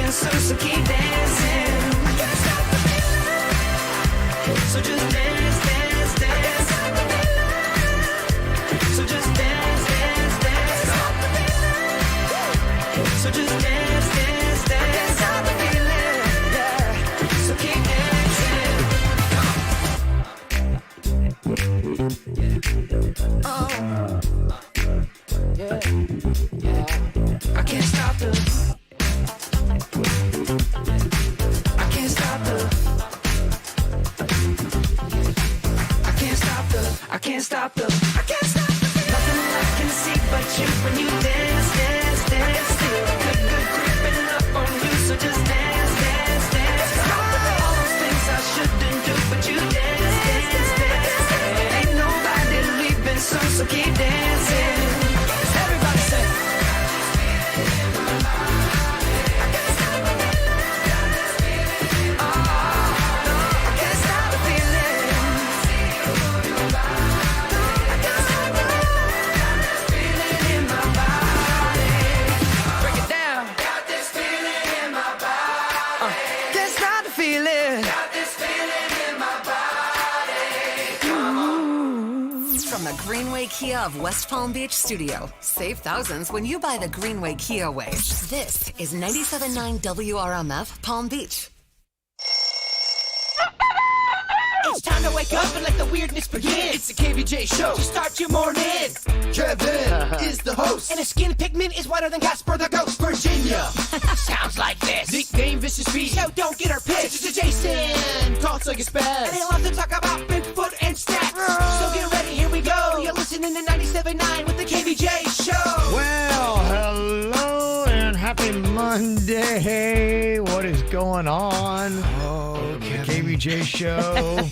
leaving soon, so keep dancing. I can't stop the feeling. So just dance, dance, dance. I can't stop the feeling. So just dance, dance, dance. I can't stop the feeling. So just dance, dance, dance. I can't stop the feeling. Yeah. So keep dancing. Oh. Yeah. I can't stop the. I can't stop the. I can't stop the. I can't stop the. I can't stop the. Nothing I can see but you when you dance, dance, dance. Feel good, good creeping up on you, so just dance, dance, dance. All those things I shouldn't do, but you dance, dance, dance. Ain't nobody leaving soon, so keep dancing. Everybody say. From the Greenway Kia of West Palm Beach studio. Save thousands when you buy the Greenway Kia way. This is 97.9 WRMF Palm Beach. It's time to wake up and let the weirdness begin. It's the KVJ Show to start your morning. Kevin is the host, and his skin pigment is whiter than Casper the Ghost. Virginia sounds like this. Nickname Vicious Beast. Yo, don't get her pissed. Jason talks like a spaz, and he loves to talk about Bigfoot and stats. So get ready, here we go. You're listening to 97.9 with the KVJ Show. Well, hello and happy Monday. What is going on? Oh, the KVJ Show.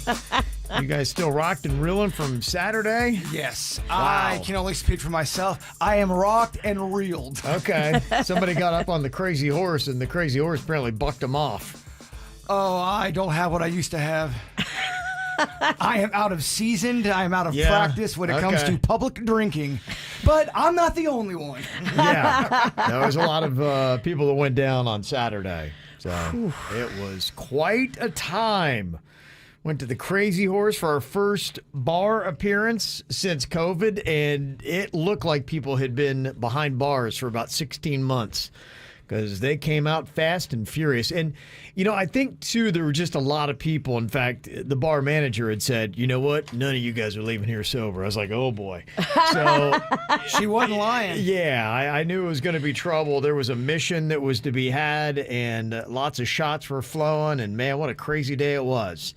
You guys still rocked and reeling from Saturday? Yes. Wow. I can only speak for myself. I am rocked and reeled. Okay. Somebody got up on the crazy horse, and the crazy horse apparently bucked him off. Oh, I don't have what I used to have. I am out of seasoned. I am out of practice when it comes to public drinking. But I'm not the only one. Yeah. There was a lot of people that went down on Saturday. So it was quite a time. Went to the Crazy Horse for our first bar appearance since COVID, and it looked like people had been behind bars for about 16 months because they came out fast and furious. And, you know, I think, too, there were just a lot of people. In fact, the bar manager had said, you know what, none of you guys are leaving here sober. I was like, oh, boy. So she wasn't lying. Yeah, I knew it was going to be trouble. There was a mission that was to be had, and lots of shots were flowing, and, man, what a crazy day it was.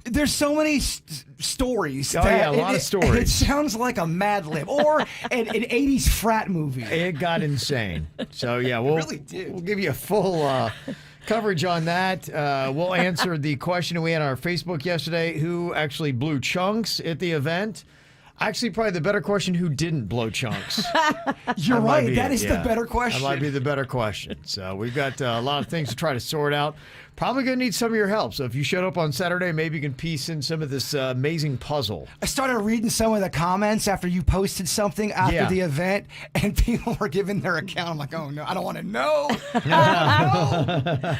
There's so many stories. Oh, yeah, a lot of stories. It sounds like a Mad Lib or an 80s frat movie. It got insane. So, yeah, we'll give you a full coverage on that. We'll answer the question we had on our Facebook yesterday, who actually blew chunks at the event. Actually, probably the better question, who didn't blow chunks? You're right. That is the better question. That might be the better question. So we've got a lot of things to try to sort out. Probably going to need some of your help. So if you showed up on Saturday, maybe you can piece in some of this amazing puzzle. I started reading some of the comments after you posted something after the event, and people were giving their account. I'm like, oh, no, I don't want to know.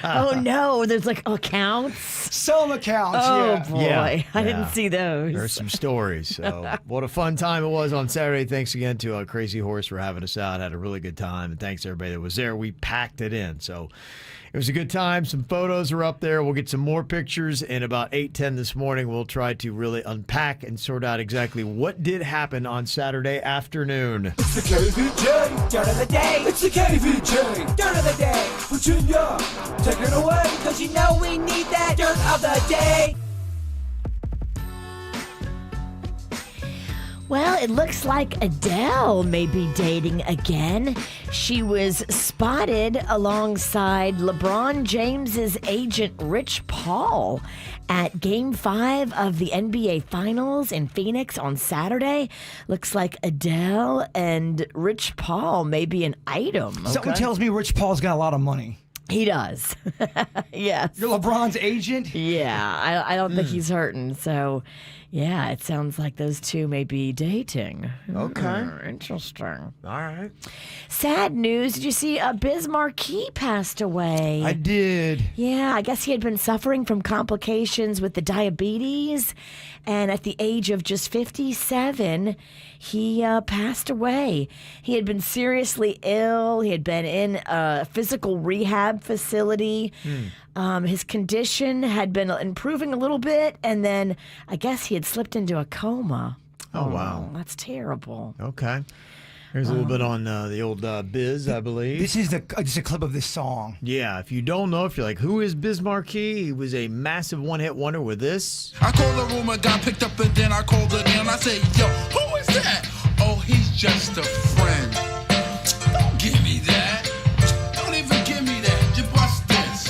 Oh, no. There's like accounts? Some accounts, Oh, yeah. boy. Yeah. I didn't see those. There's some stories. So what a fun time it was on Saturday. Thanks again to Crazy Horse for having us out. Had a really good time. And thanks to everybody that was there. We packed it in. So it was a good time. Some photos are up there. We'll get some more pictures. And about 8:10 this morning, we'll try to really unpack and sort out exactly what did happen on Saturday afternoon. It's the KVJ Dirt of the Day. It's the KVJ Dirt of the Day. Virginia, take it away, because you know we need that Dirt of the Day. Well, it looks like Adele may be dating again. She was spotted alongside LeBron James's agent Rich Paul at Game 5 of the NBA Finals in Phoenix on Saturday. Looks like Adele and Rich Paul may be an item. Something tells me Rich Paul's got a lot of money. He does. Yes. You're LeBron's agent? Yeah, I don't think he's hurting. So, Yeah, it sounds like those two may be dating. Okay. Interesting. All right. Sad news. Did you see Biz Markie passed away? I did. Yeah, I guess he had been suffering from complications with the diabetes. And at the age of just 57, he passed away. He had been seriously ill. He had been in a physical rehab facility. His condition had been improving a little bit, and then I guess he had slipped into a coma. Oh, wow. That's terrible. Okay. Here's a little bit on the old Biz, I believe. This is just a clip of this song. Yeah, if you don't know, if you're like, who is Biz Markie? He was a massive one-hit wonder with this. I called the room and got picked up, and then I called it in. I said, yo, who is that? Oh, he's just a friend. Don't give me that. Don't even give me that. You bust this.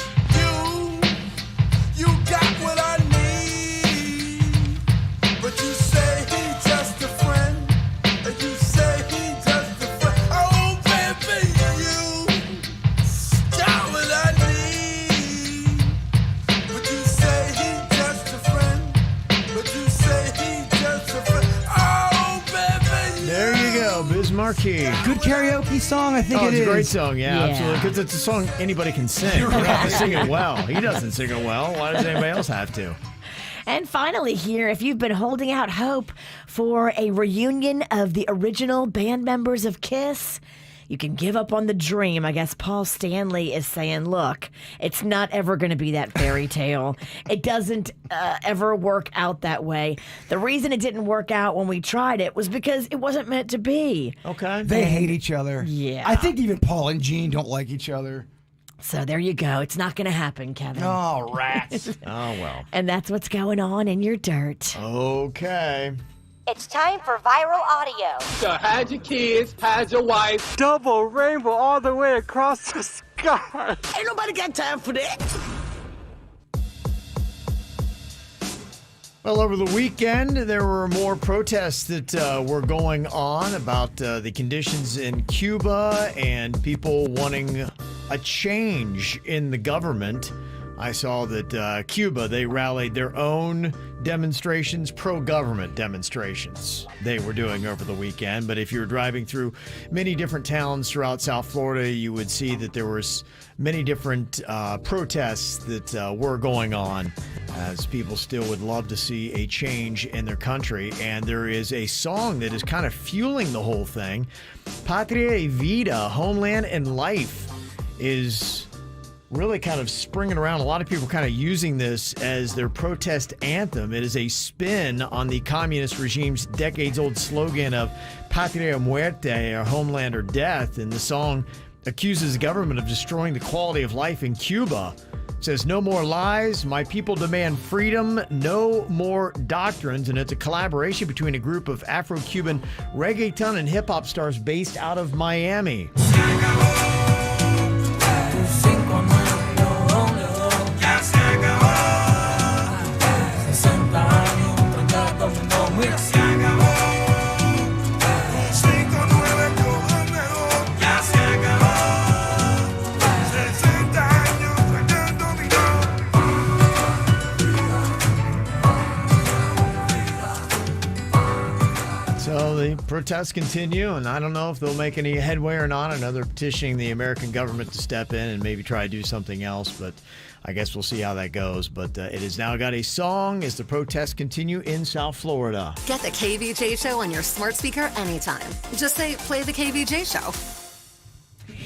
You got what I need. But you say he's just a friend. And you say he's just a friend. Oh, baby, you got what I need. But you say he's just a friend. But you say he's just a friend. Oh, baby, There you go, Biz Markie. Good karaoke song, I think Oh, it it's is. a great song, yeah. Yeah. Absolutely. Because it's a song anybody can sing. You don't have to sing it well. He doesn't sing it well. Why does anybody else have to? And finally, here, if you've been holding out hope for a reunion of the original band members of Kiss, you can give up on the dream. I guess Paul Stanley is saying, look, it's not ever going to be that fairy tale. It doesn't ever work out that way. The reason it didn't work out when we tried it was because it wasn't meant to be. Okay. They hate each other. Yeah. I think even Paul and Gene don't like each other. So there you go. It's not going to happen, Kevin. Oh, rats. Oh, well. And that's what's going on in your dirt. Okay. It's time for viral audio. So hide your kids, hide your wife. Double rainbow all the way across the sky. Ain't nobody got time for that. Well, over the weekend, there were more protests that were going on about the conditions in Cuba and people wanting a change in the government. I saw that Cuba, they rallied their own demonstrations, pro-government demonstrations they were doing over the weekend. But if you're driving through many different towns throughout South Florida, you would see that there was many different protests that were going on, as people still would love to see a change in their country. And there is a song that is kind of fueling the whole thing. Patria y Vida, Homeland and Life, is really kind of springing around. A lot of people kind of using this as their protest anthem. It is a spin on the communist regime's decades-old slogan of Patria Muerte, or homeland or death. And the song accuses the government of destroying the quality of life in Cuba. It says, no more lies, my people demand freedom, no more doctrines. And it's a collaboration between a group of Afro-Cuban reggaeton and hip-hop stars based out of Miami. So the protests continue, and I don't know if they'll make any headway or not. I know they're petitioning the American government to step in and maybe try to do something else, but I guess we'll see how that goes. But it has now got a song as the protests continue in South Florida. Get the KVJ Show on your smart speaker anytime. Just say, play the KVJ Show.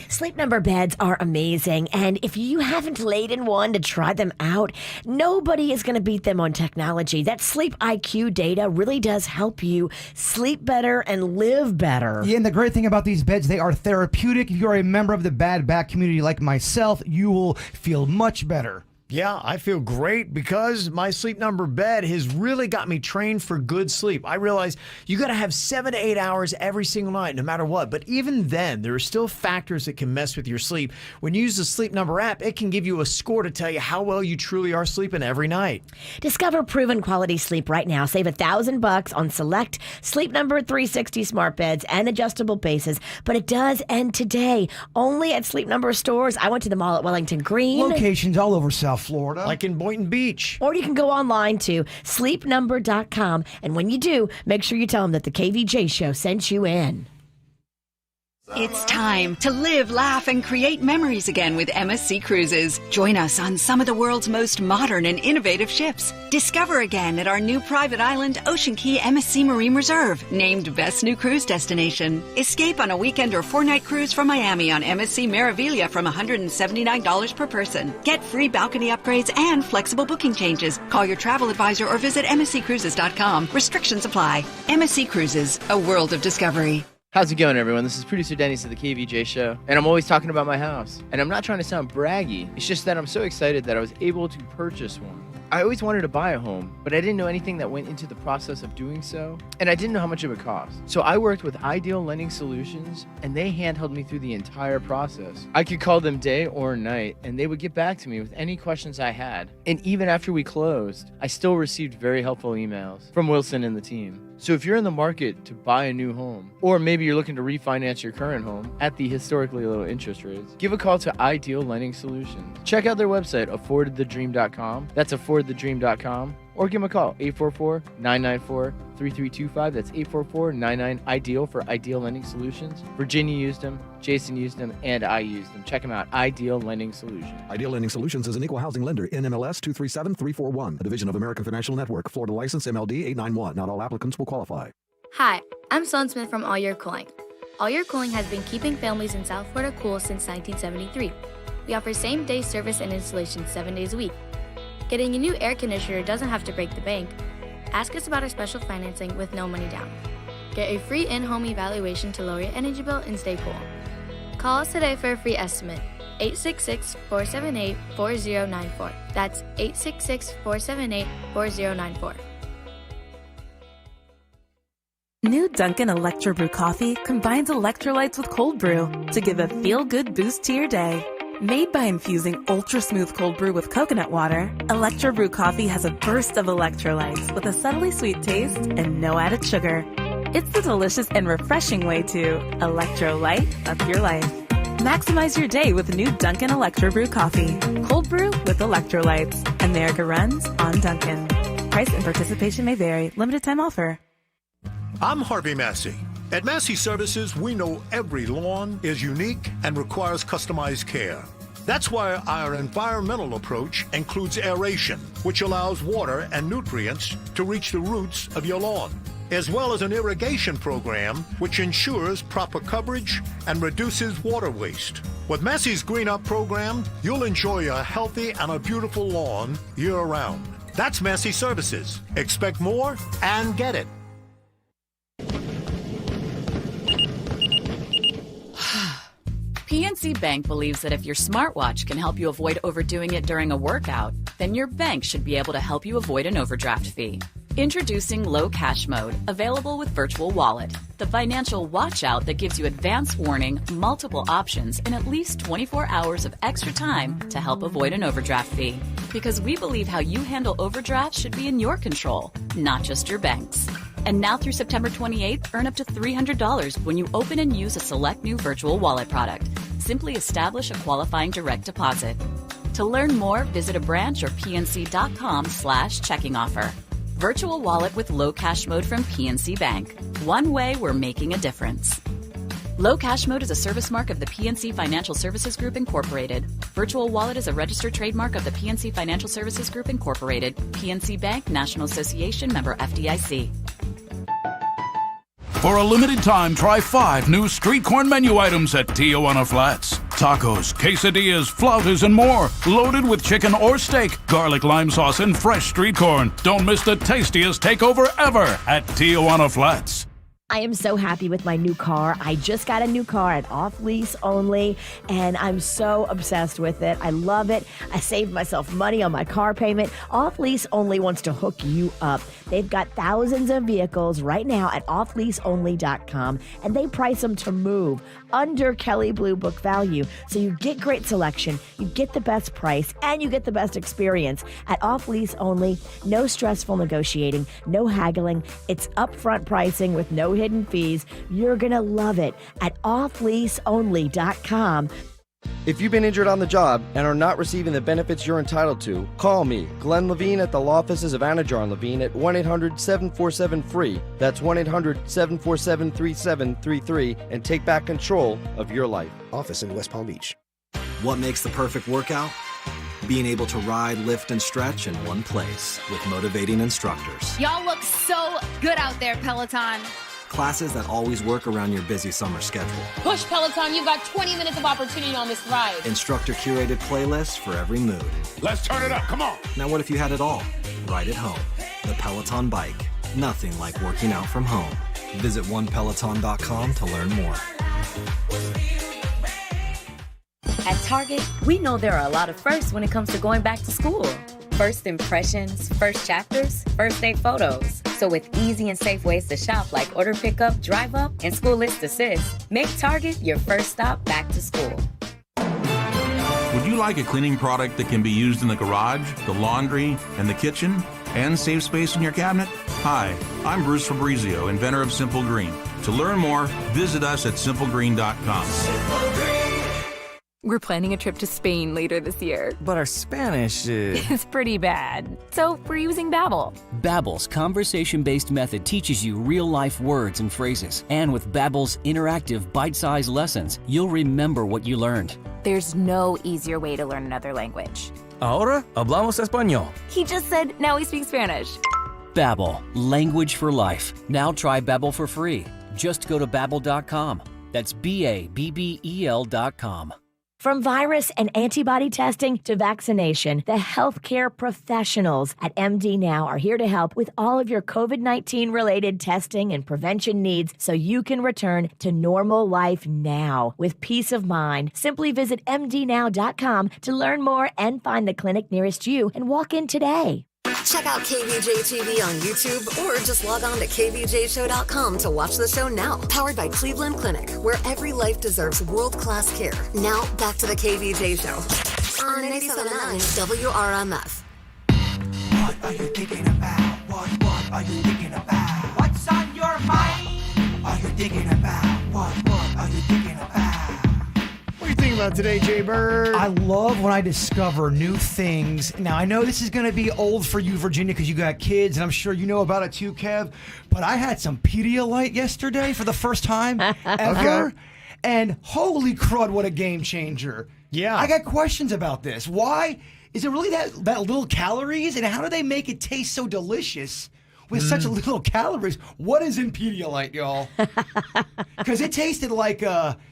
Sleep Number beds are amazing, and if you haven't laid in one to try them out, nobody is going to beat them on technology. That Sleep IQ data really does help you sleep better and live better. Yeah, and the great thing about these beds, they are therapeutic. If you're a member of the bad back community like myself, you will feel much better. Yeah, I feel great because my Sleep Number bed has really got me trained for good sleep. I realize you got to have 7 to 8 hours every single night, no matter what. But even then, there are still factors that can mess with your sleep. When you use the Sleep Number app, it can give you a score to tell you how well you truly are sleeping every night. Discover proven quality sleep right now. Save $1,000 on select Sleep Number 360 smart beds and adjustable bases. But it does end today, only at Sleep Number stores. I went to the mall at Wellington Green. Locations all over South South Florida. Like in Boynton Beach. Or you can go online to sleepnumber.com. And when you do, make sure you tell them that the KVJ Show sent you in. It's time to live, laugh, and create memories again with MSC Cruises. Join us on some of the world's most modern and innovative ships. Discover again at our new private island, Ocean Key MSC Marine Reserve, named Best New Cruise Destination. Escape on a weekend or 4-night cruise from Miami on MSC Meraviglia from $179 per person. Get free balcony upgrades and flexible booking changes. Call your travel advisor or visit msccruises.com. Restrictions apply. MSC Cruises, a world of discovery. How's it going, everyone? This is producer Dennis of the KVJ Show, and I'm always talking about my house. And I'm not trying to sound braggy, it's just that I'm so excited that I was able to purchase one. I always wanted to buy a home, but I didn't know anything that went into the process of doing so, and I didn't know how much it would cost. So I worked with Ideal Lending Solutions, and they handheld me through the entire process. I could call them day or night, and they would get back to me with any questions I had. And even after we closed, I still received very helpful emails from Wilson and the team. So if you're in the market to buy a new home, or maybe you're looking to refinance your current home at the historically low interest rates, give a call to Ideal Lending Solutions. Check out their website, affordedthedream.com. That's affordedthedream.com. Or give them a call, 844-994-3325. That's 844-99-IDEAL for Ideal Lending Solutions. Virginia used them, Jason used them, and I used them. Check them out, Ideal Lending Solutions. Ideal Lending Solutions is an equal housing lender, NMLS 237341, a division of American Financial Network, Florida license MLD 891. Not all applicants will qualify. Hi, I'm Sloan Smith from All Year Cooling. All Year Cooling has been keeping families in South Florida cool since 1973. We offer same-day service and installation 7 days a week. Getting a new air conditioner doesn't have to break the bank. Ask us about our special financing with no money down. Get a free in-home evaluation to lower your energy bill and stay cool. Call us today for a free estimate. 866-478-4094. That's 866-478-4094. New Dunkin' Electro Brew Coffee combines electrolytes with cold brew to give a feel-good boost to your day. Made by infusing ultra-smooth cold brew with coconut water, Electro Brew Coffee has a burst of electrolytes with a subtly sweet taste and no added sugar. It's the delicious and refreshing way to electrolyte up your life. Maximize your day with new Dunkin' Electro Brew Coffee. Cold brew with electrolytes. America runs on Dunkin'. Price and participation may vary. Limited time offer. I'm Harvey Massey. At Massey Services, we know every lawn is unique and requires customized care. That's why our environmental approach includes aeration, which allows water and nutrients to reach the roots of your lawn, as well as an irrigation program which ensures proper coverage and reduces water waste. With Massey's Green Up program, you'll enjoy a healthy and a beautiful lawn year-round. That's Massey Services. Expect more and get it. PNC Bank believes that if your smartwatch can help you avoid overdoing it during a workout, then your bank should be able to help you avoid an overdraft fee. Introducing Low Cash Mode, available with Virtual Wallet, the financial watch-out that gives you advance warning, multiple options, and at least 24 hours of extra time to help avoid an overdraft fee. Because we believe how you handle overdrafts should be in your control, not just your bank's. And now through September 28th, earn up to $300 when you open and use a select new Virtual Wallet product. Simply establish a qualifying direct deposit. To learn more, visit a branch or pnc.com/checking offer. Virtual Wallet with Low Cash Mode from PNC Bank. One way we're making a difference. Low Cash Mode is a service mark of the PNC Financial Services Group, Incorporated. Virtual Wallet is a registered trademark of the PNC Financial Services Group, Incorporated. PNC Bank, National Association, member FDIC. For a limited time, try 5 new street corn menu items at Tijuana Flats. Tacos, quesadillas, flautas, and more. Loaded with chicken or steak, garlic lime sauce, and fresh street corn. Don't miss the tastiest takeover ever at Tijuana Flats. I am so happy with my new car. I just got a new car at Off Lease Only, and I'm so obsessed with it. I love it. I saved myself money on my car payment. Off Lease Only wants to hook you up. They've got thousands of vehicles right now at offleaseonly.com, and they price them to move under Kelley Blue Book value. So you get great selection, you get the best price, and you get the best experience. At Off Lease Only, no stressful negotiating, no haggling. It's upfront pricing with no hidden fees. You're going to love it at offleaseonly.com. If you've been injured on the job and are not receiving the benefits you're entitled to, call me, Glenn Levine, at the law offices of Anajar and Levine at 1-800-747-FREE. That's 1-800-747-3733, and take back control of your life. Office in West Palm Beach. What makes the perfect workout? Being able to ride, lift, and stretch in one place with motivating instructors. Y'all look so good out there, Peloton. Classes that always work around your busy summer schedule. Push, Peloton, you've got 20 minutes of opportunity on this ride. Instructor-curated playlists for every mood. Let's turn it up, come on. Now what if you had it all? Right at home. The Peloton Bike. Nothing like working out from home. Visit onepeloton.com to learn more. At Target, we know there are a lot of firsts when it comes to going back to school. First impressions, first chapters, first day photos. So with easy and safe ways to shop like order pickup, drive up, and school list assist, make Target your first stop back to school. Would you like a cleaning product that can be used in the garage, the laundry, and the kitchen, and save space in your cabinet? Hi, I'm Bruce Fabrizio, inventor of Simple Green. To learn more, visit us at simplegreen.com. We're planning a trip to Spain later this year. But our Spanish is... It's pretty bad. So we're using Babbel. Babbel's conversation-based method teaches you real-life words and phrases. And with Babbel's interactive, bite-sized lessons, you'll remember what you learned. There's no easier way to learn another language. Ahora hablamos español. He just said, now we speak Spanish. Babbel, language for life. Now try Babbel for free. Just go to Babbel.com. That's Babbel.com. From virus and antibody testing to vaccination, the healthcare professionals at MD Now are here to help with all of your COVID-19 related testing and prevention needs so you can return to normal life now with peace of mind. Simply visit MDNow.com to learn more and find the clinic nearest you and walk in today. Check out KVJ TV on YouTube or just log on to KVJShow.com to watch the show now. Powered by Cleveland Clinic, where every life deserves world-class care. Now, back to the KVJ Show on 97.9 WRMF. What are you thinking about? What are you thinking about? What's on your mind? Are you thinking about? What are you thinking about? What are you thinking about today, Jay Bird? I love when I discover new things. Now, I know this is going to be old for you, Virginia, because you got kids, and I'm sure you know about it too, Kev. But I had some Pedialyte yesterday for the first time ever. Okay. And holy crud, what a game changer. Yeah. I got questions about this. Why? Is it really that little calories? And how do they make it taste so delicious with such little calories? What is in Pedialyte, y'all? Because it tasted like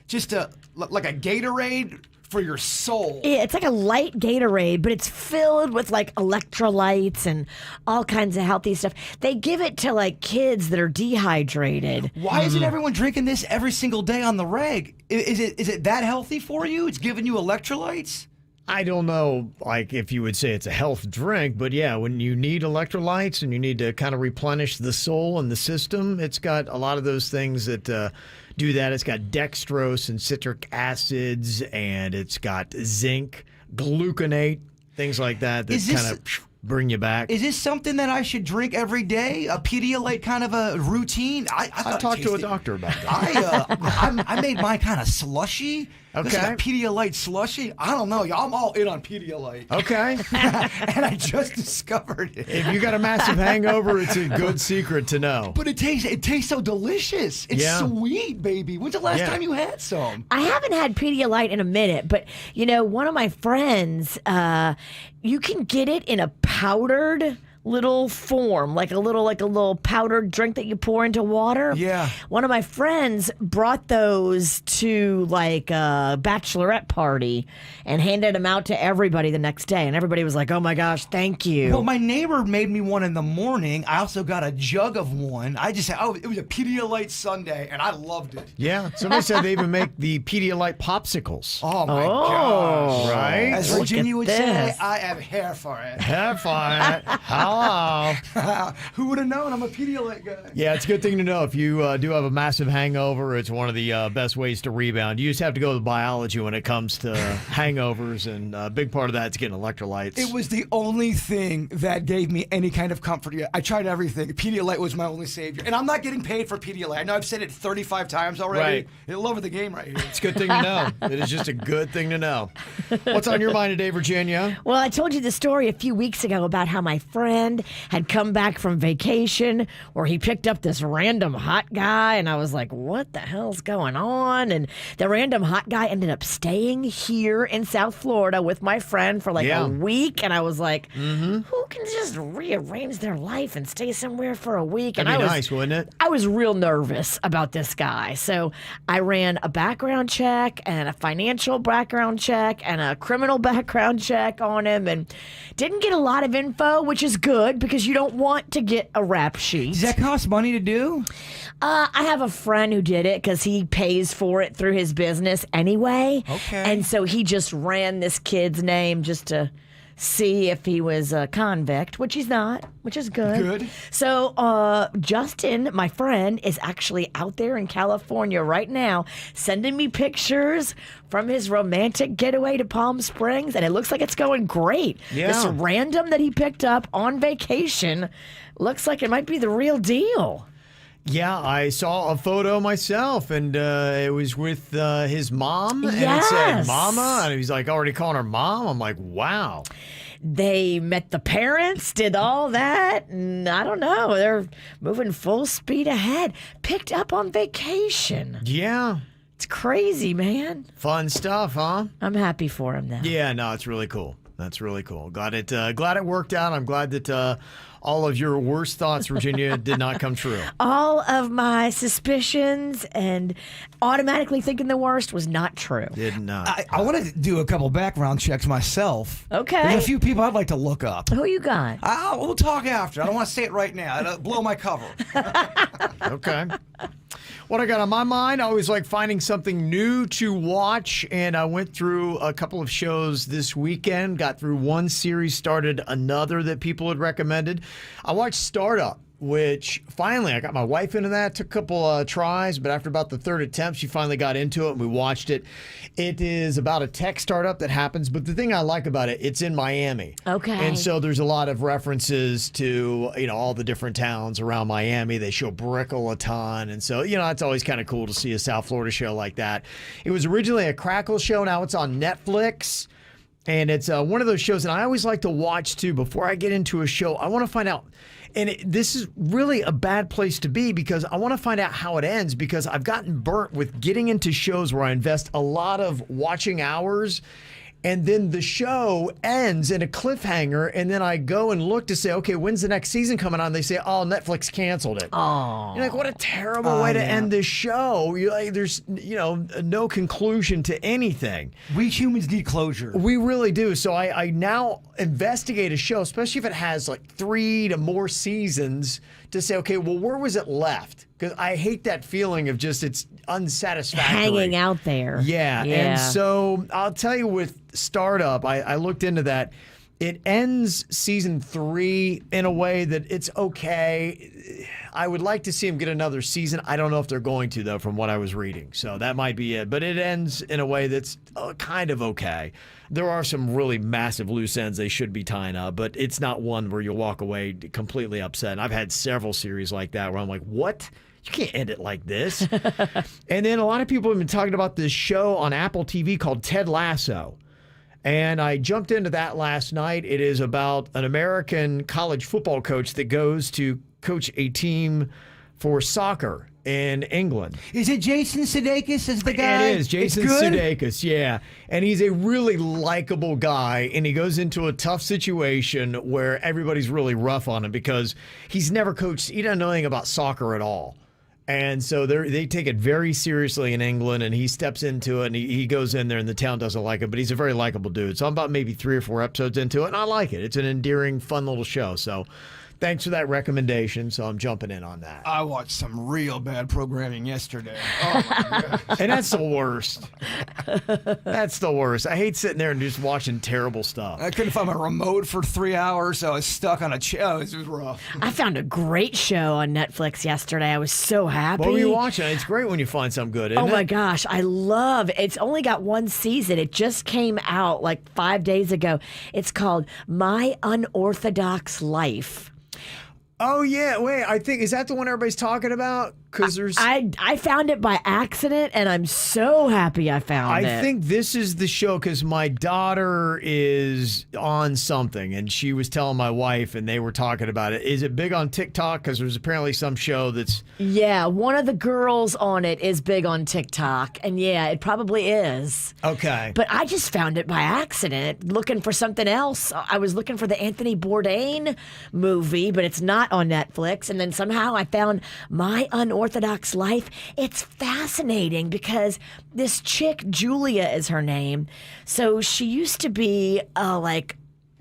just like a Gatorade for your soul. Yeah, it's like a light Gatorade, but it's filled with like electrolytes and all kinds of healthy stuff. They give it to like kids that are dehydrated. Why isn't everyone drinking this every single day on the reg? Is it that healthy for you? It's giving you electrolytes? I don't know, like, if you would say it's a health drink, but yeah, when you need electrolytes and you need to kind of replenish the soul and the system, it's got a lot of those things that do that. It's got dextrose and citric acids, and it's got zinc, gluconate, things like that kind of bring you back. Is this something that I should drink every day? A Pedialyte kind of a routine? I talked to a doctor about that. I made mine kind of slushy. Okay. This is a Pedialyte slushy. I don't know, y'all. I'm all in on Pedialyte. Okay. And I just discovered it. If you got a massive hangover, it's a good secret to know. But it tastes so delicious. It's sweet, baby. When's the last time you had some? I haven't had Pedialyte in a minute, but you know, one of my friends, you can get it in a powdered little form, like a little powdered drink that you pour into water. Yeah. One of my friends brought those to like a bachelorette party and handed them out to everybody the next day, and everybody was like, "Oh my gosh, thank you." Well, my neighbor made me one in the morning. I also got a jug of one. I just said, it was a Pedialyte sundae, and I loved it. Yeah. Somebody said they even make the Pedialyte popsicles. Oh my gosh. Right? As Look Virginia at would say, this. I am here for it. Have fun. Hello. Who would have known? I'm a Pedialyte guy. Yeah, it's a good thing to know. If you do have a massive hangover, it's one of the best ways to rebound. You just have to go to biology when it comes to hangovers, and a big part of that is getting electrolytes. It was the only thing that gave me any kind of comfort. I tried everything. Pedialyte was my only savior. And I'm not getting paid for Pedialyte. I know I've said it 35 times already. Right. It'll over the game right here. It's a good thing to know. It is just a good thing to know. What's on your mind today, Virginia? Well, I told you the story a few weeks ago about how my friend had come back from vacation where he picked up this random hot guy, and I was like, what the hell's going on? And the random hot guy ended up staying here in South Florida with my friend for like a week, and I was like, who can just rearrange their life and stay somewhere for a week? That'd be nice, wouldn't it? I was real nervous about this guy. So I ran a background check and a financial background check and a criminal background check on him, and didn't get a lot of info, which is good because you don't want to get a rap sheet. Does that cost money to do? I have a friend who did it because he pays for it through his business anyway. Okay. And so he just ran this kid's name just to see if he was a convict, which he's not, which is good. Good. So Justin, my friend, is actually out there in California right now sending me pictures from his romantic getaway to Palm Springs, and it looks like it's going great. Yeah. This random that he picked up on vacation looks like it might be the real deal. Yeah, I saw a photo myself, and it was with his mom, and it said Mama, and he's like already calling her Mom. I'm like, wow. They met the parents, did all that, and I don't know, they're moving full speed ahead. Picked up on vacation. Yeah. It's crazy, man. Fun stuff, huh? I'm happy for him now. Yeah, no, it's really cool. That's really cool. Glad it worked out. I'm glad that all of your worst thoughts, Virginia, did not come true. All of my suspicions and automatically thinking the worst was not true. Did not. I want to do a couple background checks myself. Okay. There's a few people I'd like to look up. Who you got? We'll talk after. I don't want to say it right now. It'll blow my cover. Okay. What I got on my mind, I always like finding something new to watch, and I went through a couple of shows this weekend, got through one series, started another that people had recommended. I watched Startup, which finally I got my wife into that. Took a couple tries, but after about the third attempt, she finally got into it and we watched it. It is about a tech startup that happens, but the thing I like about it, it's in Miami. Okay. And so there's a lot of references to, all the different towns around Miami. They show Brickell a ton. And so, it's always kind of cool to see a South Florida show like that. It was originally a Crackle show. Now it's on Netflix. And it's one of those shows that I always like to watch, too. Before I get into a show, I want to find out. And this is really a bad place to be because I want to find out how it ends because I've gotten burnt with getting into shows where I invest a lot of watching hours and then the show ends in a cliffhanger and then I go and look to say, okay, when's the next season coming on? They say, oh, Netflix canceled it. Oh. You're like, what a terrible way to end this show. You're like, there's, no conclusion to anything. We humans need closure. We really do. So I now investigate a show, especially if it has like 3 to more seasons, to say, okay, well, where was it left? Because I hate that feeling of just it's unsatisfactory. Hanging out there. Yeah. And so I'll tell you with Startup, I looked into that. It ends season 3 in a way that it's okay. I would like to see them get another season. I don't know if they're going to, though, from what I was reading. So that might be it. But it ends in a way that's kind of okay. There are some really massive loose ends they should be tying up, but it's not one where you'll walk away completely upset. And I've had several series like that where I'm like, what? You can't end it like this. And then a lot of people have been talking about this show on Apple TV called Ted Lasso. And I jumped into that last night. It is about an American college football coach that goes to coach a team for soccer in England. Is it Jason Sudeikis as the guy? It is Jason Sudeikis, yeah. And he's a really likable guy, and he goes into a tough situation where everybody's really rough on him because he's never coached. He doesn't know anything about soccer at all. And so they take it very seriously in England, and he steps into it, and he goes in there, and the town doesn't like it, but he's a very likable dude. So I'm about maybe 3 or 4 episodes into it, and I like it. It's an endearing, fun little show. So thanks for that recommendation. So I'm jumping in on that. I watched some real bad programming yesterday. Oh my gosh. And that's the worst. That's the worst. I hate sitting there and just watching terrible stuff. I couldn't find my remote for 3 hours, so I was stuck on a chair. It was rough. I found a great show on Netflix yesterday. I was so happy. What were you watching? It's great when you find something good, isn't it? Oh my gosh, I love it. It's only got one season. It just came out like 5 days ago. It's called My Unorthodox Life. Oh yeah, wait. I think is that the one everybody's talking about? Because there's. I found it by accident, and I'm so happy I found it. I think this is the show because my daughter is on something, and she was telling my wife, and they were talking about it. Is it big on TikTok? Because there's apparently some show that's. Yeah, one of the girls on it is big on TikTok, and yeah, it probably is. Okay. But I just found it by accident, looking for something else. I was looking for the Anthony Bourdain movie, but it's not on Netflix, and then somehow I found My Unorthodox Life. It's fascinating because this chick, Julia is her name. So she used to be like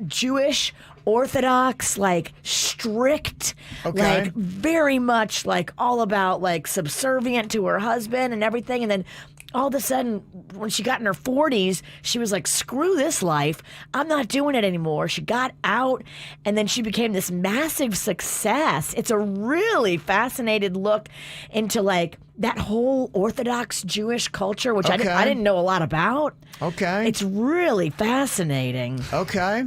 Jewish, Orthodox, like strict, like very much like all about like subservient to her husband and everything. And then all of a sudden, when she got in her 40s, she was like, screw this life. I'm not doing it anymore. She got out, and then she became this massive success. It's a really fascinating look into like that whole Orthodox Jewish culture, which I didn't know a lot about. Okay. It's really fascinating. Okay.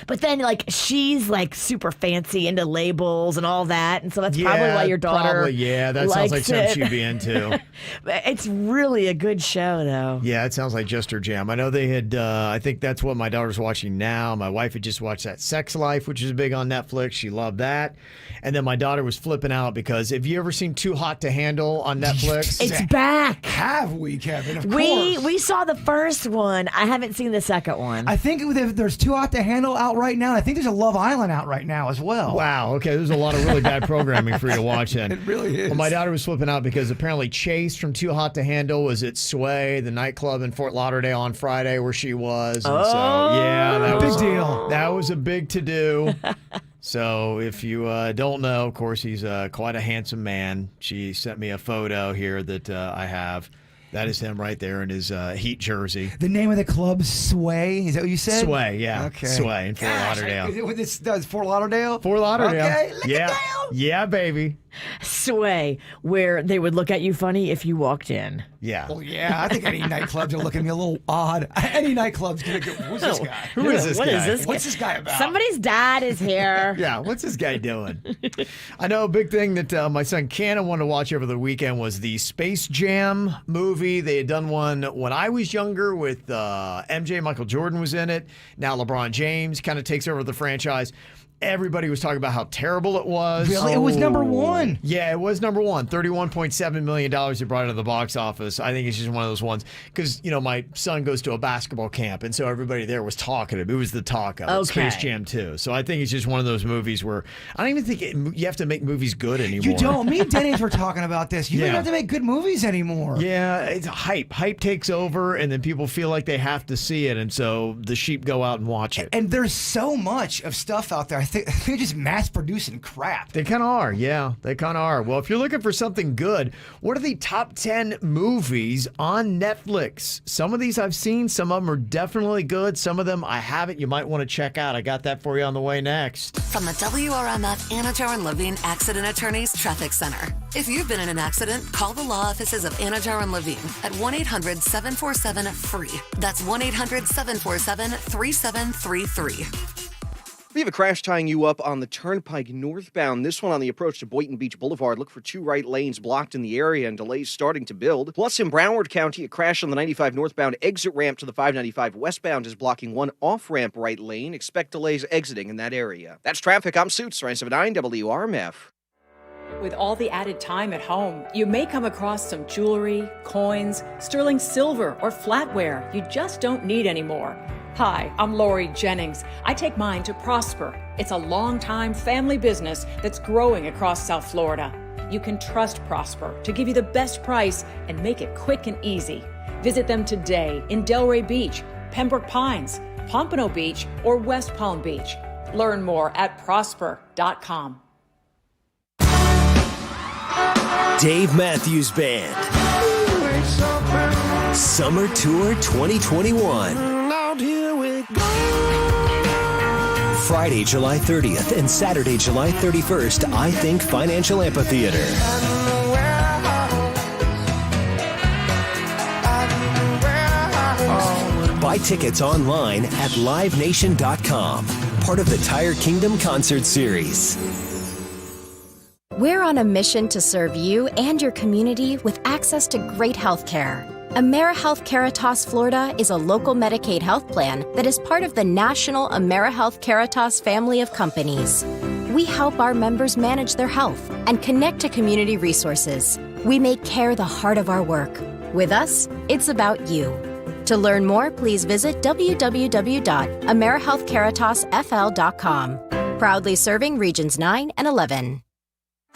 But then, like, she's, like, super fancy into labels and all that. And so that's probably why your daughter that sounds like something she'd be into. It's really a good show, though. Yeah, it sounds like just her jam. I know they had, I think that's what my daughter's watching now. My wife had just watched that Sex Life, which is big on Netflix. She loved that. And then my daughter was flipping out because have you ever seen Too Hot to Handle on Netflix? It's back. Have we, Kevin? Of course. We saw the first one. I haven't seen the second one. I think there's Too Hot to Handle out right now. I think there's a Love Island out right now as well. Wow. Okay. There's a lot of really bad programming for you to watch then. It really is. Well, my daughter was flipping out because apparently Chase from Too Hot to Handle was at Sway, the nightclub in Fort Lauderdale on Friday where she was. And so, yeah, that was big deal. That was a big to-do. So if you don't know, of course, he's quite a handsome man. She sent me a photo here that I have. That is him right there in his Heat jersey. The name of the club, Sway? Is that what you said? Sway, yeah. Okay. Sway in Fort Lauderdale. Is it Fort Lauderdale? Fort Lauderdale. Okay, look it down. Yeah, baby. Sway, where they would look at you funny if you walked in. Yeah. Well, yeah, I think any nightclubs are looking at me a little odd. Any nightclub's going to go, who's this guy? Who is this guy? What's this guy about? Somebody's dad is here. Yeah, what's this guy doing? I know a big thing that my son Cannon wanted to watch over the weekend was the Space Jam movie. They had done one when I was younger with MJ. Michael Jordan was in it. Now LeBron James kind of takes over the franchise. Everybody was talking about how terrible it was. Really? It was number one. Yeah, it was number one. $31.7 million it brought it to the box office. I think it's just one of those ones. Because, you know, my son goes to a basketball camp, and so everybody there was talking. It was the talk of it. Space Jam 2. So I think it's just one of those movies where I don't even think you have to make movies good anymore. You don't. Me and Dennis were talking about this. You don't have to make good movies anymore. Yeah, it's hype. Hype takes over, and then people feel like they have to see it, and so the sheep go out and watch it. And there's so much of stuff out there. I think they're just mass producing crap. They kind of are, yeah. They kind of are. Well, if you're looking for something good, what are the top 10 movies on Netflix? Some of these I've seen. Some of them are definitely good. Some of them I haven't. You might want to check out. I got that for you on the way next. From the WRMF Anna Jar and Levine Accident Attorneys Traffic Center. If you've been in an accident, call the law offices of Anna Jar and Levine at 1-800-747-FREE. That's 1-800-747-3733. We have a crash tying you up on the Turnpike northbound. This one on the approach to Boynton Beach Boulevard. Look for 2 right lanes blocked in the area and delays starting to build. Plus in Broward County, a crash on the 95 northbound exit ramp to the 595 westbound is blocking 1 off-ramp right lane. Expect delays exiting in that area. That's traffic. I'm Suits, 979 WRMF. With all the added time at home, you may come across some jewelry, coins, sterling silver, or flatware you just don't need anymore. Hi, I'm Lori Jennings. I take mine to Prosper. It's a long-time family business that's growing across South Florida. You can trust Prosper to give you the best price and make it quick and easy. Visit them today in Delray Beach, Pembroke Pines, Pompano Beach, or West Palm Beach. Learn more at prosper.com. Dave Matthews Band. Summer Tour 2021. Friday, July 30th and Saturday, July 31st, I Think Financial Amphitheater. Buy tickets online at livenation.com. Part of the Tire Kingdom Concert Series. We're on a mission to serve you and your community with access to great health care. AmeriHealth Caritas Florida is a local Medicaid health plan that is part of the national AmeriHealth Caritas family of companies. We help our members manage their health and connect to community resources. We make care the heart of our work. With us, it's about you. To learn more, please visit www.amerihealthcaritasfl.com. Proudly serving Regions 9 and 11.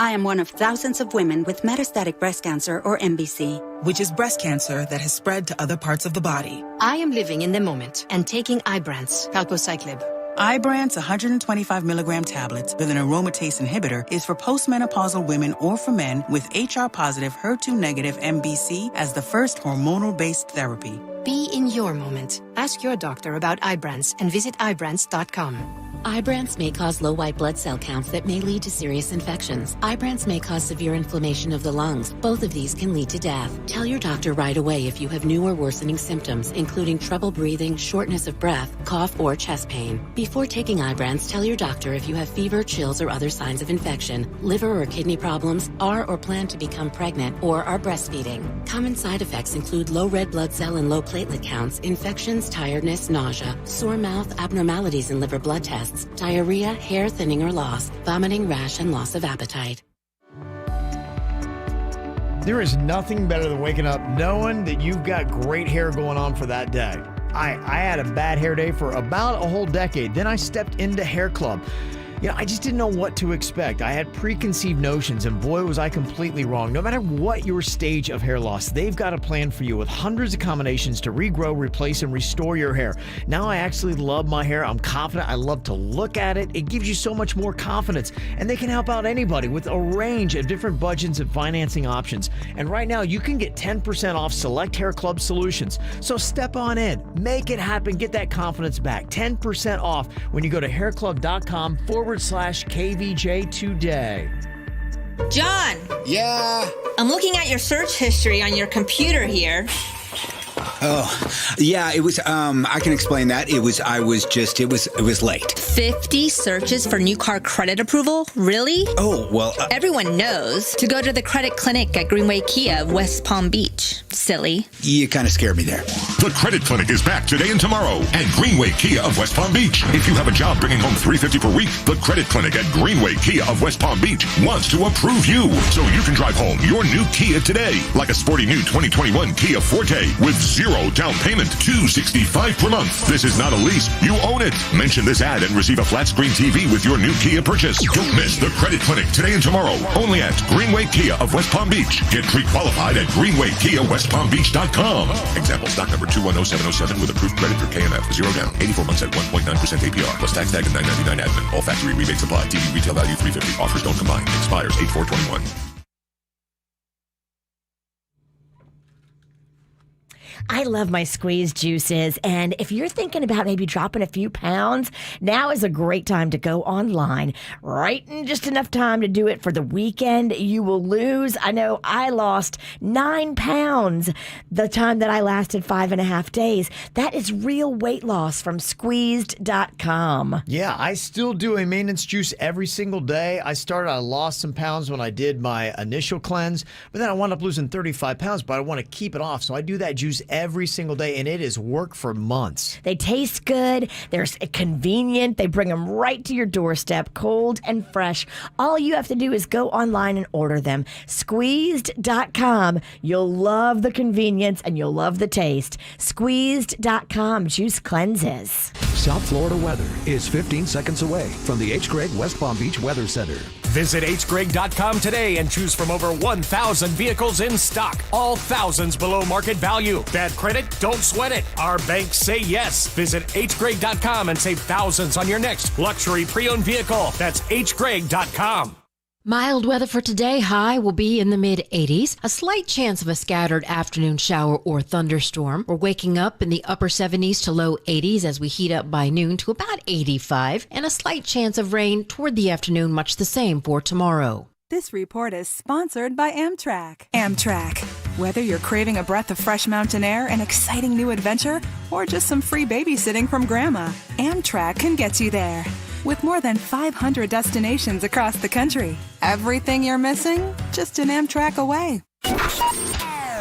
I am one of thousands of women with metastatic breast cancer, or MBC, which is breast cancer that has spread to other parts of the body. I am living in the moment and taking Ibrance, palbociclib. Ibrance 125 milligram tablets with an aromatase inhibitor is for postmenopausal women or for men with HR-positive, HER2-negative MBC as the first hormonal-based therapy. Be in your moment. Ask your doctor about Ibrance and visit Ibrance.com. Ibrance may cause low white blood cell counts that may lead to serious infections. Ibrance may cause severe inflammation of the lungs. Both of these can lead to death. Tell your doctor right away if you have new or worsening symptoms, including trouble breathing, shortness of breath, cough, or chest pain. Before taking Ibrance, tell your doctor if you have fever, chills, or other signs of infection, liver or kidney problems, are or plan to become pregnant, or are breastfeeding. Common side effects include low red blood cell and low platelet counts, infections, tiredness, nausea, sore mouth, abnormalities in liver blood tests, diarrhea, hair thinning or loss, vomiting, rash, and loss of appetite. There is nothing better than waking up knowing that you've got great hair going on for that day. I had a bad hair day for about a whole decade. Then I stepped into Hair Club. I just didn't know what to expect. I had preconceived notions, and boy, was I completely wrong. No matter what your stage of hair loss, they've got a plan for you with hundreds of combinations to regrow, replace, and restore your hair. Now I actually love my hair. I'm confident. I love to look at it. It gives you so much more confidence, and they can help out anybody with a range of different budgets and financing options. And right now, you can get 10% off select Hair Club solutions. So step on in. Make it happen. Get that confidence back. 10% off when you go to hairclub.com/KVJ today. John! Yeah? I'm looking at your search history on your computer here. Oh, yeah, it was, I can explain that. It was late. 50 searches for new car credit approval? Really? Oh, well. Everyone knows to go to the credit clinic at Greenway Kia of West Palm Beach. Silly. You kind of scared me there. The Credit Clinic is back today and tomorrow at Greenway Kia of West Palm Beach. If you have a job bringing home $350 per week, the Credit Clinic at Greenway Kia of West Palm Beach wants to approve you so you can drive home your new Kia today, like a sporty new 2021 Kia Forte with zero down payment, $265 per month. This is not a lease. You own it. Mention this ad and receive a flat screen TV with your new Kia purchase. Don't miss the Credit Clinic today and tomorrow, only at Greenway Kia of West Palm Beach. Get pre-qualified at GreenwayKiaWestPalmBeach.com. Example, stock number 210707 with approved credit through KMF. 0 down, 84 months at 1.9% APR. Plus tax tag and $9.99 admin. All factory rebates apply. TV retail value $350. Offers don't combine. Expires 8/4/21. I love my squeeze juices, and if you're thinking about maybe dropping a few pounds, now is a great time to go online. Right in just enough time to do it for the weekend. You will lose. I know I lost 9 pounds the time that I lasted 5.5 days. That is real weight loss from squeezed.com. Yeah, I still do a maintenance juice every single day. I lost some pounds when I did my initial cleanse, but then I wound up losing 35 pounds, but I want to keep it off. So I do that juice every single day, and it has worked for months. They taste good. They're convenient. They bring them right to your doorstep, cold and fresh. All you have to do is go online and order them. Squeezed.com. You'll love the convenience and you'll love the taste. Squeezed.com. Juice cleanses. South Florida weather is 15 seconds away from the H. Gregg West Palm Beach Weather Center. Visit hgregg.com today and choose from over 1,000 vehicles in stock. All thousands below market value. Bad credit? Don't sweat it. Our banks say yes. Visit hgregg.com and save thousands on your next luxury pre-owned vehicle. That's hgregg.com. Mild weather for today. High will be in the mid-80s. A slight chance of a scattered afternoon shower or thunderstorm. We're waking up in the upper 70s to low 80s as we heat up by noon to about 85. And a slight chance of rain toward the afternoon, much the same for tomorrow. This report is sponsored by Amtrak. Amtrak. Whether you're craving a breath of fresh mountain air, an exciting new adventure, or just some free babysitting from Grandma, Amtrak can get you there. With more than 500 destinations across the country. Everything you're missing, just an Amtrak away.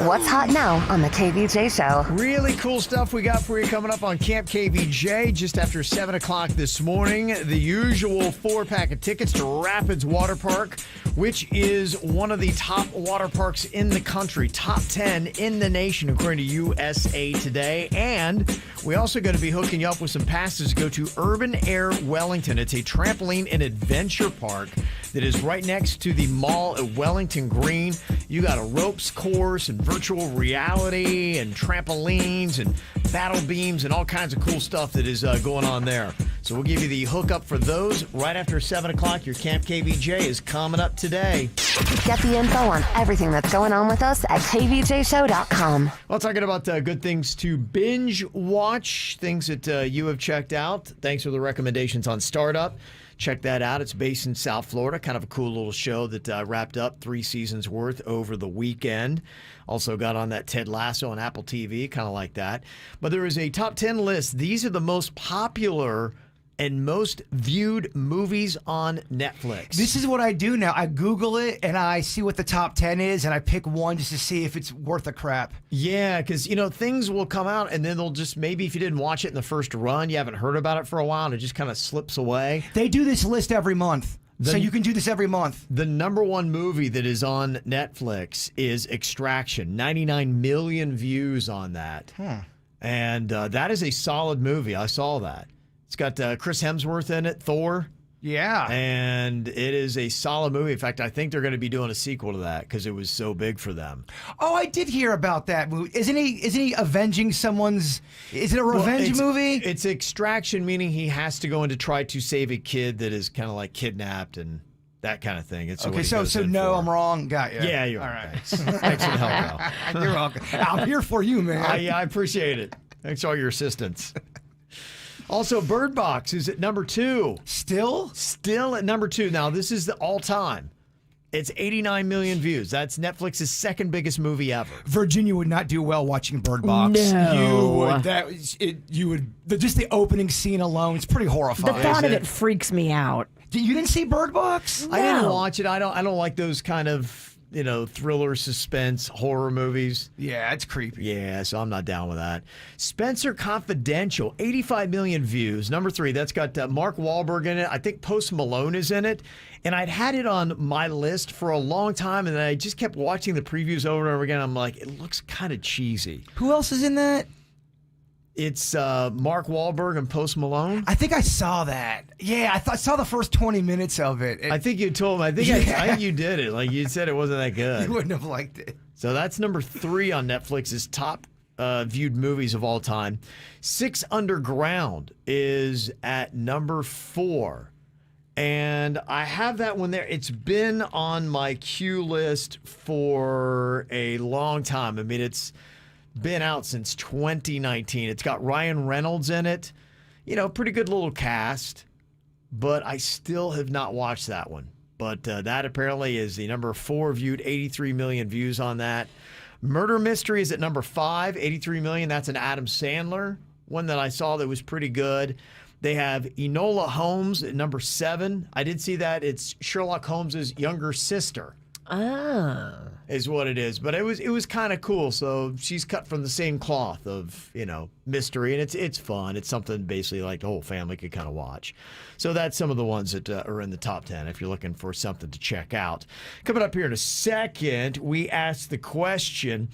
What's hot now on the KVJ Show? Really cool stuff we got for you coming up on Camp KVJ just after 7 o'clock this morning. The usual 4-pack of tickets to Rapids Water Park, which is one of the top water parks in the country, top 10 in the nation, according to USA Today. And we also going to be hooking you up with some passes to go to Urban Air Wellington. It's a trampoline and adventure park that is right next to the mall at Wellington Green. You got a ropes course and virtual reality and trampolines and battle beams and all kinds of cool stuff that is going on there. So we'll give you the hookup for those right after 7 o'clock. Your Camp KVJ is coming up today. Get the info on everything that's going on with us at kvjshow.com. Well, talking about good things to binge watch, things that you have checked out. Thanks for the recommendations on Startup. Check that out. It's based in South Florida. Kind of a cool little show that wrapped up 3 seasons worth over the weekend. Also got on that Ted Lasso on Apple TV, kind of like that. But there is a top 10 list. These are the most popular and most viewed movies on Netflix. This is what I do now. I Google it and I see what the top 10 is and I pick one just to see if it's worth a crap. Yeah, because, things will come out and then they'll just, maybe if you didn't watch it in the first run, you haven't heard about it for a while and it just kind of slips away. They do this list every month. So you can do this every month. The number one movie that is on Netflix is Extraction. 99 million views on that. And that is a solid movie. I saw that. It's got Chris Hemsworth in it, Thor. Yeah. And it is a solid movie. In fact, I think they're going to be doing a sequel to that because it was so big for them. Oh, I did hear about that movie. Isn't he avenging someone's... Is it a revenge movie? It's Extraction, meaning he has to go in to try to save a kid that is kind of like kidnapped and that kind of thing. It's okay, so no, I'm wrong. Got you. Yeah, you're all right. Thanks for the help, Al. You're welcome. I'm here for you, man. I appreciate it. Thanks for all your assistance. Also, Bird Box is at number 2. Still? Still at number 2. Now, this is the all-time. It's 89 million views. That's Netflix's second biggest movie ever. Virginia would not do well watching Bird Box. No. You would. Just the opening scene alone, it's pretty horrifying. The thought of it freaks me out. You didn't see Bird Box? No. I didn't watch it. I don't like those kind of thriller, suspense, horror movies. Yeah, it's creepy. Yeah, so I'm not down with that. Spencer Confidential, 85 million views. Number 3, that's got Mark Wahlberg in it. I think Post Malone is in it. And I'd had it on my list for a long time, and then I just kept watching the previews over and over again. I'm like, it looks kind of cheesy. Who else is in that? It's Mark Wahlberg and Post Malone. I think I saw that. Yeah, I saw the first 20 minutes of it. I think you told me. I think you did it. Like you said, it wasn't that good. You wouldn't have liked it. So that's number 3 on Netflix's top viewed movies of all time. 6 Underground is at number 4. And I have that one there. It's been on my queue list for a long time. I mean, it's been out since 2019. It's got Ryan Reynolds in it. Pretty good little cast. But I still have not watched that one. But that apparently is the number 4 viewed, 83 million views on that. Murder Mystery is at number 5, 83 million. That's an Adam Sandler one that I saw that was pretty good. They have Enola Holmes at number 7. I did see that. It's Sherlock Holmes's younger sister. Is what it is. But it was kind of cool. So she's cut from the same cloth of, mystery. And it's fun. It's something basically like the whole family could kind of watch. So that's some of the ones that are in the top 10 if you're looking for something to check out. Coming up here in a second, we ask the question,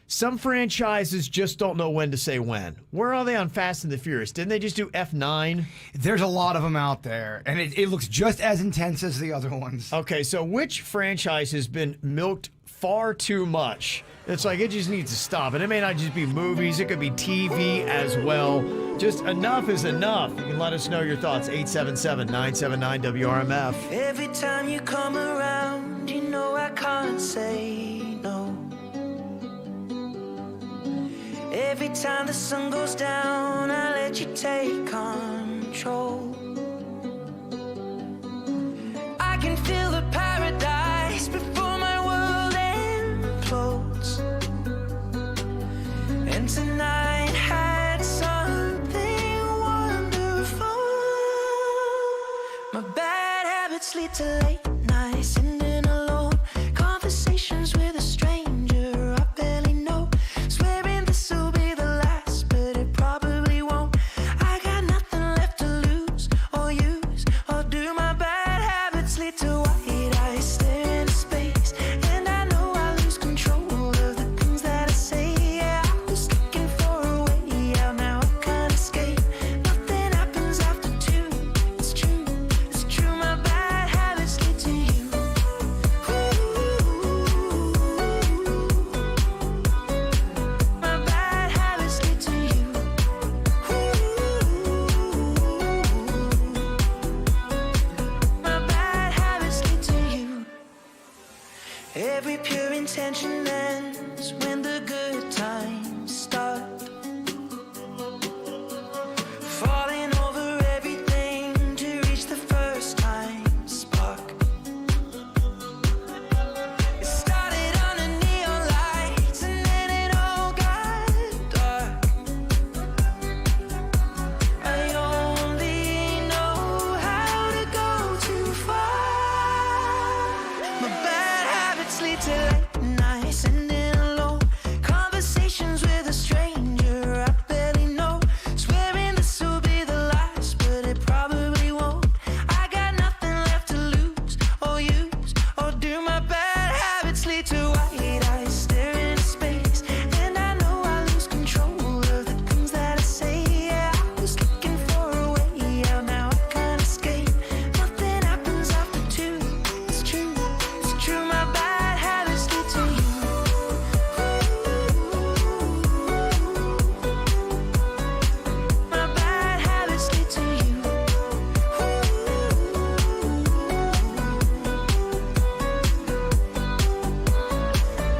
some franchises just don't know when to say when. Where are they on Fast and the Furious? Didn't they just do F9? There's a lot of them out there, and it looks just as intense as the other ones. Okay, so which franchise has been milked far too much. It's like it just needs to stop. And it may not just be movies, it could be TV as well. Just enough is enough. You can let us know your thoughts. 877-979-WRMF. Every time you come around, you know I can't say no. Every time the sun goes down, I let you take control. I can feel the paradise before my world implodes. And tonight had something wonderful. My bad habits lead to late nights, ending alone. Conversations with a stranger I barely know. Swearing this will be the last, but it probably won't. I got nothing left to lose or use or do. My bad habits lead to white eyes stare into space, and I know I lose control of the things that I say. Yeah, I was looking for a way out, now I can't escape. Nothing happens after 2. It's true, it's true. My bad habits lead to you. My bad habits lead to you. My bad habits lead to you. Every pure intention ends when the good times start. Falling over everything to reach the first time spark. It started under neon lights and then it all got dark. I only know how to go too far. My bad habits lead to late nights, ending alone. Conversations with a stranger I barely know. Swearing this will be the last, but it probably won't. I got nothing left to lose or use or do. My bad habits lead to white eyes staring into space, and I know I lose control of the things that I say. Yeah, I was looking for a way out, now I can't escape. Nothing happens after 2. It's true, it's true. My bad habits lead to you. My bad habits lead to you.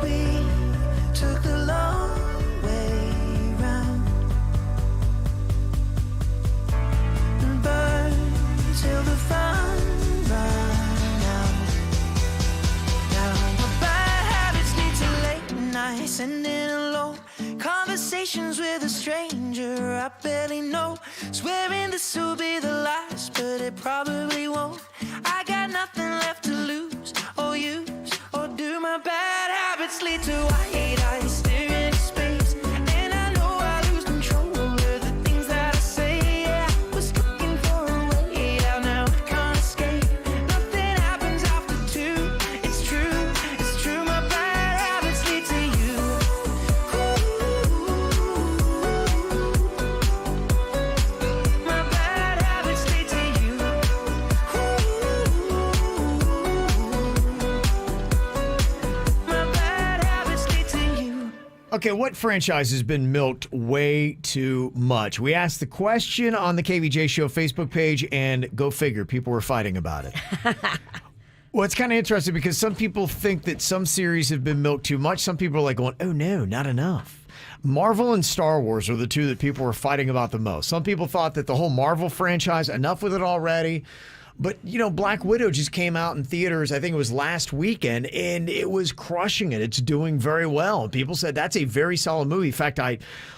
We took the long way round and burned till the fun ran out. Now my bad habits lead to late nights, ending alone. Conversations with a stranger I barely know. Swearing this will be the last, but it probably won't. I got nothing left to lose or use or do. My bad habits lead to white eyes staring into space, and I know I lose control of the things that I say. Yeah, I was looking for a way out, now I can't escape. Nothing happens after 2. It's true, it's true. My bad habits lead to you. My bad habits lead to you. My bad habits lead to you. Okay, what franchise has been milked way too much? We asked the question on the KVJ Show Facebook page, and go figure, people were fighting about it. Well, it's kind of interesting because some people think that some series have been milked too much. Some people are like going, oh no, not enough. Marvel and Star Wars are the two that people were fighting about the most. Some people thought that the whole Marvel franchise, enough with it already. But, you know, Black Widow just came out in theaters, I think it was last weekend, and it was crushing it. It's doing very well. People said that's a very solid movie. In fact, I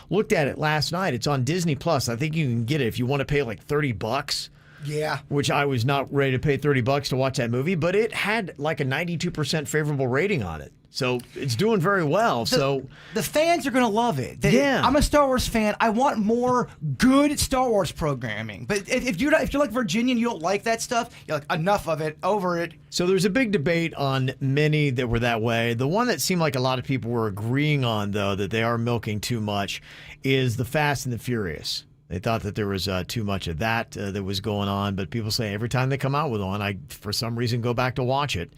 looked at it last night. It's on Disney Plus. I think you can get it if you want to pay like $30. Yeah. Which I was not ready to pay $30 to watch that movie, but it had like a 92% favorable rating on it. So it's doing very well. The fans are going to love it. Yeah. I'm a Star Wars fan. I want more good Star Wars programming. But if you're like Virginia and you don't like that stuff, you're like, enough of it, over it. So there's a big debate on many that were that way. The one that seemed like a lot of people were agreeing on, though, that they are milking too much, is the Fast and the Furious. They thought that there was too much of that that was going on, but people say every time they come out with one, I, for some reason, go back to watch it.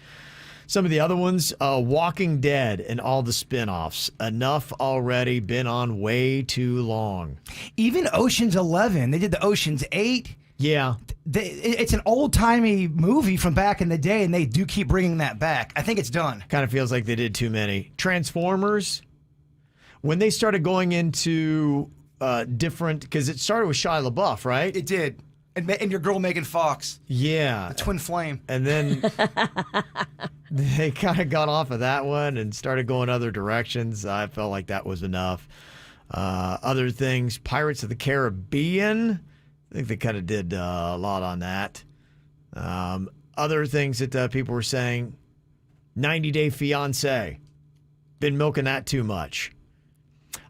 Some of the other ones, Walking Dead and all the spinoffs. Enough already, been on way too long. Even Ocean's 11, they did the Ocean's 8. Yeah. It's an old-timey movie from back in the day, and they do keep bringing that back. I think it's done. Kind of feels like they did too many. Transformers, when they started going into different, because it started with Shia LaBeouf, right? It did. And your girl Megan Fox. Yeah. The twin flame. And then they kind of got off of that one and started going other directions. I felt like that was enough. Other things, Pirates of the Caribbean, I think they kind of did a lot on that. Other things that people were saying, 90 Day Fiancé, been milking that too much.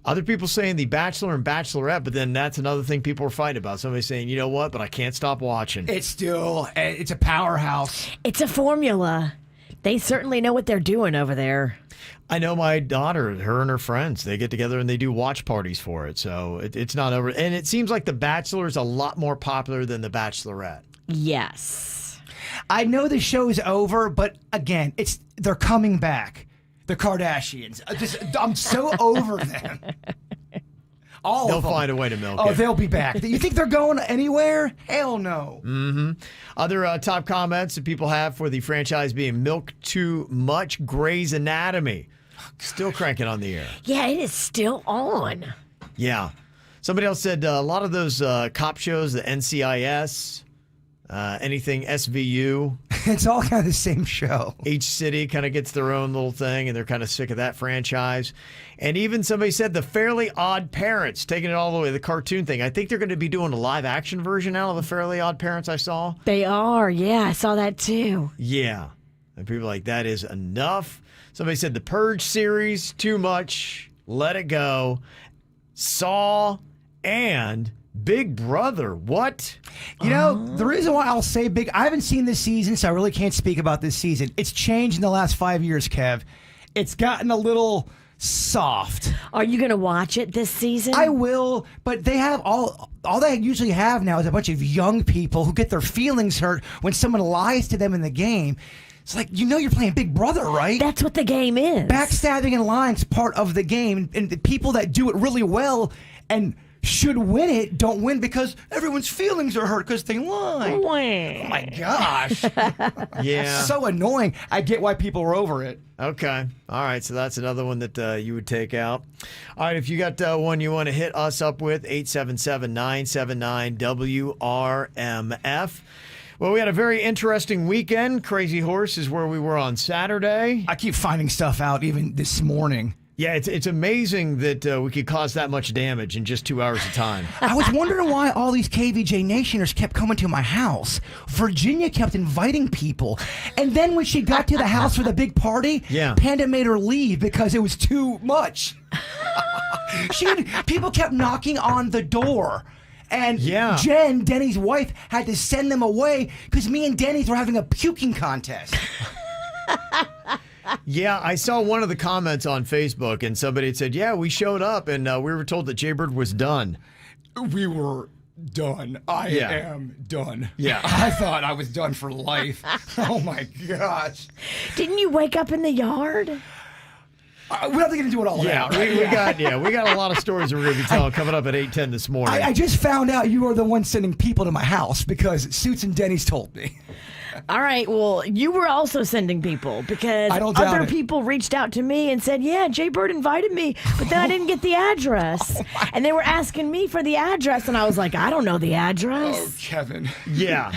Other people saying The Bachelor and Bachelorette, but then that's another thing people were fighting about. Somebody saying, you know what, but I can't stop watching. It's a powerhouse. It's a formula. They certainly know what they're doing over there. I know my daughter, her and her friends, they get together and they do watch parties for it. So it's not over. And it seems like The Bachelor is a lot more popular than The Bachelorette. Yes. I know the show's over, but again, they're coming back. The Kardashians. I'm so over them. They'll find a way to milk it. Oh, they'll be back. You think they're going anywhere? Hell no. Mm-hmm. Other top comments that people have for the franchise being milked too much, Grey's Anatomy. Still cranking on the air. Yeah, it is still on. Yeah. Somebody else said a lot of those cop shows, the NCIS, anything SVU. It's all kind of the same show. Each city kind of gets their own little thing, and they're kind of sick of that franchise. And even somebody said the Fairly Odd Parents, taking it all the way to the cartoon thing. I think they're going to be doing a live-action version now of the Fairly Odd Parents I saw. They are, yeah. I saw that too. Yeah. And people are like, that is enough. Somebody said the Purge series, too much. Let it go. Saw and Big Brother. What? You know, the reason why I'll say I haven't seen this season, so I really can't speak about this season. It's changed in the last 5 years, Kev. It's gotten a little soft. Are you going to watch it this season? I will, but they have all they usually have now is a bunch of young people who get their feelings hurt when someone lies to them in the game. It's like, you're playing Big Brother, right? That's what the game is. Backstabbing and lying is part of the game, and the people that do it really well and should win it don't win because everyone's feelings are hurt because they lie. Oh my gosh. Yeah. So annoying. I get why people are over it. Okay. All right. So that's another one that you would take out. All right. If you got one you want to hit us up with, 877-979-WRMF. Well, we had a very interesting weekend. Crazy Horse is where we were on Saturday. I keep finding stuff out even this morning. Yeah, it's amazing that we could cause that much damage in just 2 hours of time. I was wondering why all these KVJ Nationers kept coming to my house. Virginia kept inviting people. And then when she got to the house for the big party, Panda made her leave because it was too much. People kept knocking on the door. And Jen, Denny's wife, had to send them away because me and Denny's were having a puking contest. Yeah, I saw one of the comments on Facebook, and somebody had said, yeah, we showed up, and we were told that Jaybird was done. We were done. I am done. Yeah. I thought I was done for life. Oh, my gosh. Didn't you wake up in the yard? We're not going to do it all out. Right? We got a lot of stories we're going to be telling coming up at 8:10 this morning. I just found out you are the one sending people to my house because Suits and Denny's told me. All right, well, you were also sending people because other people reached out to me and said, yeah, Jay Bird invited me, but then I didn't get the address. And they were asking me for the address, and I was like, I don't know the address. Oh, Kevin. Yeah.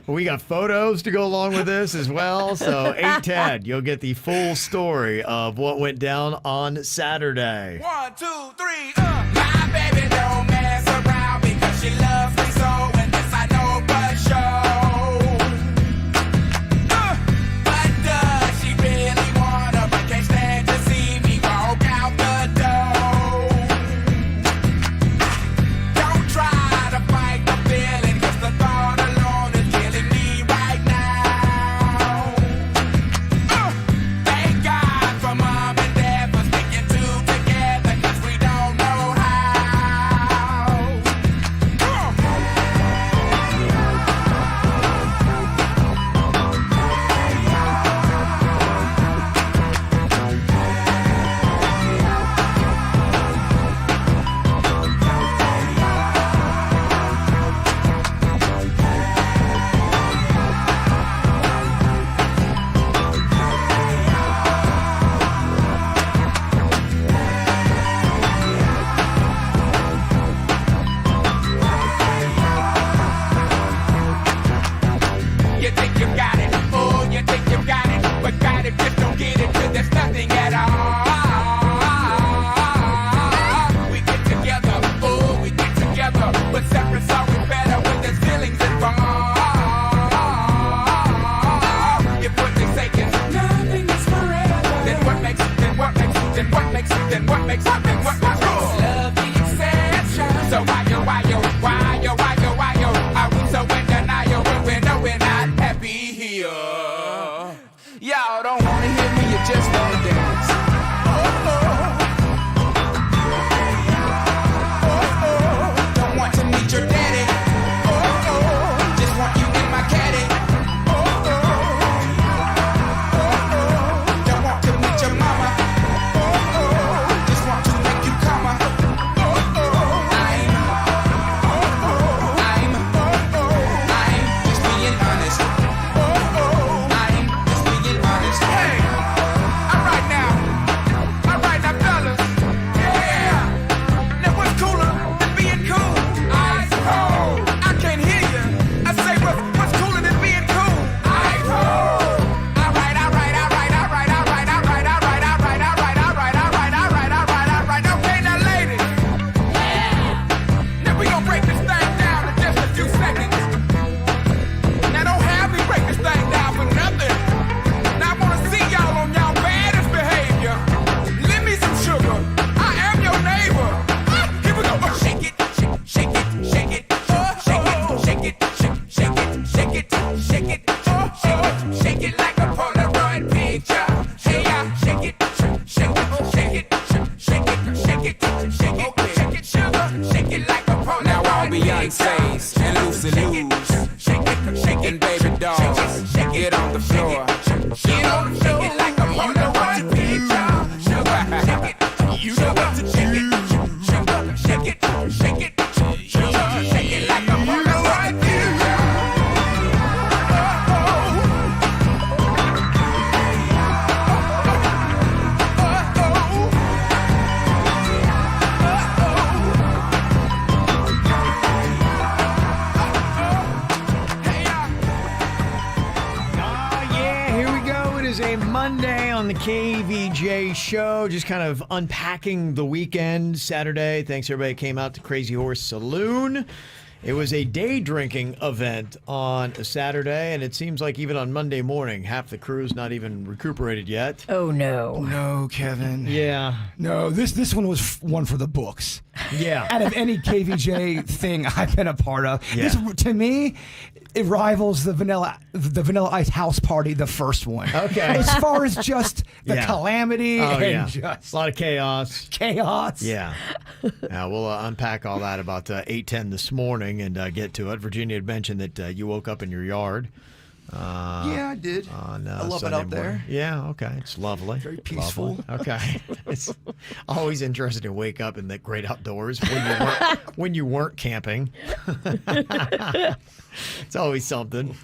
We got photos to go along with this as well. So 8:10, you'll get the full story of what went down on Saturday. 1, 2, 3, My baby don't mess around because she loves me so, and this I know for sure. Know how pussy loose. And baby dolls, get on the floor. Get on the floor like a you know what to do. You know what to do. Shake it, shake it, shake it like a you know what to do. A Monday on the KVJ Show, just kind of unpacking the weekend. Saturday, thanks everybody came out to Crazy Horse Saloon. It was a day drinking event on a Saturday, and it seems like even on Monday morning, half the crew's not even recuperated yet. Oh, no. No, Kevin. Yeah. No, this one was one for the books. Yeah. Out of any KVJ thing I've been a part of, Yeah. this, to me, it rivals the Vanilla Ice house party, the first one. Okay. As far as just the calamity and just a lot of chaos. Yeah. We'll unpack all that about 8:10 this morning and get to it. Virginia had mentioned that you woke up in your yard. Yeah, I did. I love Sunday it out there. morning. Yeah, okay. It's lovely. Very peaceful. Lovely. Okay. It's always interesting to wake up in the great outdoors when you weren't camping. It's always something.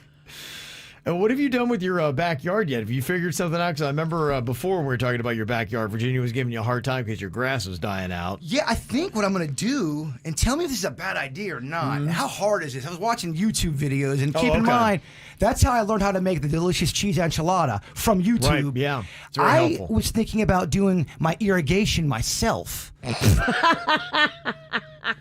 And what have you done with your backyard yet? Have you figured something out? Because I remember before we were talking about your backyard, Virginia was giving you a hard time because your grass was dying out. Yeah, I think what I'm going to do, and tell me if this is a bad idea or not. How hard is this? I was watching YouTube videos, and keep in mind, that's how I learned how to make the delicious cheese enchilada, from YouTube. Right, yeah. It's very helpful. I was thinking about doing my irrigation myself.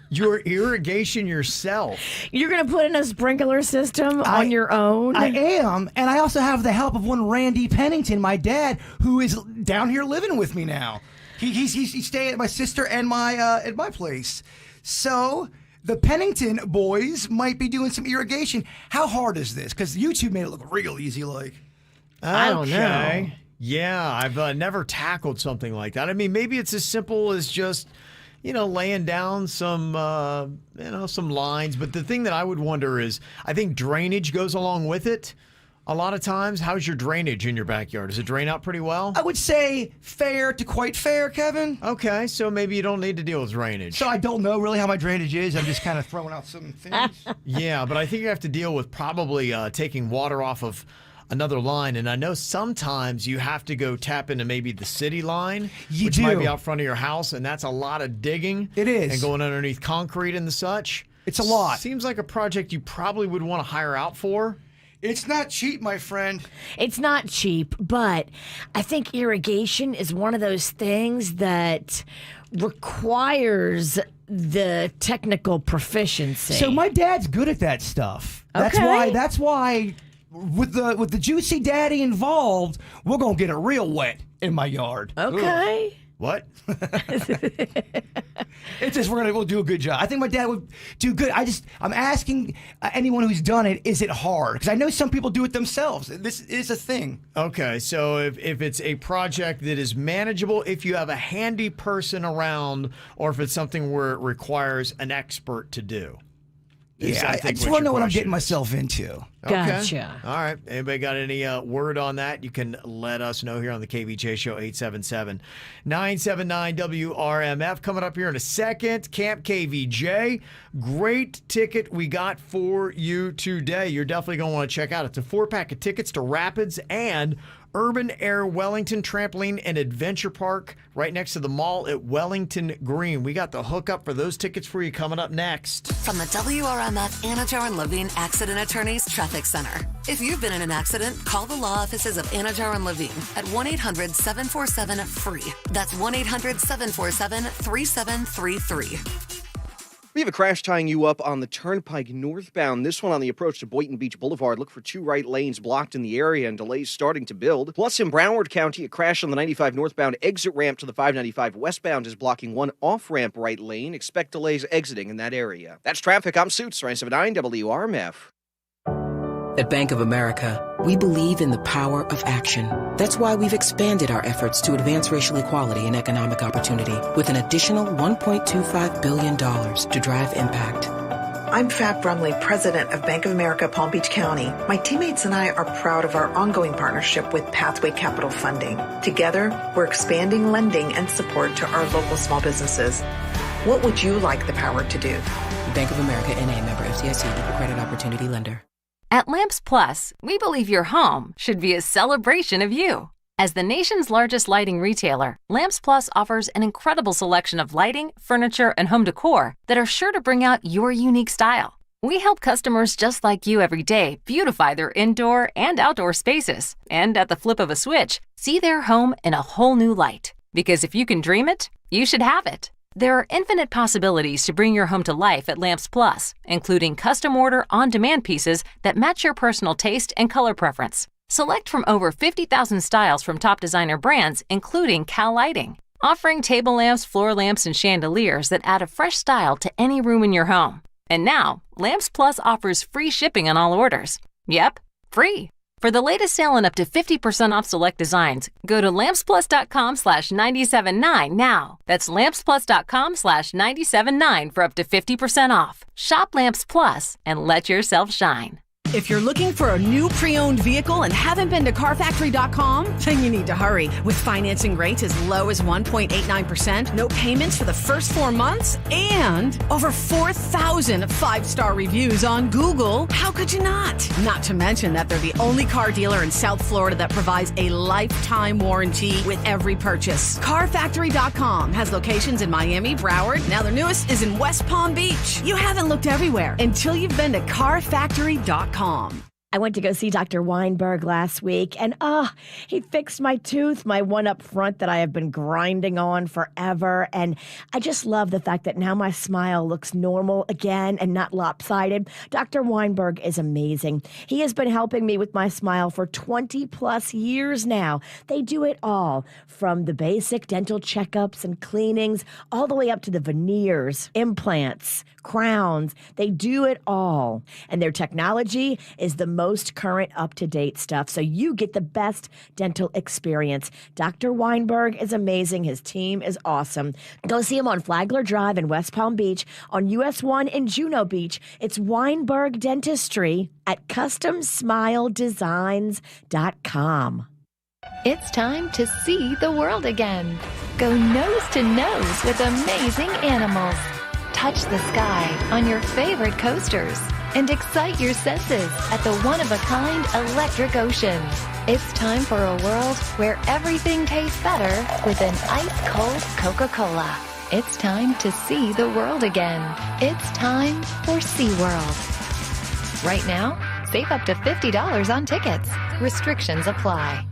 Your irrigation yourself? You're going to put in a sprinkler system on your own? I am, and I also have the help of one Randy Pennington, my dad, who is down here living with me now. He's staying at my sister and at my place. So the Pennington boys might be doing some irrigation. How hard is this? Because YouTube made it look real easy, like. I don't know. Yeah, I've never tackled something like that. I mean, maybe it's as simple as just, laying down some lines. But the thing that I would wonder is, I think drainage goes along with it. A lot of times, how's your drainage in your backyard? Does it drain out pretty well? I would say fair to quite fair, Kevin. Okay, so maybe you don't need to deal with drainage. So I don't know really how my drainage is. I'm just kind of throwing out some things. Yeah, but I think you have to deal with probably taking water off of another line, and I know sometimes you have to go tap into maybe the city line, which might be out front of your house, and that's a lot of digging. It is. And going underneath concrete and the such. It's a lot. Seems like a project you probably would want to hire out for. It's not cheap, my friend. It's not cheap, but I think irrigation is one of those things that requires the technical proficiency. So my dad's good at that stuff. Okay. That's why with the juicy daddy involved, we're gonna get it real wet in my yard. Okay. Ugh. What? It's just we'll do a good job. I think my dad would do good. I'm asking anyone who's done it, is it hard? Because I know some people do it themselves. This is a thing. Okay, so if it's a project that is manageable, if you have a handy person around, or if it's something where it requires an expert to do. Yeah, I just want to know what I'm getting myself into. Gotcha. Okay. All right. Anybody got any word on that? You can let us know here on the KVJ Show, 877-979-WRMF. Coming up here in a second, Camp KVJ. Great ticket we got for you today. You're definitely going to want to check out. It's a 4-pack of tickets to Rapids and Urban Air Wellington Trampoline and Adventure Park right next to the mall at Wellington Green. We got the hookup for those tickets for you coming up next. From the WRMF Anajar and Levine Accident Attorneys Traffic Center. If you've been in an accident, call the law offices of Anajar and Levine at 1-800-747-FREE. That's 1-800-747-3733. We have a crash tying you up on the Turnpike northbound. This one on the approach to Boynton Beach Boulevard. Look for 2 right lanes blocked in the area and delays starting to build. Plus, in Broward County, a crash on the 95 northbound exit ramp to the 595 westbound is blocking 1 off-ramp right lane. Expect delays exiting in that area. That's traffic. I'm Suits, 979 WRMF. At Bank of America, we believe in the power of action. That's why we've expanded our efforts to advance racial equality and economic opportunity with an additional $1.25 billion to drive impact. I'm Fab Brumley, president of Bank of America Palm Beach County. My teammates and I are proud of our ongoing partnership with Pathway Capital Funding. Together, we're expanding lending and support to our local small businesses. What would you like the power to do? Bank of America N.A. member FDIC equal credit opportunity lender. At Lamps Plus, we believe your home should be a celebration of you. As the nation's largest lighting retailer, Lamps Plus offers an incredible selection of lighting, furniture, and home decor that are sure to bring out your unique style. We help customers just like you every day beautify their indoor and outdoor spaces, and at the flip of a switch, see their home in a whole new light. Because if you can dream it, you should have it. There are infinite possibilities to bring your home to life at Lamps Plus, including custom order on-demand pieces that match your personal taste and color preference. Select from over 50,000 styles from top designer brands, including Cal Lighting, offering table lamps, floor lamps, and chandeliers that add a fresh style to any room in your home. And now, Lamps Plus offers free shipping on all orders. Yep, free. For the latest sale and up to 50% off select designs, go to lampsplus.com/979 now. That's lampsplus.com/979 for up to 50% off. Shop Lamps Plus and let yourself shine. If you're looking for a new pre-owned vehicle and haven't been to carfactory.com, then you need to hurry. With financing rates as low as 1.89%, no payments for the first 4 months, and over 4,000 five-star reviews on Google, how could you not? Not to mention that they're the only car dealer in South Florida that provides a lifetime warranty with every purchase. Carfactory.com has locations in Miami, Broward. Now their newest is in West Palm Beach. You haven't looked everywhere until you've been to carfactory.com. I went to go see Dr. Weinberg last week, and he fixed my tooth, my one up front that I have been grinding on forever. And I just love the fact that now my smile looks normal again and not lopsided. Dr. Weinberg is amazing. He has been helping me with my smile for 20 plus years now. They do it all, from the basic dental checkups and cleanings all the way up to the veneers, implants, crowns. They do it all. And their technology is the most current, up-to-date stuff, so you get the best dental experience. Dr. Weinberg is amazing. His team is awesome. Go see him on Flagler Drive in West Palm Beach, on US 1 in Juno Beach. It's Weinberg Dentistry at CustomSmileDesigns.com. It's time to see the world again. Go nose to nose with amazing animals. Touch the sky on your favorite coasters and excite your senses at the one-of-a-kind electric ocean. It's time for a world where everything tastes better with an ice-cold Coca-Cola. It's time to see the world again. It's time for SeaWorld. Right now, save up to $50 on tickets. Restrictions apply.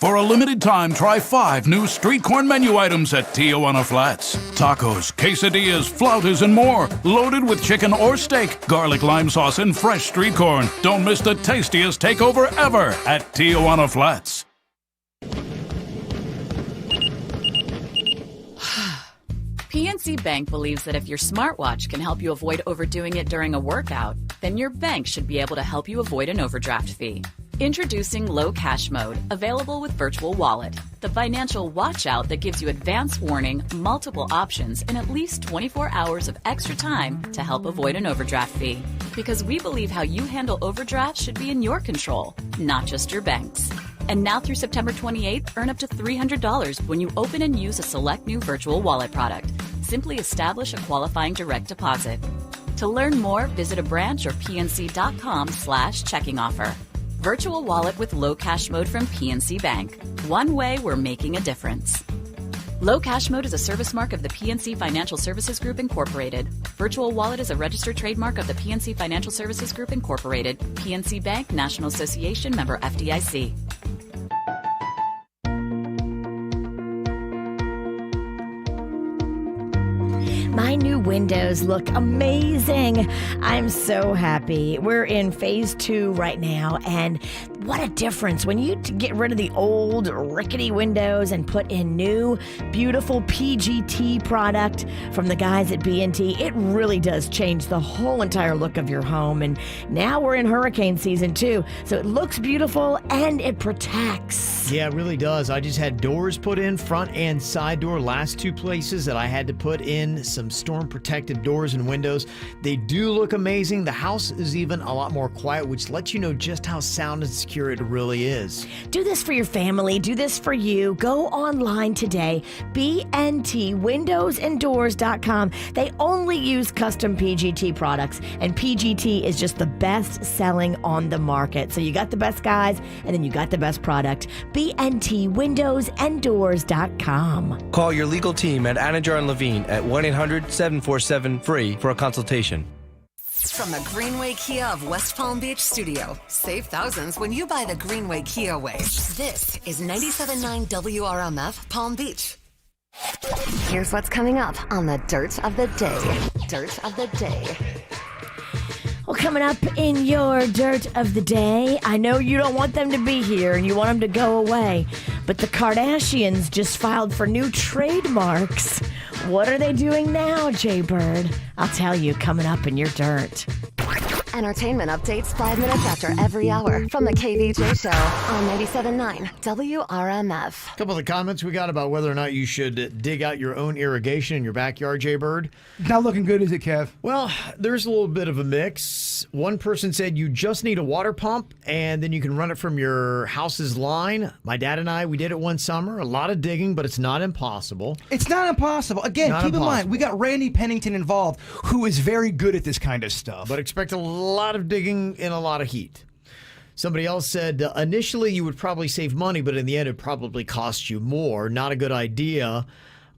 For a limited time, try 5 new street corn menu items at Tijuana Flats. Tacos, quesadillas, flautas, and more. Loaded with chicken or steak, garlic lime sauce, and fresh street corn. Don't miss the tastiest takeover ever at Tijuana Flats. PNC Bank believes that if your smartwatch can help you avoid overdoing it during a workout, then your bank should be able to help you avoid an overdraft fee. Introducing Low Cash Mode, available with Virtual Wallet, the financial watch-out that gives you advance warning, multiple options, and at least 24 hours of extra time to help avoid an overdraft fee. Because we believe how you handle overdrafts should be in your control, not just your bank's. And now through September 28th, earn up to $300 when you open and use a select new Virtual Wallet product. Simply establish a qualifying direct deposit. To learn more, visit a branch or pnc.com/checking offer. Virtual Wallet with Low Cash Mode from PNC Bank. One way we're making a difference. Low Cash Mode is a service mark of the PNC Financial Services Group, Incorporated. Virtual Wallet is a registered trademark of the PNC Financial Services Group, Incorporated. PNC Bank, National Association, member FDIC. My new windows look amazing. I'm so happy. We're in phase 2 right now, and what a difference when you get rid of the old rickety windows and put in new, beautiful PGT product from the guys at B&T. It really does change the whole entire look of your home, and now we're in hurricane season too, so it looks beautiful and it protects. Yeah, it really does. I just had doors put in, front and side door, last 2 places that I had to put in some some storm protective doors and windows. They do look amazing. The house is even a lot more quiet, which lets you know just how sound and secure it really is. Do this for your family. Do this for you. Go online today. BNTwindowsanddoors.com. They only use custom PGT products, and PGT is just the best selling on the market. So you got the best guys, and then you got the best product. BNTwindowsanddoors.com. Call your legal team at Anajar and Levine at 1-800-747-FREE for a consultation. From the Greenway Kia of West Palm Beach studio, save thousands when you buy the Greenway Kia way. This is 97.9 WRMF Palm Beach. Here's what's coming up on the Dirt of the Day. Dirt of the Day. Well, coming up in your Dirt of the Day, I know you don't want them to be here and you want them to go away, but the Kardashians just filed for new trademarks. What are they doing now, Jay Bird? I'll tell you coming up in your Dirt. Entertainment updates 5 minutes after every hour from the KVJ Show on 97.9 WRMF. A couple of the comments we got about whether or not you should dig out your own irrigation in your backyard, Jay Bird. Not looking good, is it, Kev? Well, there's a little bit of a mix. One person said you just need a water pump, and then you can run it from your house's line. My dad and I, we did it one summer. A lot of digging, but it's not impossible. It's not impossible. Again, keep in mind, we got Randy Pennington involved, who is very good at this kind of stuff. But expect a lot of digging and a lot of heat. Somebody else said initially you would probably save money, but in the end it probably cost you more. Not a good idea,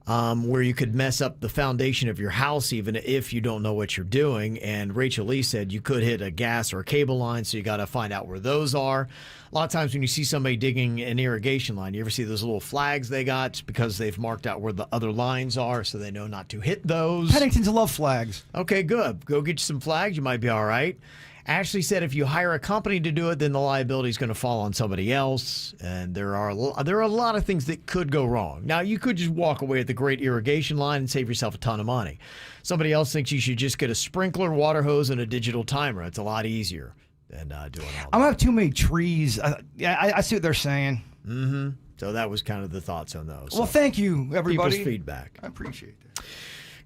where you could mess up the foundation of your house even if you don't know what you're doing. And Rachel Lee said you could hit a gas or a cable line, so you got to find out where those are. A lot of times when you see somebody digging an irrigation line, you ever see those little flags they got? It's because they've marked out where the other lines are, so they know not to hit those. Penningtons love flags. Okay, good. Go get you some flags. You might be all right. Ashley said if you hire a company to do it, then the liability is going to fall on somebody else. And there are a lot of things that could go wrong. Now, you could just walk away at the great irrigation line and save yourself a ton of money. Somebody else thinks you should just get a sprinkler, water hose, and a digital timer. It's a lot easier than doing all that. I don't have too many trees. I see what they're saying. Mm-hmm. So that was kind of the thoughts on those. Well, thank you, everybody. People's feedback. I appreciate that.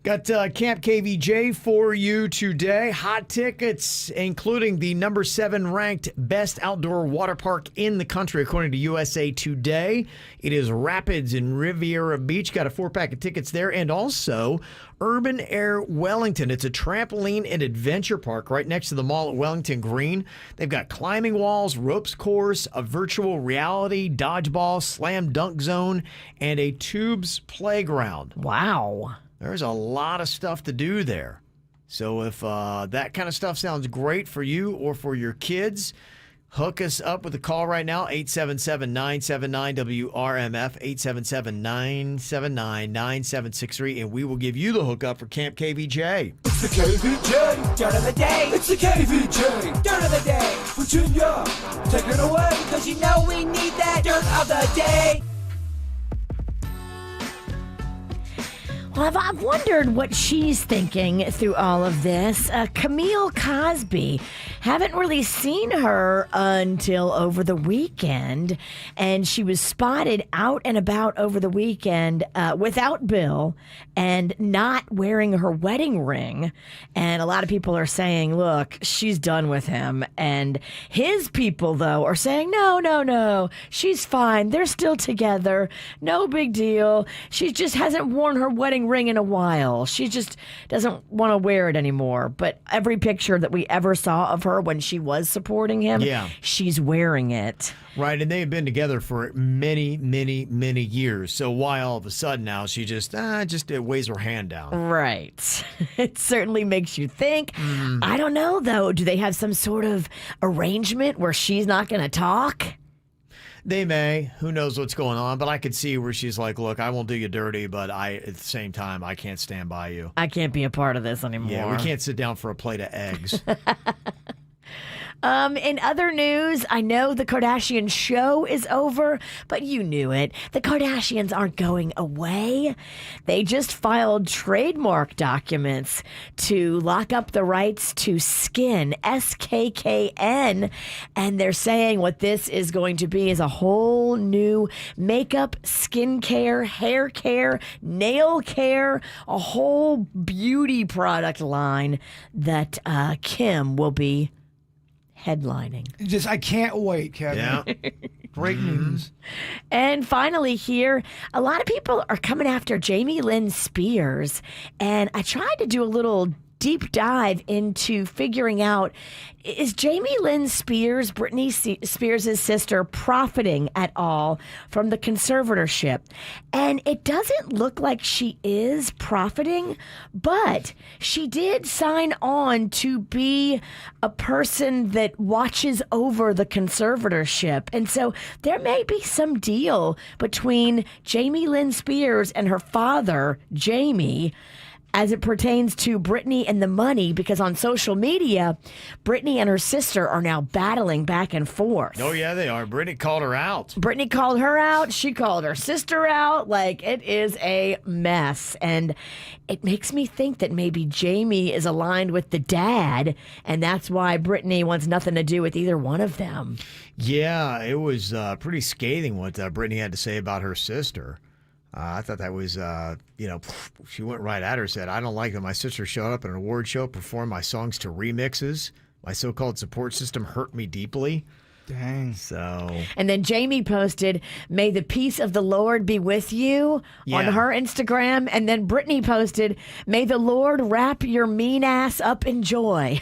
Got Camp KVJ for you today. Hot tickets, including the number 7 ranked best outdoor water park in the country, according to USA Today. It is Rapids in Riviera Beach. Got a 4-pack of tickets there. And also Urban Air Wellington. It's a trampoline and adventure park right next to the mall at Wellington Green. They've got climbing walls, ropes course, a virtual reality dodgeball, slam dunk zone, and a tubes playground. Wow. There's a lot of stuff to do there. So if that kind of stuff sounds great for you or for your kids, hook us up with a call right now, 877-979-WRMF, 877-979-9763, and we will give you the hookup for Camp KVJ. It's the KVJ Dirt of the Day. It's the KVJ Dirt of the Day. Virginia, take it away, because you know we need that Dirt of the Day. Well, I've wondered what she's thinking through all of this. Camille Cosby, haven't really seen her until over the weekend, and she was spotted out and about over the weekend without Bill and not wearing her wedding ring. And a lot of people are saying, look, she's done with him. And his people, though, are saying, no, she's fine. They're still together. No big deal. She just hasn't worn her wedding ring in a while. She just doesn't want to wear it anymore. But every picture that we ever saw of her when she was supporting him, she's wearing it. Right, and they've been together for many, many, many years. So why all of a sudden now she just weighs her hand down? Right. It certainly makes you think. I don't know, though. Do they have some sort of arrangement where she's not going to talk? They may. Who knows what's going on? But I could see where she's like, look, I won't do you dirty, but at the same time, I can't stand by you. I can't be a part of this anymore. Yeah, we can't sit down for a plate of eggs. In other news, I know the Kardashian show is over, but you knew it. The Kardashians aren't going away. They just filed trademark documents to lock up the rights to Skin, SKKN, and they're saying what this is going to be is a whole new makeup, skincare, hair care, nail care, a whole beauty product line that Kim will be headlining. I can't wait, Kevin. Yeah. Great news. And finally here, a lot of people are coming after Jamie Lynn Spears, and I tried to do a little deep dive into figuring out, is Jamie Lynn Spears, Britney Spears' sister, profiting at all from the conservatorship? And it doesn't look like she is profiting, but she did sign on to be a person that watches over the conservatorship. And so there may be some deal between Jamie Lynn Spears and her father, Jamie, as it pertains to Britney and the money, because on social media, Britney and her sister are now battling back and forth. Oh, yeah, they are. Britney called her out. Britney called her out. She called her sister out. Like, it is a mess. And it makes me think that maybe Jamie is aligned with the dad, and that's why Britney wants nothing to do with either one of them. Yeah, it was pretty scathing what Britney had to say about her sister. I thought that was, she went right at her, said, I don't like that my sister showed up at an award show, performed my songs to remixes. My so-called support system hurt me deeply. Dang. So. And then Jamie posted, may the peace of the Lord be with you on her Instagram. And then Britney posted, may the Lord wrap your mean ass up in joy.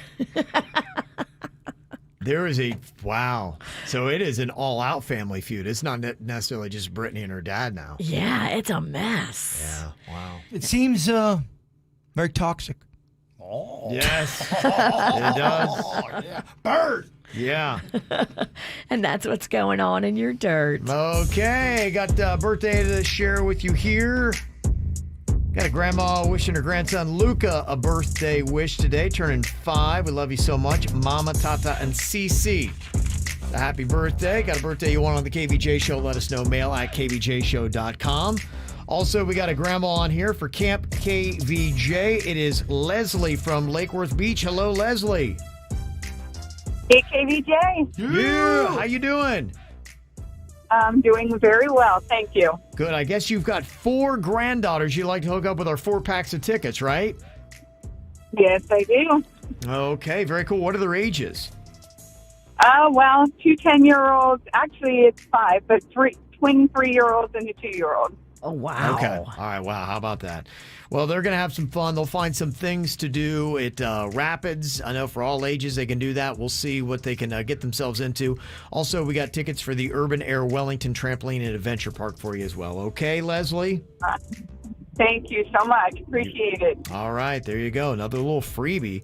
There is wow. So it is an all-out family feud. It's not necessarily just Britney and her dad now. Yeah, it's a mess. Yeah, wow. It seems very toxic. Oh. Yes, it does. Oh, yeah. Bird. Yeah. And that's what's going on in your dirt. Okay, got a birthday to share with you here. Got a grandma wishing her grandson Luca a birthday wish today, turning 5. We love you so much. Mama, Tata, and Cece. A happy birthday. Got a birthday you want on the KVJ Show, let us know. Mail at kvjshow.com. Also, we got a grandma on here for Camp KVJ. It is Leslie from Lake Worth Beach. Hello, Leslie. Hey, KVJ. Yeah. How you doing? I'm doing very well, thank you. Good. I guess you've got 4 granddaughters you'd like to hook up with our 4 packs of tickets, right? Yes, I do. Okay, very cool. What are their ages? Well, 2 10-year-olds. Actually, it's 5, but 3 twin 3-year-olds and a 2-year-old. Oh, wow. Okay. All right. Wow. How about that? Well, they're going to have some fun. They'll find some things to do at Rapids. I know for all ages they can do that. We'll see what they can get themselves into. Also, we got tickets for the Urban Air Wellington Trampoline and Adventure Park for you as well. Okay, Leslie? Thank you so much. Appreciate it. All right. There you go. Another little freebie.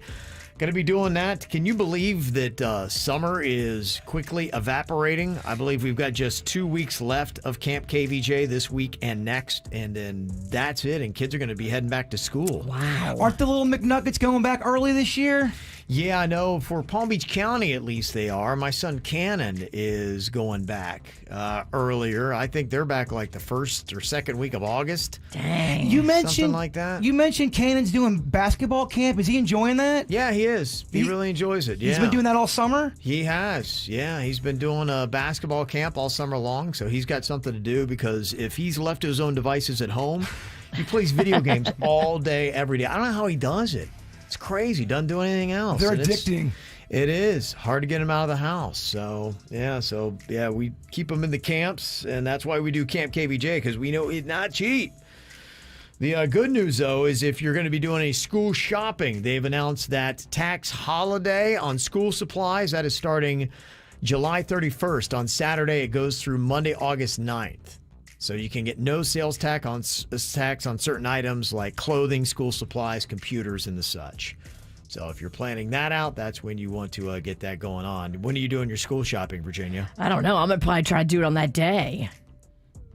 Going to be doing that. Can you believe that summer is quickly evaporating? I believe we've got just 2 weeks left of Camp KVJ this week and next, and then that's it, and kids are going to be heading back to school. Wow. Aren't the little McNuggets going back early this year? Yeah, I know. For Palm Beach County, at least they are. My son Cannon is going back earlier. I think they're back like the first or second week of August. Dang. You mentioned something like that. You mentioned Cannon's doing basketball camp. Is he enjoying that? Yeah, he is. He really enjoys it. Yeah. He's been doing that all summer? He has. Yeah, he's been doing a basketball camp all summer long, so he's got something to do, because if he's left to his own devices at home, he plays video games all day, every day. I don't know how he does it. It's crazy. Doesn't do anything else. They're addicting. It is hard to get him out of the house. So we keep him in the camps, and that's why we do Camp KVJ, because we know it's not cheap. The good news, though, is if you're going to be doing any school shopping, they've announced that tax holiday on school supplies, that is starting July 31st. On Saturday, it goes through Monday, August 9th. So you can get no sales tax on certain items like clothing, school supplies, computers, and the such. So if you're planning that out, that's when you want to get that going on. When are you doing your school shopping, Virginia? I don't know. I'm going to probably try to do it on that day.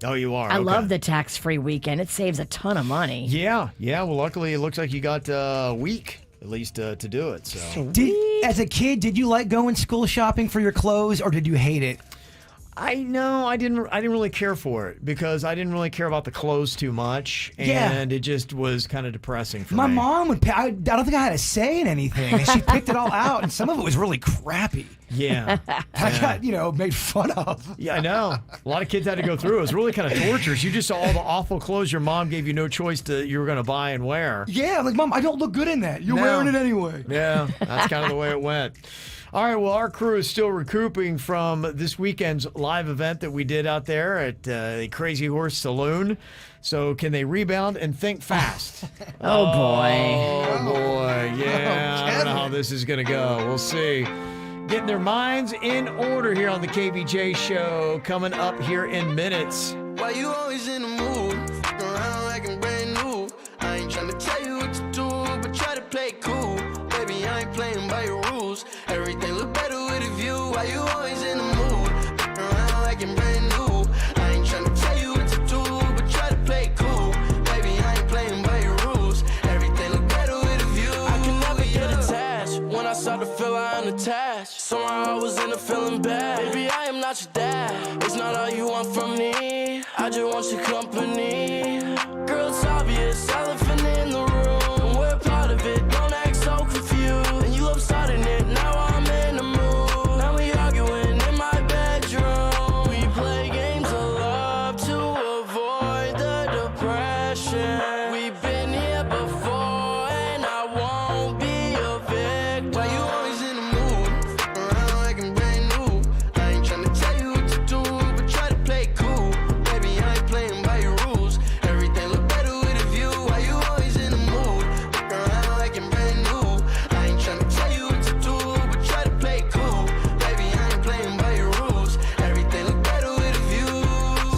Oh, you are? I Okay. love the tax-free weekend. It saves a ton of money. Yeah. Well, luckily, it looks like you got a week at least to do it. So. Did As a kid, did you like going school shopping for your clothes, or did you hate it? I didn't really care for it because I didn't really care about the clothes too much, Yeah. and it just was kind of depressing for My me. mom would I don't think I had a say in anything, and she picked it all out, and some of it was really crappy. Yeah. I got, made fun of. Yeah, I know. A lot of kids had to go through it. It was really kind of torturous. You just saw all the awful clothes your mom gave you no choice you were going to buy and wear. Yeah, like, Mom, I don't look good in that. You're No. wearing it anyway. Yeah, that's kind of the way it went. All right, well, our crew is still recouping from this weekend's live event that we did out there at the Crazy Horse Saloon. So can they rebound and think fast? Oh, boy. Oh, boy. Yeah, I don't know how this is going to go. We'll see. Getting their minds in order here on the KVJ Show coming up here in minutes. Why you always in the mood? Around like I'm brand new. I ain't trying to tell you what to do, but try to play it cool. Baby, I ain't playing by your rules. Everything look better with a view. Why you always in the mood? Around like I'm brand new. I ain't trying to tell you what to do, but try to play it cool. Baby, I ain't playing by your rules. Everything look better with a view. I can never get attached. When I start to feel I'm attached, somehow I was in a feeling bad. Baby, I am not your dad. It's not all you want from me. I just want your company. Girl, it's obvious, elephant in the room. We're part of it, don't act so confused. And you love starting it, now I'm in the mood. Now we arguing in my bedroom. We play games of love to avoid the depression. We've been here before, and I won't be a victim. Why you always in the mood? Around like I'm brand new. I ain't trying to tell you what to do, but try to play it cool. Baby, I ain't playing by your rules. Everything look better with a view. Why you always in the mood? Around like I'm brand new. I ain't trying to tell you what to do, but try to play it cool. Baby, I ain't playing by your rules. Everything look better with a view.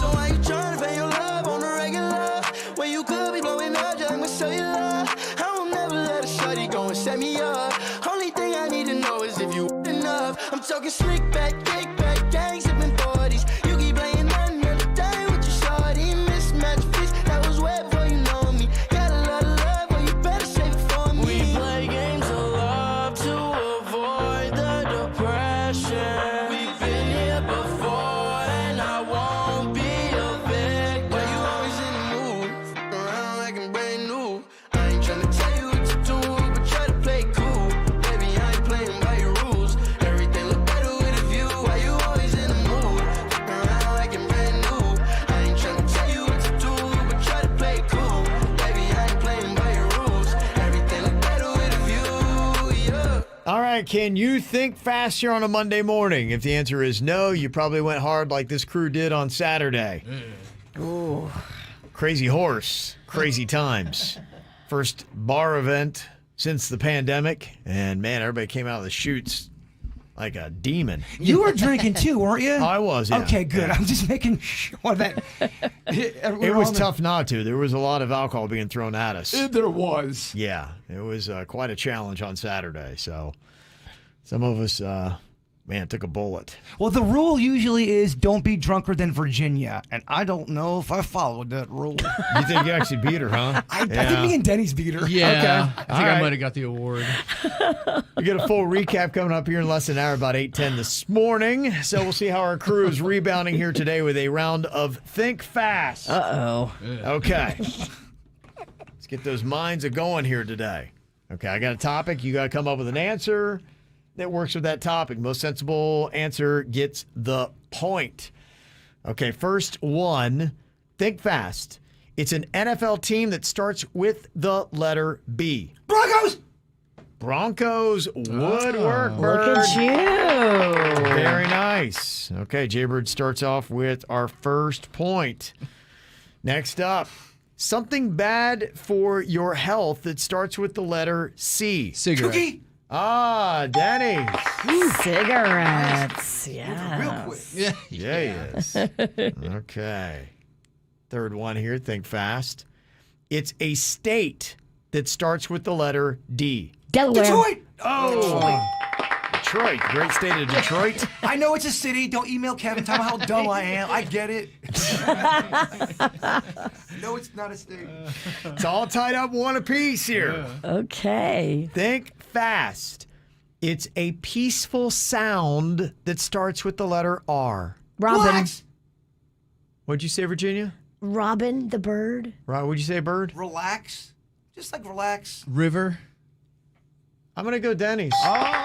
So why you trying to pay your love on the regular when you could be blowing up just like my cellular? I will never let a shorty go and set me up. Only thing I need to know is if you enough. I'm talking slick back, kick back, gang sipping 40s. You keep playing another day with your shorty. Mismatch fish, that was wet before you know me. Got a lot of love, but you better save it for me. We play games of love to avoid the depression. We've been here before, and I won't be a victim. Why you always in the mood? Around like I'm brand new. I ain't trying to tell you what to do, but try to play it cool. Baby, I ain't playing by your rules. Everything look better with a view. Why you always in the mood? Around like I'm brand new. I ain't trying to tell you what to do, but try to play it cool. Baby, I ain't playing by your rules. Everything look better with a view. Yeah. All right, can you think fast here on a Monday morning? If the answer is no, you probably went hard like this crew did on Saturday. Ooh. Crazy horse, crazy times. First bar event since the pandemic, and man, everybody came out of the chutes like a demon. You were drinking too, weren't you? I was, yeah. Okay, good. Yeah. I'm just making sure that It was tough not to. There was a lot of alcohol being thrown at us. There was. Yeah, it was quite a challenge on Saturday. So some of us, took a bullet. Well, the rule usually is don't be drunker than Virginia, and I don't know if I followed that rule. You think you actually beat her, huh? I think me and Denny's beat her. Yeah, Okay. I think All I right. might have got the award. We get a full recap coming up here in less than an hour, about 8:10 this morning. So we'll see how our crew is rebounding here today with a round of Think Fast. Uh-oh. Okay. Let's get those minds a-going here today. Okay, I got a topic. You got to come up with an answer that works with that topic. Most sensible answer gets the point. Okay, first one. Think fast. It's an NFL team that starts with the letter B. Broncos! Broncos would work, Bird. Look at you. Very nice. Okay, Jaybird starts off with our first point. Next up, something bad for your health that starts with the letter C. Cigarette. Cookie? Ah, Denny. Cigarettes. Yeah. Real quick. Yeah. Yes. Okay. Third one here. Think fast. It's a state that starts with the letter D. Delaware. Detroit! Oh, Detroit. Great state of Detroit. I know it's a city. Don't email Kevin. Tell him how dumb I am. I get it. No, it's not a state. It's all tied up one apiece here. Okay. Think fast. It's a peaceful sound that starts with the letter R. Robin. Relax. What'd you say, Virginia? Robin the bird. Right, what'd you say, bird? Relax. Just like relax. River. I'm going to go Denny's. Oh,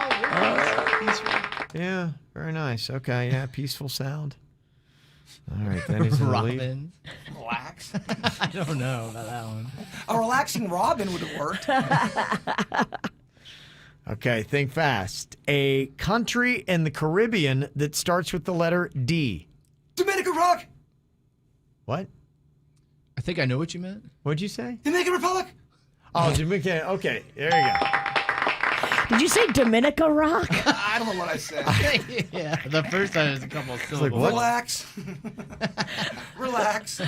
yeah, very nice. Okay, yeah, peaceful sound. All right, Denny's in the lead. Robin. Relax. I don't know about that one. A relaxing Robin would have worked. Okay, think fast. A country in the Caribbean that starts with the letter D. Dominican Rock. What? I think I know what you meant. What'd you say? Dominican Republic. Oh, Dominican. Okay, there you go. Did you say Dominica Rock? I don't know what I said. Yeah, the first time it was a couple of syllables. what? Relax. Relax.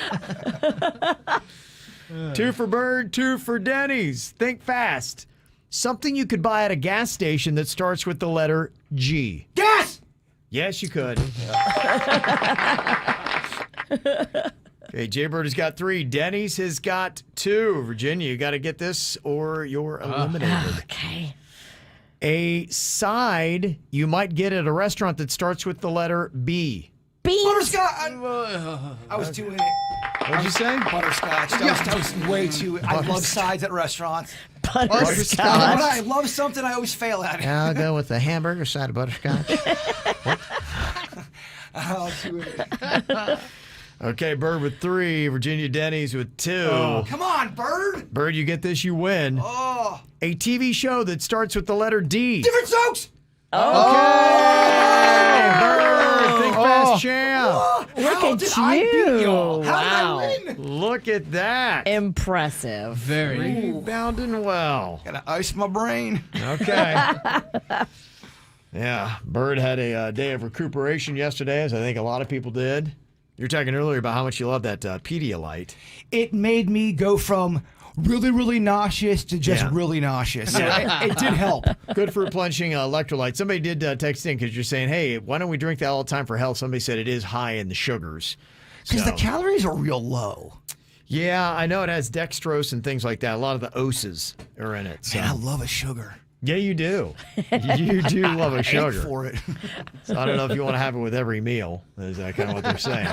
2 for Bird, 2 for Denny's. Think fast. Something you could buy at a gas station that starts with the letter G. Gas! Yes, you could. Okay, Jaybird has got 3. Denny's has got 2. Virginia, you got to get this or you're eliminated. Okay. A side you might get at a restaurant that starts with the letter B. Butterscotch. I was doing it. What'd you say? Butterscotch. That was way too. I love sides at restaurants. Butterscotch. When I love something, I always fail at it. I'll go with the hamburger side of butterscotch. I'll do it. Okay, Bird with 3. Virginia, Denny's with 2. Oh, come on, Bird. Bird, you get this, you win. Oh. A TV show that starts with the letter D. Different jokes. Okay, Bird, think fast, champ. Look How at did I beat y'all? you. How did I win? Look at that. Impressive. Very. Rebounding well. Gotta ice my brain. Okay. Yeah, Bird had a day of recuperation yesterday, as I think a lot of people did. You were talking earlier about how much you love that Pedialyte. It made me go from really, really nauseous to just Yeah. really nauseous. So it did help. Good for replenishing electrolytes. Somebody did text in because you're saying, hey, why don't we drink that all the time for health? Somebody said it is high in the sugars. Because the calories are real low. Yeah, I know it has dextrose and things like that. A lot of the OSs are in it. So. Man, I love a sugar. Yeah, you do. You do love a sugar. I ate for it. So I don't know if you want to have it with every meal. Is that kind of what they're saying?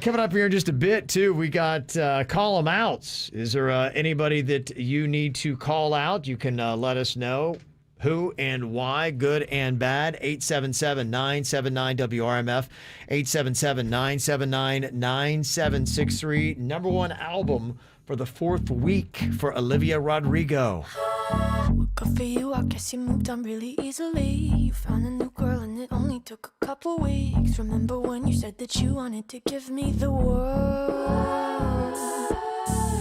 Coming up here in just a bit, too, we got call them outs. Is there anybody that you need to call out? You can let us know who and why, good and bad. 877-979-WRMF, 877-979-9763. Number 1 album for the 4th week for Olivia Rodrigo. Good for you, I guess you moved on really easily. You found a new girl and it only took a couple weeks. Remember when you said that you wanted to give me the world?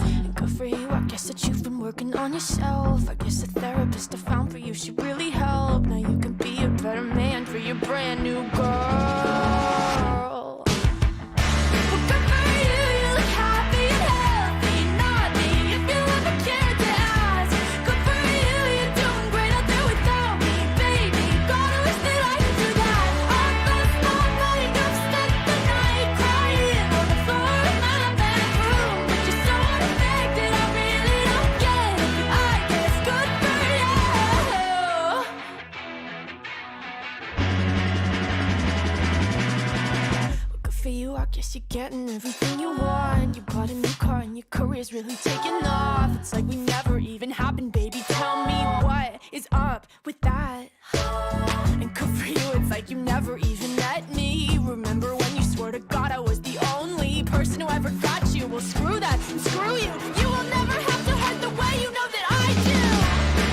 And good for you, I guess that you've been working on yourself. I guess the therapist I found for you should really help. Now you can be a better man for your brand new girl. Well, good for you, you look happy and healthy, naughty. If you ever cared to ask, good for you, you're doing great out there without me, baby. God, I wish that I could do that. All last night, I've spent the night crying on the floor of my bedroom. But you're so unaffected, I really don't get it. I guess good for you. Good for you, I guess you're getting everything you want. You bought a new car and your career's really taking off. It's like we never even happened, baby. Tell me what is up with that. And good for you, it's like you never even met me. Remember when you swore to God I was the only person who ever got you? Well, screw that and screw you. You will never have to hurt the way you know that I do.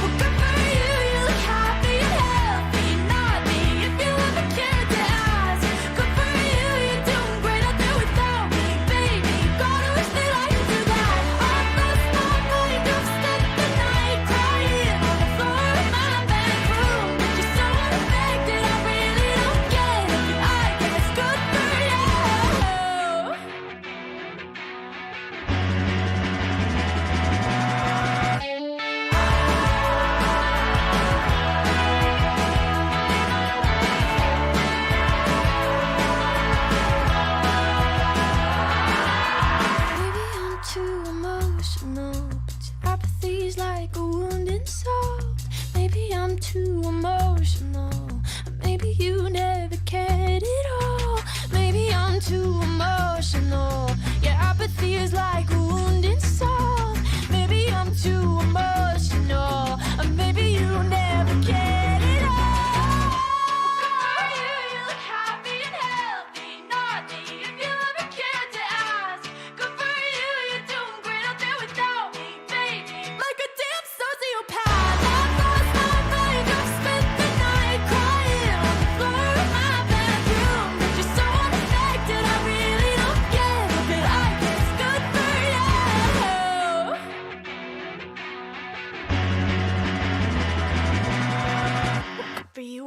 Well, good for you, you look happy and healthy, naughty. If you ever cared to ask, good for you, you're doing great out there without me, baby. God, I wish that I could do that. All last night, I've spent the night crying on the floor of my bedroom. But you're so unaffected, I really don't get it. I guess good for you.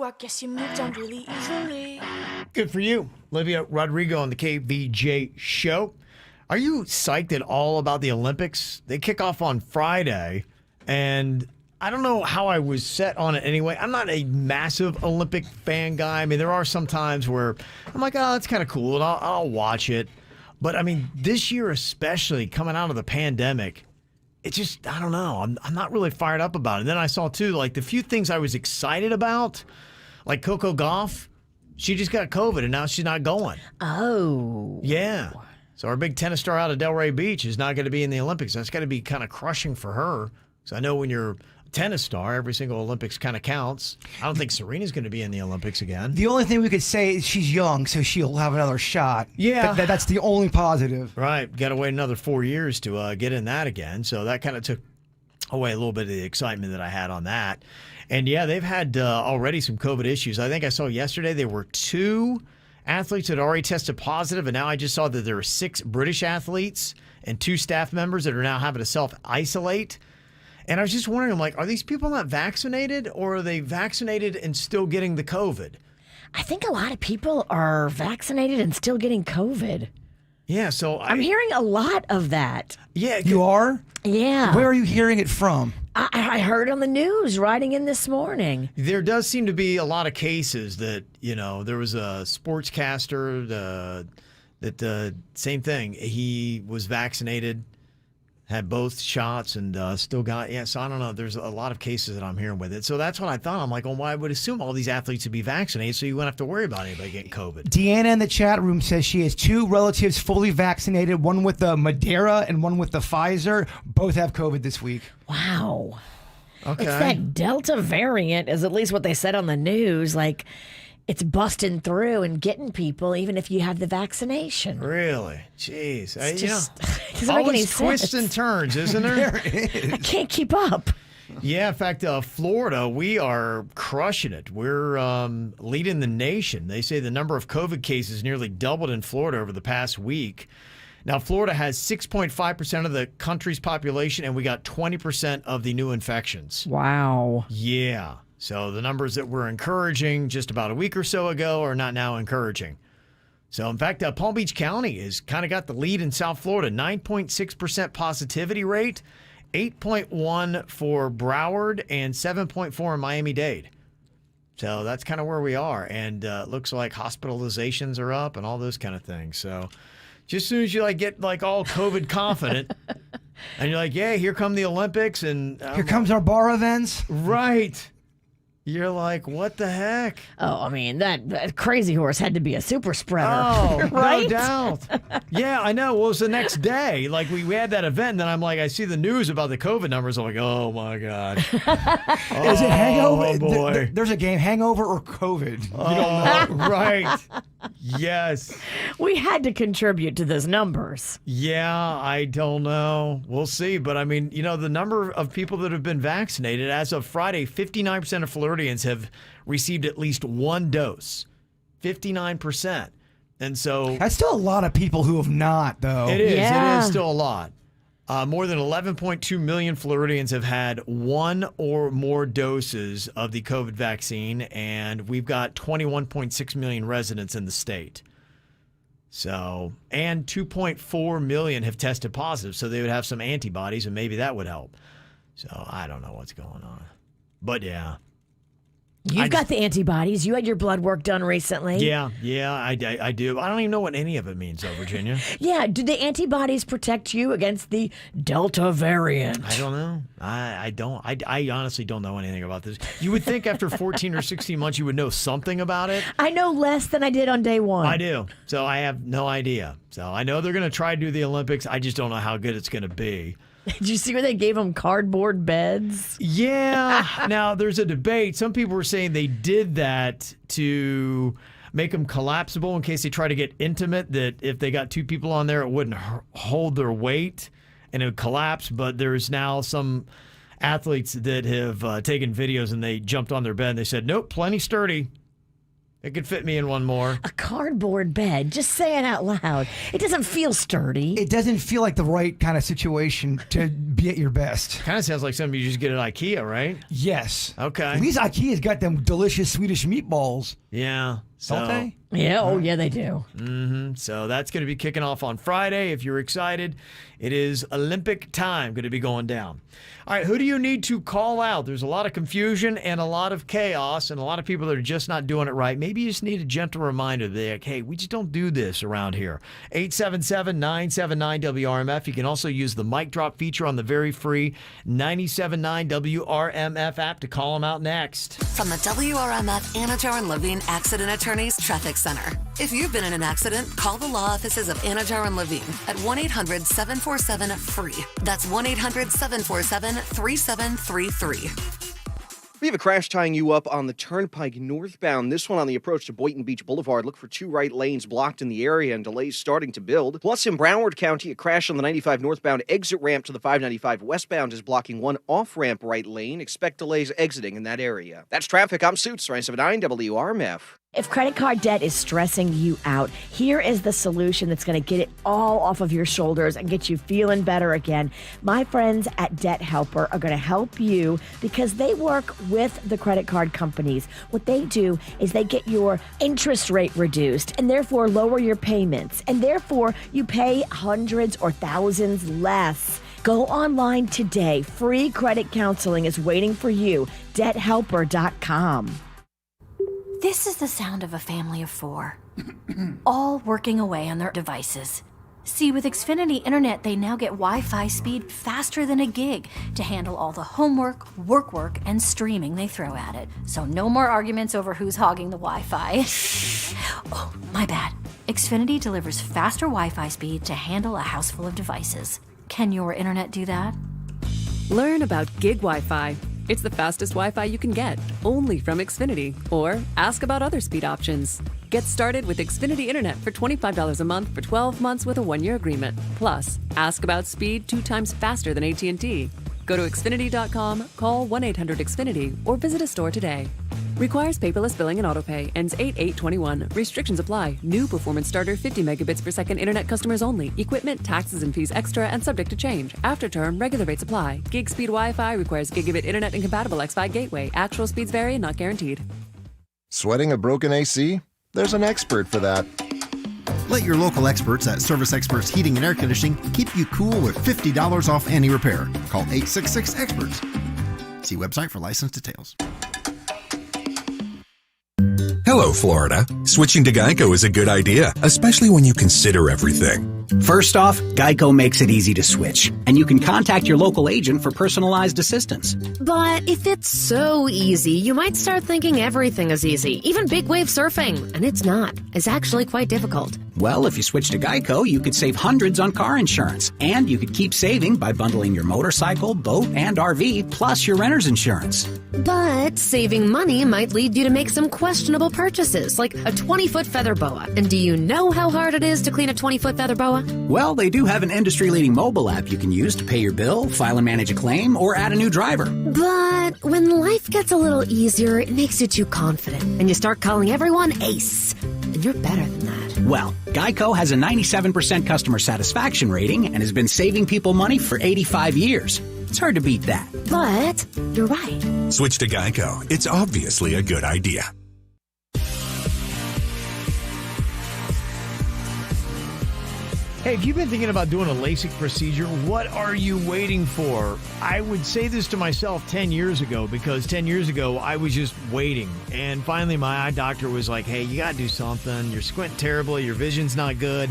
you, I guess you moved on really easily. Good for you. Olivia Rodrigo on the KVJ Show. Are you psyched at all about the Olympics? They kick off on Friday, and I don't know how I was set on it anyway. I'm not a massive Olympic fan guy. I mean, there are some times where I'm like, oh, that's kind of cool, and I'll watch it. But, I mean, this year especially, coming out of the pandemic, it's just, I don't know. I'm not really fired up about it. And then I saw, too, like, the few things I was excited about, like Coco Gauff, she just got COVID, and now she's not going. Oh. Yeah. So our big tennis star out of Delray Beach is not going to be in the Olympics. That's got to be kind of crushing for her. So I know when you're a tennis star, every single Olympics kind of counts. I don't think Serena's going to be in the Olympics again. The only thing we could say is she's young, so she'll have another shot. Yeah. That's the only positive. Right. Got to wait another 4 years to get in that again. So that kind of took away a little bit of the excitement that I had on that. And, yeah, they've had already some COVID issues. I think I saw yesterday there were 2 athletes that already tested positive, and now I just saw that there are 6 British athletes and 2 staff members that are now having to self-isolate. And I was just wondering, I'm like, are these people not vaccinated, or are they vaccinated and still getting the COVID? I think a lot of people are vaccinated and still getting COVID. Yeah, so I'm hearing a lot of that. Yeah. You are? Yeah. Where are you hearing it from? I heard on the news riding in this morning. There does seem to be a lot of cases that, you know, there was a sportscaster that same thing. He was vaccinated, had both shots, and still got, so I don't know. There's a lot of cases that I'm hearing with it. So that's what I thought. I'm like, well, I would assume all these athletes would be vaccinated so you wouldn't have to worry about anybody getting COVID. Deanna in the chat room says she has 2 relatives fully vaccinated, one with the Moderna and one with the Pfizer. Both have COVID this week. Wow. Okay. It's that Delta variant, is at least what they said on the news. Like, it's busting through and getting people, even if you have the vaccination. Really? Jeez. It's just, it doesn't make any always twists sense. and turns, isn't there? There is. I can't keep up. Yeah, in fact, Florida, we are crushing it. We're leading the nation. They say the number of COVID cases nearly doubled in Florida over the past week. Now, Florida has 6.5% of the country's population, and we got 20% of the new infections. Wow. Yeah. So the numbers that were encouraging just about a week or so ago are not now encouraging. So, in fact, Palm Beach County has kind of got the lead in South Florida, 9.6% positivity rate, 8.1 for Broward, and 7.4 in Miami-Dade. So that's kind of where we are. And it looks like hospitalizations are up and all those kind of things. So just as soon as you get all COVID confident and you're like, yeah, here come the Olympics. And Here comes our bar events. Right. You're like, what the heck? Oh, I mean, that crazy horse had to be a super spreader. Oh, right? No doubt. Yeah, I know. Well, it was the next day. Like, we had that event, and then I'm like, I see the news about the COVID numbers. I'm like, oh, my God. Is it hangover? Oh, boy. There's a game, hangover or COVID. You don't know. Right. Yes. We had to contribute to those numbers. Yeah, I don't know. We'll see. But, I mean, the number of people that have been vaccinated, as of Friday, 59% of Floridians have received at least 1 dose. 59%. And so... That's still a lot of people who have not, though. It is. Yeah. It is still a lot. More than 11.2 million Floridians have had 1 or more doses of the COVID vaccine, and we've got 21.6 million residents in the state. So, and 2.4 million have tested positive, so they would have some antibodies, and maybe that would help. So, I don't know what's going on. But, yeah. You've got the antibodies. You had your blood work done recently. Yeah, I do. I don't even know what any of it means, though, Virginia. Yeah, do the antibodies protect you against the Delta variant? I don't know. I don't. I honestly don't know anything about this. You would think after 14 or 16 months you would know something about it. I know less than I did on day 1. I do. So I have no idea. So I know they're going to try to do the Olympics. I just don't know how good it's going to be. Did you see where they gave them cardboard beds? Yeah. Now, there's a debate. Some people were saying they did that to make them collapsible in case they try to get intimate, that if they got 2 people on there, it wouldn't hold their weight and it would collapse. But there's now some athletes that have taken videos and they jumped on their bed and they said, nope, plenty sturdy. It could fit me in one more. A cardboard bed. Just say it out loud. It doesn't feel sturdy. It doesn't feel like the right kind of situation to be at your best. Kind of sounds like something you just get at IKEA, right? Yes. Okay. At least IKEA's got them delicious Swedish meatballs. Yeah. Don't they? Yeah, oh yeah, they do. Mm-hmm. So that's going to be kicking off on Friday. If you're excited, it is Olympic time going to be going down. All right, who do you need to call out? There's a lot of confusion and a lot of chaos and a lot of people that are just not doing it right. Maybe you just need a gentle reminder that, like, hey, we just don't do this around here. 877-979-WRMF. You can also use the mic drop feature on the very free 97.9 WRMF app to call them out next. From the WRMF Anajar and Levine Accident Attorneys Traffic Center. If you've been in an accident, call the law offices of Anajar and Levine at 1-800-747-FREE. That's 1-800-747-3733. We have a crash tying you up on the Turnpike northbound. This one on the approach to Boynton Beach Boulevard. Look for 2 right lanes blocked in the area and delays starting to build. Plus, in Broward County, a crash on the 95 northbound exit ramp to the 595 westbound is blocking 1 off-ramp right lane. Expect delays exiting in that area. That's traffic. I'm Suits, 97.9 WRMF. If credit card debt is stressing you out, here is the solution that's going to get it all off of your shoulders and get you feeling better again. My friends at Debt Helper are going to help you because they work with the credit card companies. What they do is they get your interest rate reduced and therefore lower your payments, and therefore you pay hundreds or thousands less. Go online today. Free credit counseling is waiting for you. DebtHelper.com. This is the sound of a family of 4, all working away on their devices. See, with Xfinity Internet, they now get Wi-Fi speed faster than a gig to handle all the homework, work, and streaming they throw at it. So no more arguments over who's hogging the Wi-Fi. Oh, my bad. Xfinity delivers faster Wi-Fi speed to handle a house full of devices. Can your internet do that? Learn about gig Wi-Fi. It's the fastest Wi-Fi you can get, only from Xfinity. Or ask about other speed options. Get started with Xfinity Internet for $25 a month for 12 months with a 1-year agreement. Plus, ask about speed 2 times faster than AT&T. Go to Xfinity.com, call 1-800-XFINITY, or visit a store today. Requires paperless billing and autopay. Ends 8/8/21. Restrictions apply. New performance starter 50 megabits per second internet customers only. Equipment, taxes, and fees extra and subject to change. After term, regular rates apply. Gig speed Wi-Fi requires gigabit internet and compatible X5 gateway. Actual speeds vary and not guaranteed. Sweating a broken AC? There's an expert for that. Let your local experts at Service Experts Heating and Air Conditioning keep you cool with $50 off any repair. Call 866-EXPERTS. See website for license details. Hello, Florida. Switching to Geico is a good idea, especially when you consider everything. First off, Geico makes it easy to switch, and you can contact your local agent for personalized assistance. But if it's so easy, you might start thinking everything is easy, even big wave surfing, and it's not. It's actually quite difficult. Well, if you switch to Geico, you could save hundreds on car insurance, and you could keep saving by bundling your motorcycle, boat, and RV, plus your renter's insurance. But saving money might lead you to make some questionable purchases, like a 20-foot feather boa. And do you know how hard it is to clean a 20-foot feather boa? Well, they do have an industry-leading mobile app you can use to pay your bill, file and manage a claim, or add a new driver. But when life gets a little easier, it makes you too confident, and you start calling everyone Ace. And you're better than that. Well, Geico has a 97% customer satisfaction rating and has been saving people money for 85 years. It's hard to beat that. But you're right. Switch to Geico. It's obviously a good idea. Hey, if you've been thinking about doing a LASIK procedure, what are you waiting for? I would say this to myself 10 years ago, because 10 years ago, I was just waiting. And finally, my eye doctor was like, hey, you got to do something. You're squinting terribly. Your vision's not good.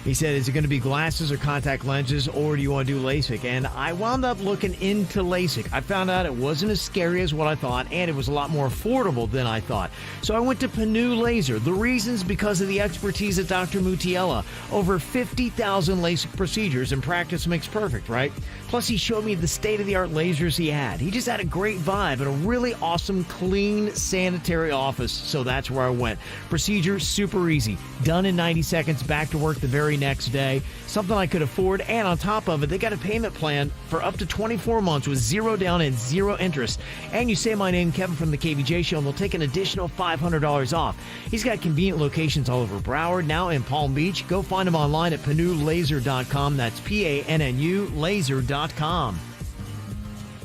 He said, is it going to be glasses or contact lenses, or do you want to do LASIK? And I wound up looking into LASIK. I found out it wasn't as scary as what I thought, and it was a lot more affordable than I thought. So I went to Panu Laser. The reason's because of the expertise of Dr. Mutiella. Over 50,000 LASIK procedures, and practice makes perfect, right? Plus, he showed me the state-of-the-art lasers he had. He just had a great vibe and a really awesome, clean, sanitary office. So that's where I went. Procedure super easy. Done in 90 seconds, back to work the very next day. Something I could afford. And on top of it, they got a payment plan for up to 24 months with 0 down and 0 interest. And you say my name, Kevin from the KVJ Show, and they'll take an additional $500 off. He's got convenient locations all over Broward, now in Palm Beach. Go find him online at PanuLaser.com. That's PANNU laser.com.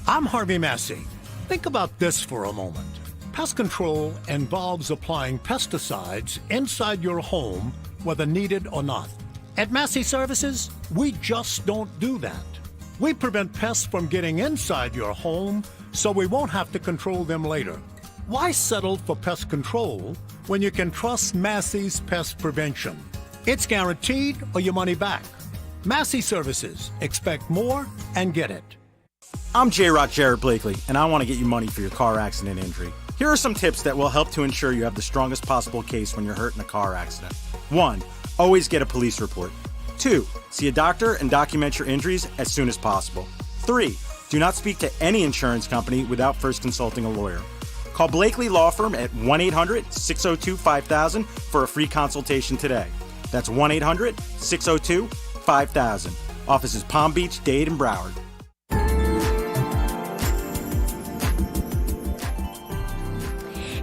I'm Harvey Massey. Think about this for a moment. Pest control involves applying pesticides inside your home, whether needed or not. At Massey Services, we just don't do that. We prevent pests from getting inside your home, so we won't have to control them later. Why settle for pest control when you can trust Massey's pest prevention? It's guaranteed or your money back. Massey Services. Expect more and get it. I'm J-Rock Jarrett Blakely, and I want to get you money for your car accident injury. Here are some tips that will help to ensure you have the strongest possible case when you're hurt in a car accident. 1. Always get a police report. 2. See a doctor and document your injuries as soon as possible. 3. Do not speak to any insurance company without first consulting a lawyer. Call Blakely Law Firm at 1-800-602-5000 for a free consultation today. That's 1-800-602-5000. Offices Palm Beach, Dade, and Broward.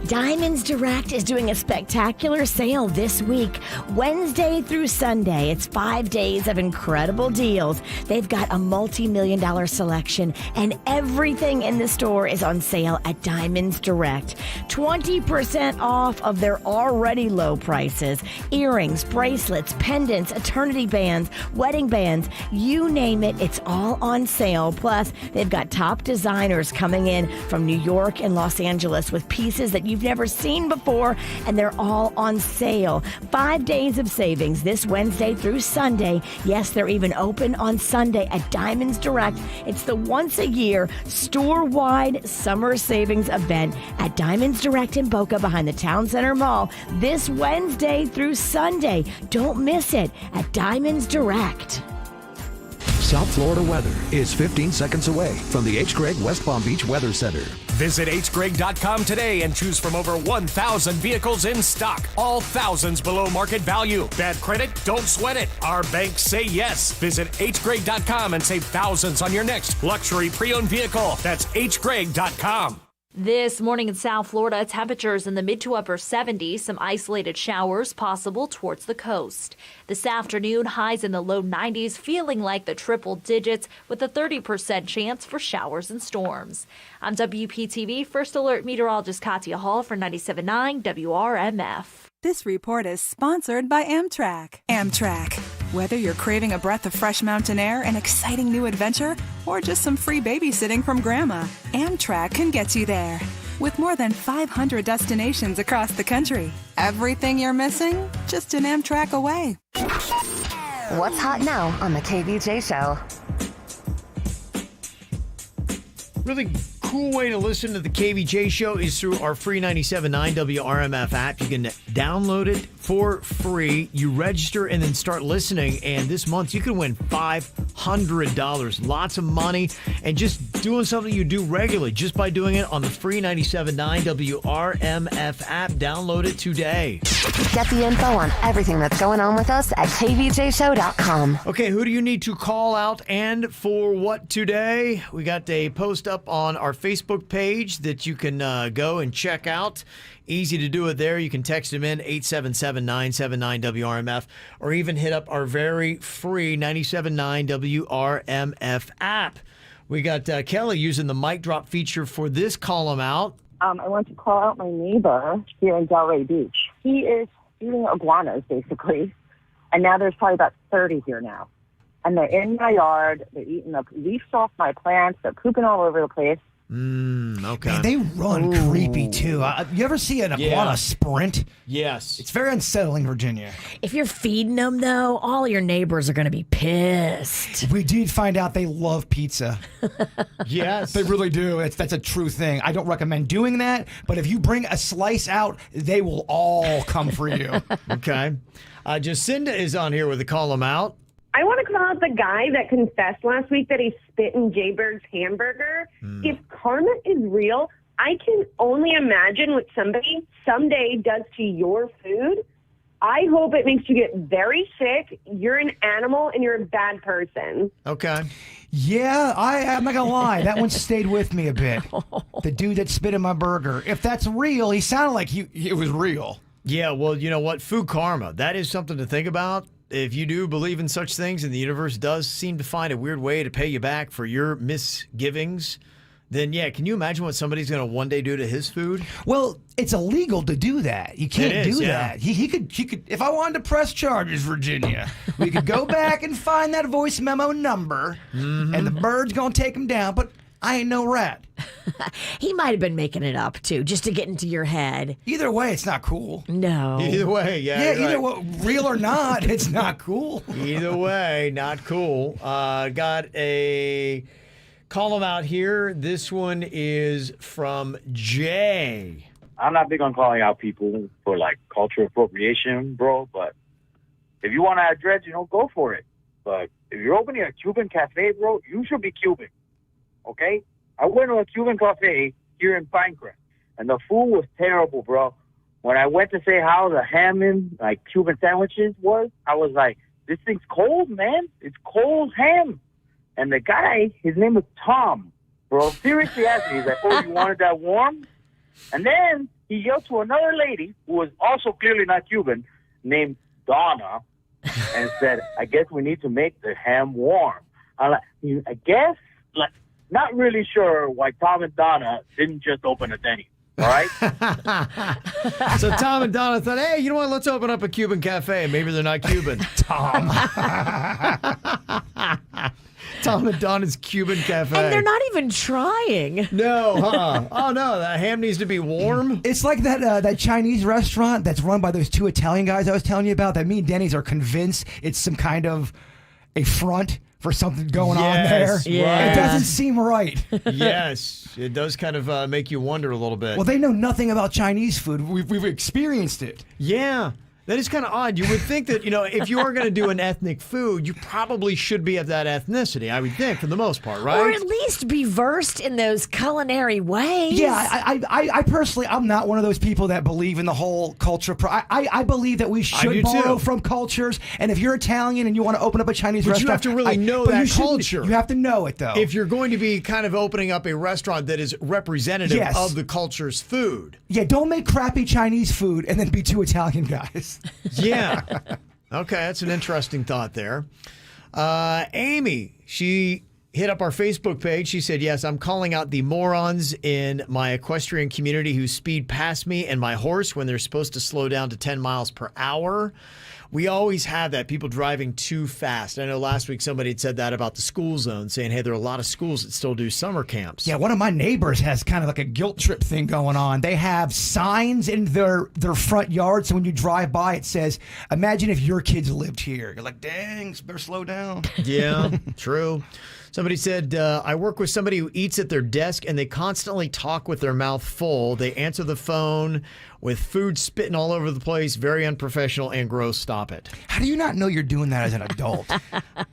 Diamonds Direct is doing a spectacular sale this week, Wednesday through Sunday. It's 5 days of incredible deals. They've got a multi-million-dollar selection, and everything in the store is on sale at Diamonds Direct. 20% off of their already low prices. Earrings, bracelets, pendants, eternity bands, wedding bands, you name it, it's all on sale. Plus, they've got top designers coming in from New York and Los Angeles with pieces that you've never seen before, and they're all on sale. 5 days of savings this Wednesday through Sunday. Yes, they're even open on Sunday at Diamonds Direct. It's the once-a-year store-wide summer savings event at Diamonds Direct in Boca behind the Town Center Mall this Wednesday through Sunday. Don't miss it at Diamonds Direct. South Florida weather is 15 seconds away from the H. Gregg West Palm Beach Weather Center. Visit hgregg.com today and choose from over 1,000 vehicles in stock. All thousands below market value. Bad credit? Don't sweat it. Our banks say yes. Visit hgregg.com and save thousands on your next luxury pre-owned vehicle. That's hgregg.com. This morning in South Florida, temperatures in the mid to upper 70s, some isolated showers possible towards the coast. This afternoon, highs in the low 90s, feeling like the triple digits with a 30% chance for showers and storms. I'm WPTV First Alert meteorologist Katya Hall for 97.9 WRMF. This report is sponsored by Amtrak. Amtrak. Whether you're craving a breath of fresh mountain air, an exciting new adventure, or just some free babysitting from Grandma, Amtrak can get you there. With more than 500 destinations across the country. Everything you're missing, just an Amtrak away. What's hot now on the KVJ Show? Really cool way to listen to the KVJ Show is through our free 97.9 WRMF app. You can download it for free. You register and then start listening. And this month you can win $500. Lots of money. And just doing something you do regularly just by doing it on the free 97.9 WRMF app. Download it today. Get the info on everything that's going on with us at kvjshow.com. Okay, who do you need to call out and for what today? We got a post up on our Facebook page that you can go and check out. Easy to do it there. You can text them in 877-979-WRMF or even hit up our very free 97.9 WRMF app. We got Kelly using the mic drop feature for this call 'em out. I want to call out my neighbor here in Delray Beach. He is eating iguanas, basically. And now there's probably about 30 here now. And they're in my yard. They're eating the leaves off my plants. They're pooping all over the place. Okay. Man, they run creepy, too. You ever see an iguana sprint? Yes. It's very unsettling, Virginia. If you're feeding them, though, all your neighbors are going to be pissed. We did find out they love pizza. Yes. They really do. That's a true thing. I don't recommend doing that, but if you bring a slice out, they will all come for you. Okay. Jacinda is on here with a call 'em out. I want to call out the guy that confessed last week that he spit in Jayberg's hamburger. If karma is real, I can only imagine what somebody someday does to your food. I hope it makes you get very sick. You're an animal and you're a bad person. Okay. Yeah, I'm not going to lie. That one stayed with me a bit. The dude that spit in my burger. If that's real, he sounded like it was real. Yeah, well, you know what? Food karma, that is something to think about. If you do believe in such things and the universe does seem to find a weird way to pay you back for your misgivings, then yeah, can you imagine what somebody's going to one day do to his food? Well, it's illegal to do that. You can't do yeah. that. He could. If I wanted to press charges, Virginia, we could go back and find that voice memo number, and the bird's going to take him down. But I ain't no rat. He might have been making it up, too, just to get into your head. Either way, it's not cool. No. Either way, yeah. Yeah, either way, real or not, it's not cool. Either way, not cool. Got a column out here. This one is from Jay. I'm not big on calling out people for, like, cultural appropriation, bro, but if you want to add dreads, go for it. But if you're opening a Cuban cafe, bro, you should be Cuban, okay? I went to a Cuban cafe here in Pinecrest, and the food was terrible, bro. When I went to say how the ham and, like, Cuban sandwiches was, I was like, this thing's cold, man. It's cold ham. And the guy, his name was Tom, bro, seriously asked me, he's like, oh, you wanted that warm? And then he yelled to another lady, who was also clearly not Cuban, named Donna, and said, I guess we need to make the ham warm. I'm like, I guess, like, not really sure why Tom and Donna didn't just open a Denny's. All right? So Tom and Donna thought, hey, you know what? Let's open up a Cuban cafe. Maybe they're not Cuban. Tom and Donna's Cuban cafe. And they're not even trying. No, Oh, no, that ham needs to be warm. It's like that Chinese restaurant that's run by those two Italian guys I was telling you about, that me and Denny's are convinced it's some kind of a front for something going on there. Yeah. It doesn't seem right. Yes, it does kind of make you wonder a little bit. Well, they know nothing about Chinese food. We've experienced it. Yeah. That is kind of odd. You would think that, if you are going to do an ethnic food, you probably should be of that ethnicity, I would think, for the most part, right? Or at least be versed in those culinary ways. Yeah, I personally, I'm not one of those people that believe in the whole culture. I believe that we should borrow from cultures. And if you're Italian and you want to open up a Chinese restaurant, you have to really know that culture. You have to know it, though. If you're going to be kind of opening up a restaurant that is representative of the culture's food. Yeah, don't make crappy Chinese food and then be two Italian guys. Yeah. Okay, that's an interesting thought there. Amy, she hit up our Facebook page. She said, yes, I'm calling out the morons in my equestrian community who speed past me and my horse when they're supposed to slow down to 10 miles per hour. We always have that, people driving too fast. I know last week somebody had said that about the school zone, saying, hey, there are a lot of schools that still do summer camps. Yeah, one of my neighbors has kind of like a guilt trip thing going on. They have signs in their front yard, so when you drive by, it says, imagine if your kids lived here. You're like, dang, better slow down. Yeah, true. Somebody said, I work with somebody who eats at their desk and they constantly talk with their mouth full. They answer the phone with food spitting all over the place. Very unprofessional and gross. Stop it. How do you not know you're doing that as an adult?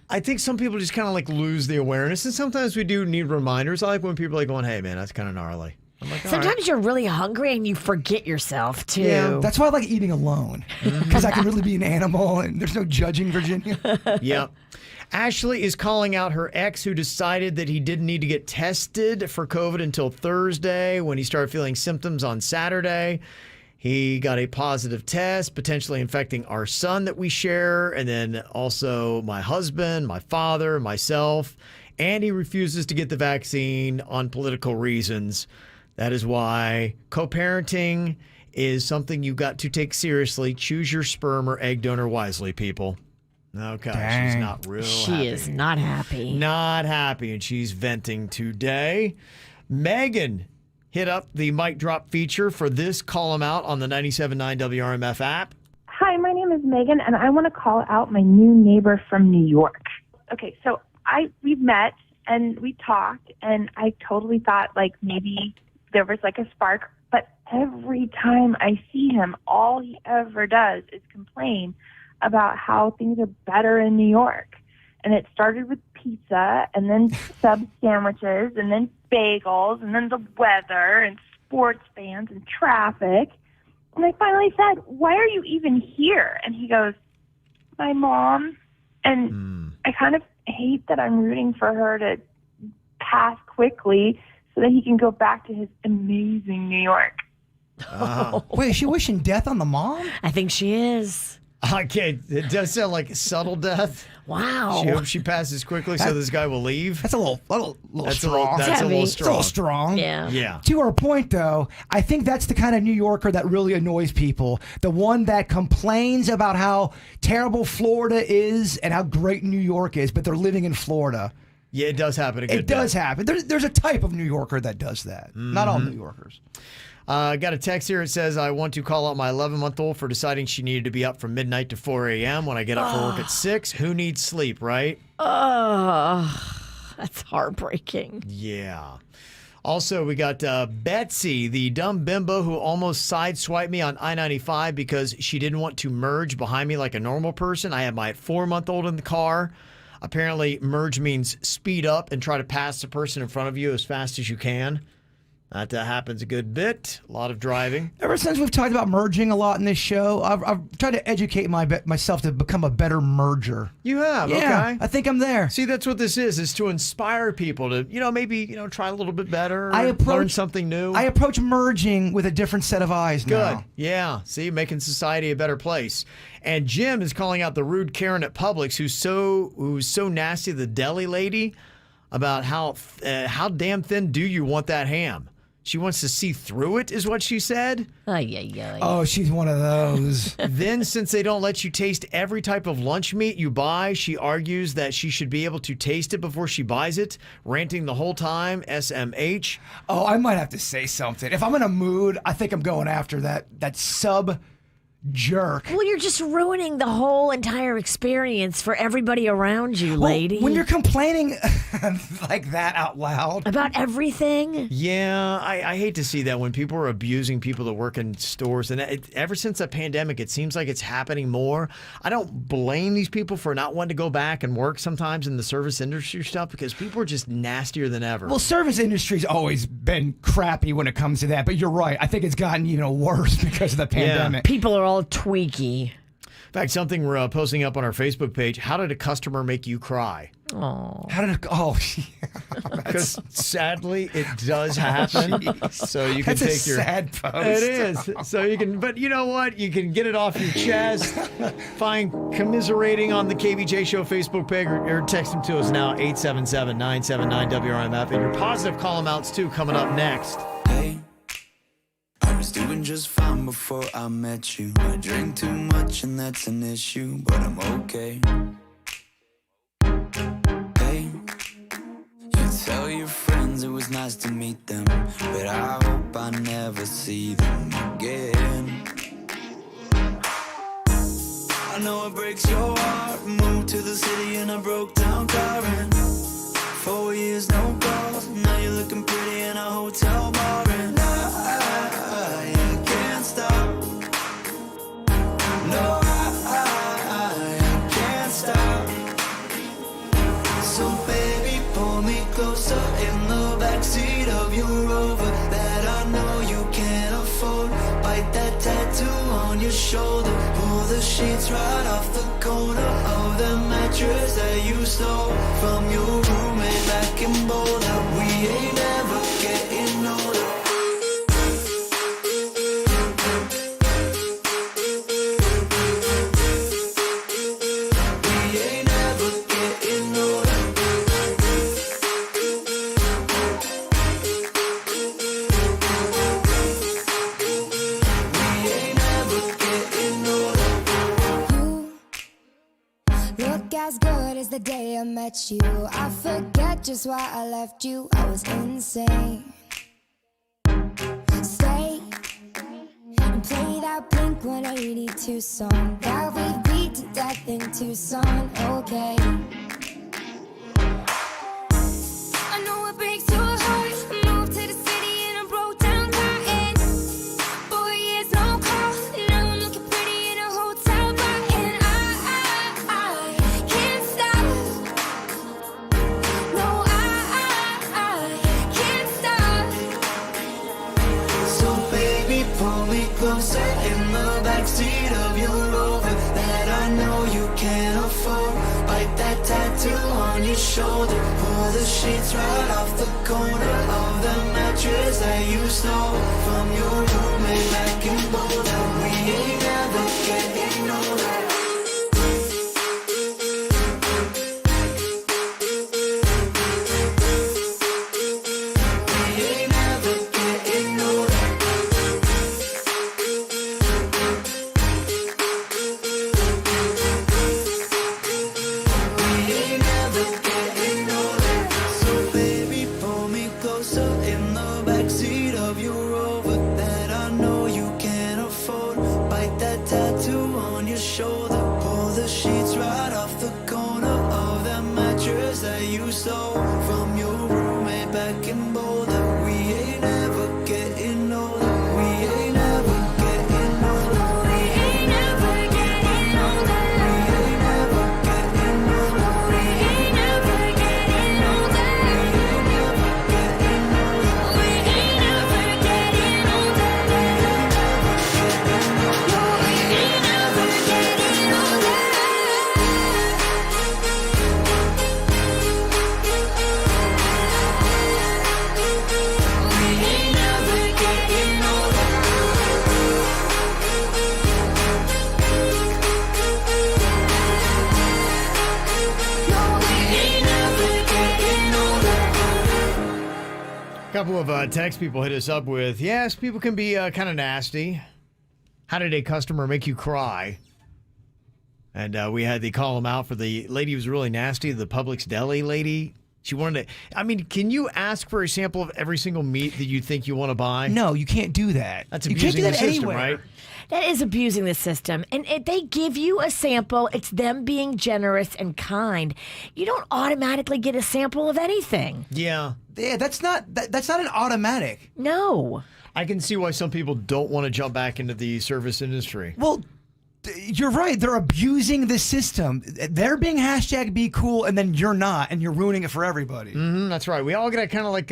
I think some people just kind of like lose the awareness. And sometimes we do need reminders. I like when people are like going, hey, man, that's kind of gnarly. I'm like, sometimes you're really hungry and you forget yourself, too. Yeah, that's why I like eating alone. Because I can really be an animal and there's no judging, Virginia. Yep. Ashley is calling out her ex who decided that he didn't need to get tested for COVID until Thursday when he started feeling symptoms on Saturday. He got a positive test, potentially infecting our son that we share, and then also my husband, my father, myself, and he refuses to get the vaccine on political reasons. That is why co-parenting is something you got to take seriously. Choose your sperm or egg donor wisely, people. Okay, Dang. she's not real She happy. is not happy. Not happy, and she's venting today. Megan hit up the mic drop feature for this call him out on the 97.9 WRMF app. Hi, my name is Megan, and I want to call out my new neighbor from New York. Okay, so we've met, and we talked, and I totally thought, like, maybe there was, like, a spark, but every time I see him, all he ever does is complain about how things are better in New York. And it started with pizza, and then sub sandwiches, and then bagels, and then the weather, and sports fans, and traffic. And I finally said, why are you even here? And he goes, my mom. And I kind of hate that I'm rooting for her to pass quickly so that he can go back to his amazing New York. Wait, is she wishing death on the mom? I think she is. Okay, it does sound like sudden death. Wow. She hopes she passes quickly so this guy will leave. That's a little That's strong. That's a little It's a strong. little strong. Yeah. To her point, though, I think that's the kind of New Yorker that really annoys people. The one that complains about how terrible Florida is and how great New York is, but they're living in Florida. Yeah, it does happen a good It does happen. There's a type of New Yorker that does that. Not all New Yorkers. Got a text here. It says, I want to call out my 11-month-old for deciding she needed to be up from midnight to 4 a.m. when I get up for work at 6. Who needs sleep, right? That's heartbreaking. Yeah. Also, we got Betsy, the dumb bimbo who almost sideswiped me on I-95 because she didn't want to merge behind me like a normal person. I had my 4-month-old in the car. Apparently, merge means speed up and try to pass the person in front of you as fast as you can. That happens a good bit. A lot of driving. Ever since we've talked about merging a lot in this show, I've tried to educate myself to become a better merger. You have, Yeah, okay. I think I'm there. See, that's what this is to inspire people to, maybe, try a little bit better, I learn something new. I approach merging with a different set of eyes Good. now. Yeah. See, making society a better place. And Jim is calling out the rude Karen at Publix who's so nasty, the deli lady, about how damn thin do you want that ham? She wants to see through it, is what she said. Oh, she's one of those. Then, since they don't let you taste every type of lunch meat you buy, she argues that she should be able to taste it before she buys it, ranting the whole time, SMH. Oh, I might have to say something. If I'm in a mood, I think I'm going after that sub jerk. Well, you're just ruining the whole entire experience for everybody around you, Well, lady. when you're complaining like that out loud. About everything? Yeah, I hate to see that when people are abusing people that work in stores. And ever since the pandemic, it seems like it's happening more. I don't blame these people for not wanting to go back and work sometimes in the service industry stuff because people are just nastier than ever. Well, service industry's always been crappy when it comes to that, but you're right. I think it's gotten even worse because of the pandemic. People are all tweaky. In fact, something we're posting up on our Facebook page, how did a customer make you cry? Oh. Because sadly, it does happen. So you can That's take a your sad post. It is. So you can, but you know what? You can get it off your chest. Find commiserating on the KVJ Show Facebook page or text them to us now, 877-979-WRMF. And your positive call-em-outs, too, coming up next. Hey, I was doing just fine before I met you. I drink too much and that's an issue, but I'm okay. Hey, you tell your friends it was nice to meet them, but I hope I never see them again. I know it breaks your heart. Moved to the city in a broke down car and 4 years no calls. Now you're looking pretty in a hotel bar and I can't stop. No, I can't stop. So baby, pull me closer in the backseat of your Rover that I know you can't afford. Bite that tattoo on your shoulder. Pull the sheets right off the corner of the mattress that you stole from your roommate back in Boulder. We ain't never getting older. As good as the day I met you, I forget just why I left you. I was insane. Stay and play that Blink 182 song that we beat to death in Tucson. Okay. I know it breaks your heart. Moved to the city in a broke down car and 4 years no call. Now I'm looking pretty in a hotel bar and I can't stop. No, I can't stop. So baby, pull me closer in backseat of your Rover that I know you can't afford. Bite that tattoo on your shoulder. Pull the sheets right off the corner of the mattress that you stole from your roommate back in Boulder. We ain't never getting older. Couple of text people hit us up with, yes, people can be kind of nasty. How did a customer make you cry? And we had to call them out for the lady who was really nasty, the Publix deli lady. She wanted to, I mean, can you ask for a sample of every single meat that you think you want to buy? No, you can't do that. That's you abusing can't do that the system, anywhere. right? That is abusing the system. And if they give you a sample, it's them being generous and kind. You don't automatically get a sample of anything. Yeah. Yeah, that's not an automatic. No. I can see why some people don't want to jump back into the service industry. Well, you're right. They're abusing the system. They're being hashtag be cool, and then you're not, and you're ruining it for everybody. Mm-hmm, that's right. We all got to kind of like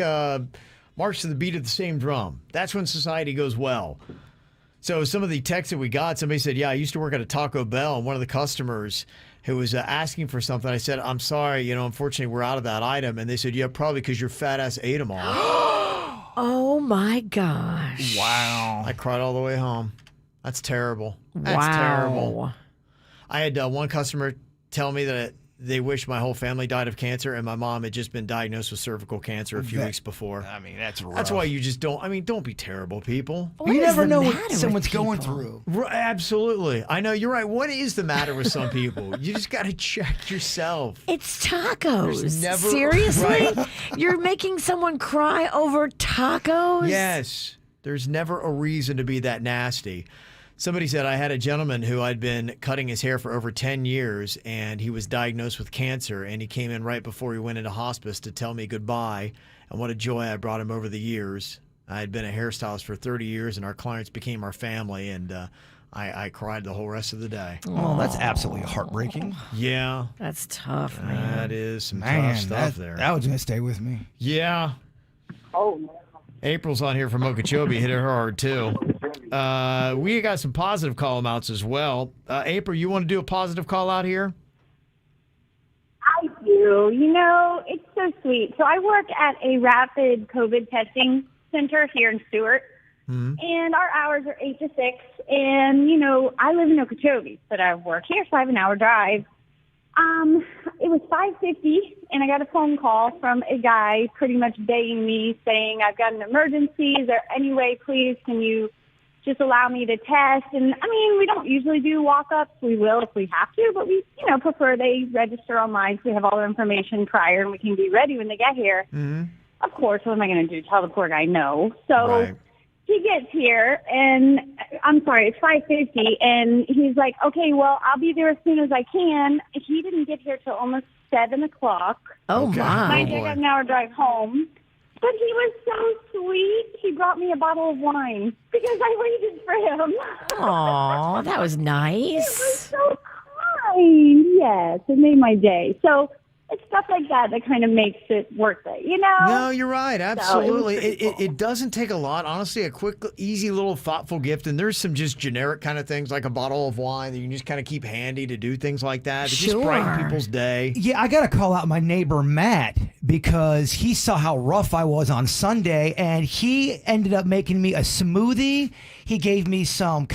march to the beat of the same drum. That's when society goes well. So some of the texts that we got, somebody said, yeah, I used to work at a Taco Bell, and one of the customers who was asking for something, I said, I'm sorry, unfortunately, we're out of that item. And they said, yeah, probably because your fat ass ate them all. Oh, my gosh. Wow. I cried all the way home. That's terrible. That's Wow. terrible. I had one customer tell me that they wish my whole family died of cancer, and my mom had just been diagnosed with cervical cancer a few weeks before. I mean, that's rough. That's why you just don't be terrible, people. You never know what someone's going through. Absolutely. I know, you're right. What is the matter with some people? You just got to check yourself. It's tacos. There's never- Seriously? Right. You're making someone cry over tacos? Yes. There's never a reason to be that nasty. Somebody said, I had a gentleman who I'd been cutting his hair for over 10 years, and he was diagnosed with cancer, and he came in right before he went into hospice to tell me goodbye, and what a joy I brought him over the years. I had been a hairstylist for 30 years, and our clients became our family, and I cried the whole rest of the day. Oh, that's absolutely heartbreaking. Yeah. That's tough, man. That is some tough stuff there. That was going to stay with me. Yeah. Oh, April's on here from Okeechobee. Hit her hard, too. We got some positive call-outs as well. April, you want to do a positive call-out here? I do. It's so sweet. So I work at a rapid COVID testing center here in Stewart, and our hours are 8 to 6. And, I live in Okeechobee, but I work here, so I have an hour drive. It was 5:50, and I got a phone call from a guy pretty much begging me, saying, I've got an emergency. Is there any way, please, can you just allow me to test? And, we don't usually do walk-ups. We will if we have to, but we, prefer they register online so we have all their information prior and we can be ready when they get here. Of course, what am I going to do? Tell the poor guy no. So he gets here, and I'm sorry, it's 5:50, and he's like, okay, well, I'll be there as soon as I can. He didn't get here till almost 7 o'clock. Oh, my. Mind you, I got an hour drive home. But he was so sweet. He brought me a bottle of wine because I waited for him. Aw, that was nice. It was so kind. Yes, it made my day. So it's stuff like that kind of makes it worth it, you know? No, you're right. Absolutely. So It doesn't take a lot. Honestly, a quick, easy little thoughtful gift. And there's some just generic kind of things like a bottle of wine that you can just kind of keep handy to do things like that. It just brighten people's day. Yeah, I got to call out my neighbor, Matt, because he saw how rough I was on Sunday, and he ended up making me a smoothie. He gave me some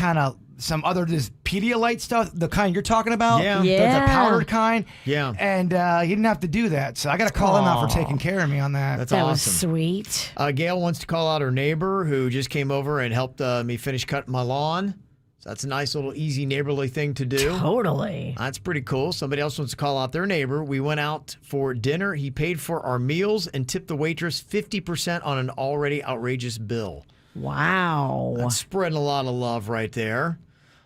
other this Pedialyte stuff, the kind you're talking about. Yeah. The powdered kind. Yeah. And he didn't have to do that. So I got to call him out for taking care of me on that. That's That awesome. was sweet. Gail wants to call out her neighbor who just came over and helped me finish cutting my lawn. So that's a nice little easy neighborly thing to do. Totally. That's pretty cool. Somebody else wants to call out their neighbor. We went out for dinner. He paid for our meals and tipped the waitress 50% on an already outrageous bill. Wow. That's spreading a lot of love right there.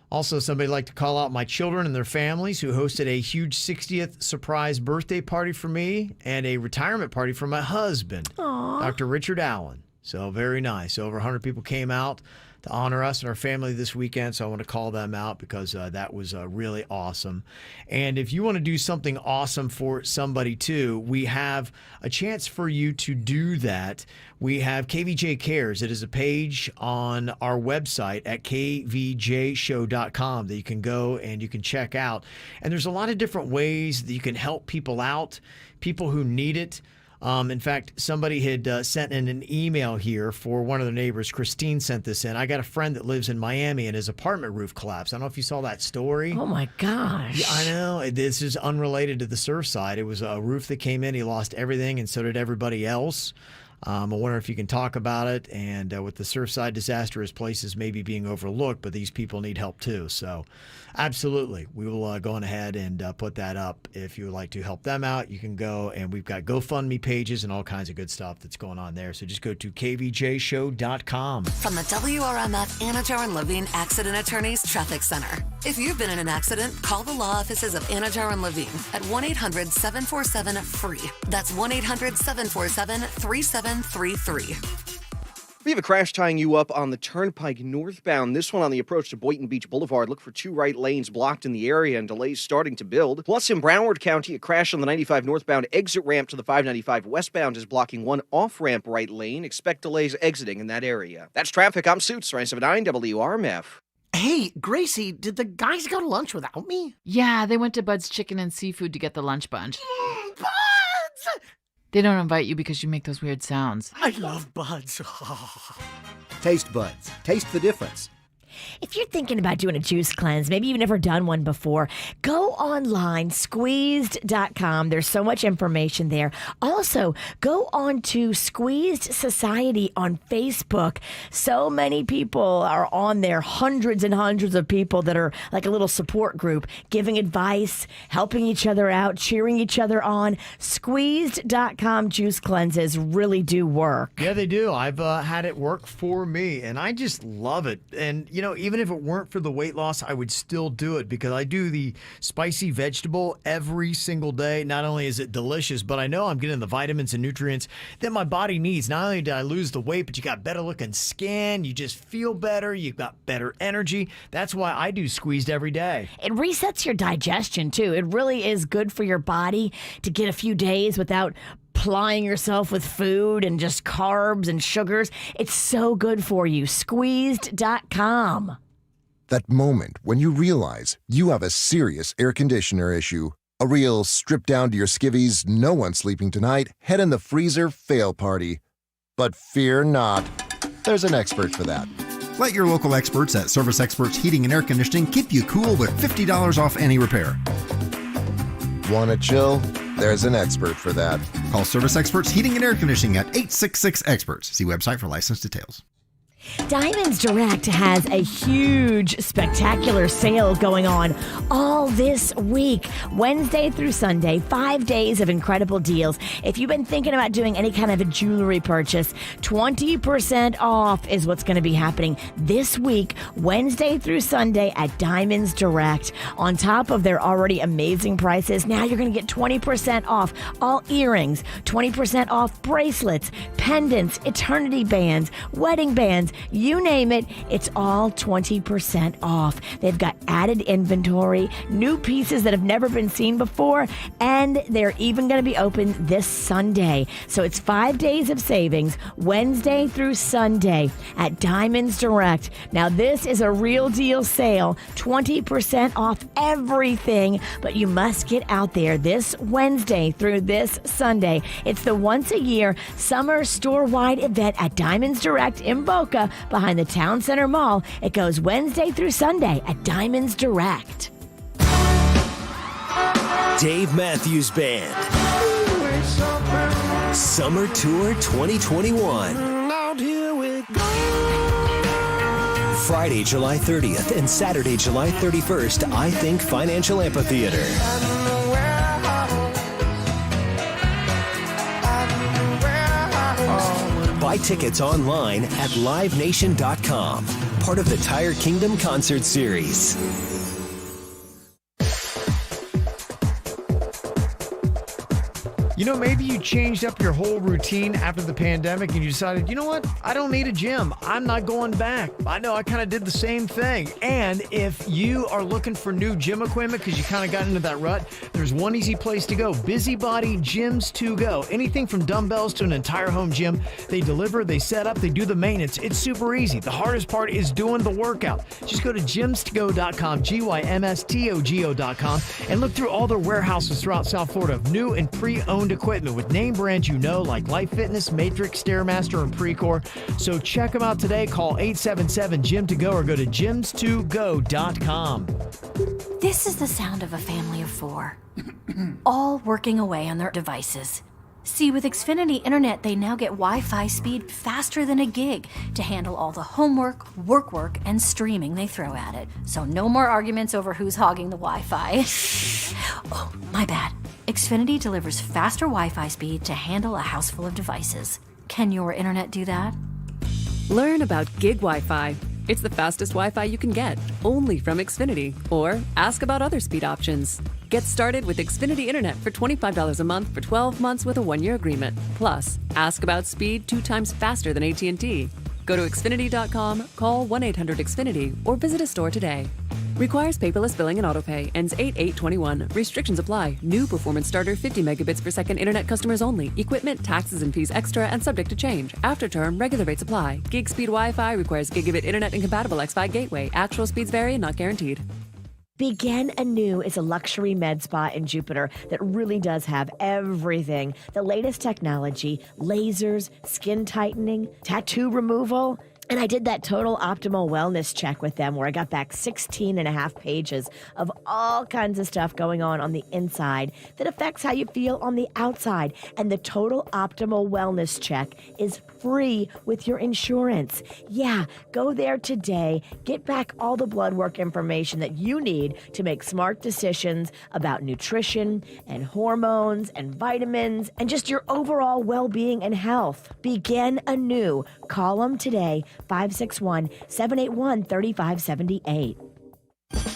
Also, somebody like to call out my children and their families who hosted a huge 60th surprise birthday party for me and a retirement party for my husband, Dr. Richard Allen. So very nice. Over 100 people came out to honor us and our family this weekend. So I want to call them out because that was really awesome. And if you want to do something awesome for somebody too, we have a chance for you to do that. We have KVJ Cares. It is a page on our website at kvjshow.com that you can go and you can check out. And there's a lot of different ways that you can help people out, people who need it. In fact, somebody had sent in an email here for one of their neighbors. Christine sent this in. I got a friend that lives in Miami and his apartment roof collapsed. I don't know if you saw that story. Oh, my gosh. Yeah, I know. This is unrelated to the Surfside. It was a roof that came in. He lost everything, and so did everybody else. I wonder if you can talk about it. And with the Surfside disaster, his places may be being overlooked, but these people need help too. So absolutely, we will go on ahead and put that up. If you would like to help them out, you can go, and we've got GoFundMe pages and all kinds of good stuff that's going on there. So just go to kvjshow.com. From the WRMF Anajar and Levine Accident Attorneys Traffic Center. If you've been in an accident, call the law offices of Anajar and Levine at 1-800-747-FREE. That's 1-800-747-3733. We have a crash tying you up on the Turnpike northbound. This one on the approach to Boynton Beach Boulevard. Look for 2 right lanes blocked in the area and delays starting to build. Plus in Broward County, a crash on the 95 northbound exit ramp to the 595 westbound is blocking one off-ramp right lane. Expect delays exiting in that area. That's traffic. I'm Suits, 979 WRMF. Hey, Gracie, did the guys go to lunch without me? Yeah, they went to Bud's Chicken and Seafood to get the lunch bunch. Buds! They don't invite you because you make those weird sounds. I love Buds. Taste Buds. Taste the difference. If you're thinking about doing a juice cleanse, maybe you've never done one before, go online, squeezed.com. There's so much information there. Also, go on to Squeezed Society on Facebook. So many people are on there, hundreds and hundreds of people that are like a little support group, giving advice, helping each other out, cheering each other on. Squeezed.com juice cleanses really do work. Yeah, they do. I've had it work for me, and I just love it. And, you know, even if it weren't for the weight loss, I would still do it because I do the spicy vegetable every single day. Not only is it delicious, but I know I'm getting the vitamins and nutrients that my body needs. Not only did I lose the weight, but you got better looking skin. You just feel better. You've got better energy. That's why I do Squeezed every day. It resets your digestion, too. It really is good for your body to get a few days without plying yourself with food and just carbs and sugars. It's so good for you. Squeezed.com. That moment when you realize you have a serious air conditioner issue. A real strip down to your skivvies, no one's sleeping tonight, head in the freezer fail party. But fear not. There's an expert for that. Let your local experts at Service Experts Heating and Air Conditioning keep you cool with $50 off any repair. Want to chill? There's an expert for that. Call Service Experts Heating and Air Conditioning at 866-EXPERTS. See website for license details. Diamonds Direct has a huge, spectacular sale going on all this week, Wednesday through Sunday, 5 days of incredible deals. If you've been thinking about doing any kind of a jewelry purchase, 20% off is what's going to be happening this week, Wednesday through Sunday at Diamonds Direct. On top of their already amazing prices, now you're going to get 20% off all earrings, 20% off bracelets, pendants, eternity bands, wedding bands, you name it, it's all 20% off. They've got added inventory, new pieces that have never been seen before, and they're even going to be open this Sunday. So it's 5 days of savings, Wednesday through Sunday at Diamonds Direct. Now, this is a real deal sale, 20% off everything, but you must get out there this Wednesday through this Sunday. It's the once-a-year summer store-wide event at Diamonds Direct in Boca behind the Town Center Mall. It goes Wednesday through Sunday at Diamonds Direct. Dave Matthews Band. Summer Tour 2021. Friday, July 30th and Saturday, July 31st, I Think Financial Amphitheater. Buy tickets online at livenation.com. Part of the Tire Kingdom Concert Series. You know, maybe you changed up your whole routine after the pandemic and you decided, you know what? I don't need a gym. I'm not going back. I know I kind of did the same thing. And if you are looking for new gym equipment because you kind of got into that rut, there's one easy place to go. Busybody Gyms to Go. Anything from dumbbells to an entire home gym. They deliver, they set up, they do the maintenance. It's super easy. The hardest part is doing the workout. Just go to gymstogo.com, GYMSTOGO.com, and look through all their warehouses throughout South Florida of new and pre-owned equipment with name brands you know like Life Fitness, Matrix, Stairmaster, and Precor. So check them out today. Call 877-GYM-TO-GO or go to gymstogo.com. This is the sound of a family of 4, all working away on their devices. See, with Xfinity Internet, they now get Wi-Fi speed faster than a gig to handle all the homework, work, and streaming they throw at it. So no more arguments over who's hogging the Wi-Fi. Oh, my bad. Xfinity delivers faster Wi-Fi speed to handle a house full of devices. Can your internet do that? Learn about Gig Wi-Fi. It's the fastest Wi-Fi you can get, only from Xfinity. Or ask about other speed options. Get started with Xfinity Internet for $25 a month for 12 months with a 1-year agreement. Plus, ask about speed 2 times faster than AT&T. Go to Xfinity.com, call 1-800-XFINITY, or visit a store today. Requires paperless billing and autopay. Ends 8/8/21. Restrictions apply. New performance starter 50 megabits per second internet customers only. Equipment, taxes, and fees extra and subject to change. After term, regular rates apply. Gig speed Wi-Fi requires gigabit internet and compatible X5 gateway. Actual speeds vary and not guaranteed. Begin Anew is a luxury med spa in Jupiter that really does have everything. The latest technology, lasers, skin tightening, tattoo removal. And I did that total optimal wellness check with them where I got back 16 and a half pages of all kinds of stuff going on the inside that affects how you feel on the outside. And the total optimal wellness check is free with your insurance. Yeah, go there today. Get back all the blood work information that you need to make smart decisions about nutrition and hormones and vitamins and just your overall well-being and health. Begin Anew. Call them today. 561-781-3578.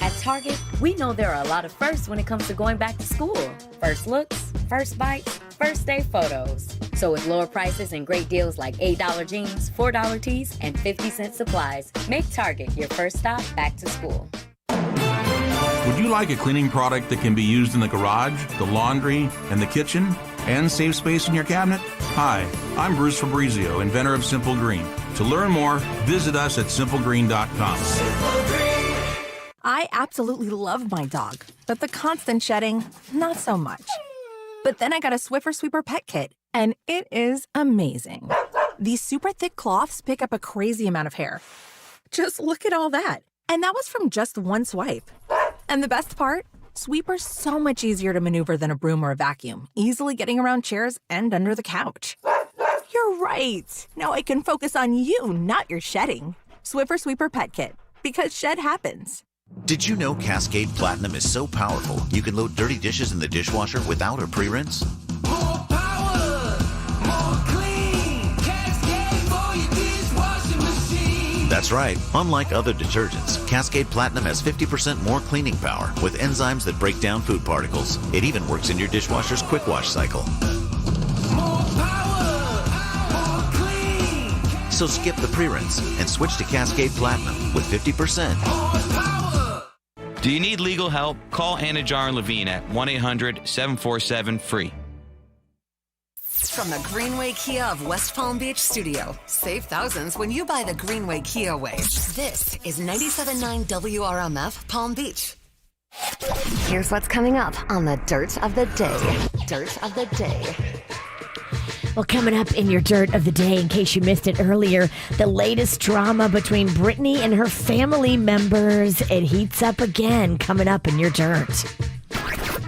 At Target, we know there are a lot of firsts when it comes to going back to school. First looks, first bites, first day photos. So with lower prices and great deals like $8 jeans, $4 tees, and 50-cent supplies, make Target your first stop back to school. Would you like a cleaning product that can be used in the garage, the laundry, and the kitchen, and save space in your cabinet? Hi, I'm Bruce Fabrizio, inventor of Simple Green. To learn more, visit us at simplegreen.com. I absolutely love my dog, but the constant shedding, not so much. But then I got a Swiffer Sweeper Pet Kit, and it is amazing. These super thick cloths pick up a crazy amount of hair. Just look at all that. And that was from just one swipe. And the best part? Sweeper's so much easier to maneuver than a broom or a vacuum, easily getting around chairs and under the couch. You're right. Now I can focus on you, not your shedding. Swiffer Sweeper Pet Kit, because shed happens. Did you know Cascade Platinum is so powerful you can load dirty dishes in the dishwasher without a pre-rinse? More power, more clean. Cascade for your dishwashing machine. That's right. Unlike other detergents, Cascade Platinum has 50% more cleaning power with enzymes that break down food particles. It even works in your dishwasher's quick wash cycle. So skip the pre-rinse and switch to Cascade Platinum with 50%. Do you need legal help? Call Anajar Levine at 1-800-747-FREE. From the Greenway Kia of West Palm Beach studio, save thousands when you buy the Greenway Kia way. This is 97.9 WRMF Palm Beach. Here's what's coming up on the Dirt of the Day. Dirt of the Day. Well, coming up in your Dirt of the Day, in case you missed it earlier, the latest drama between Britney and her family members. It heats up again, coming up in your Dirt.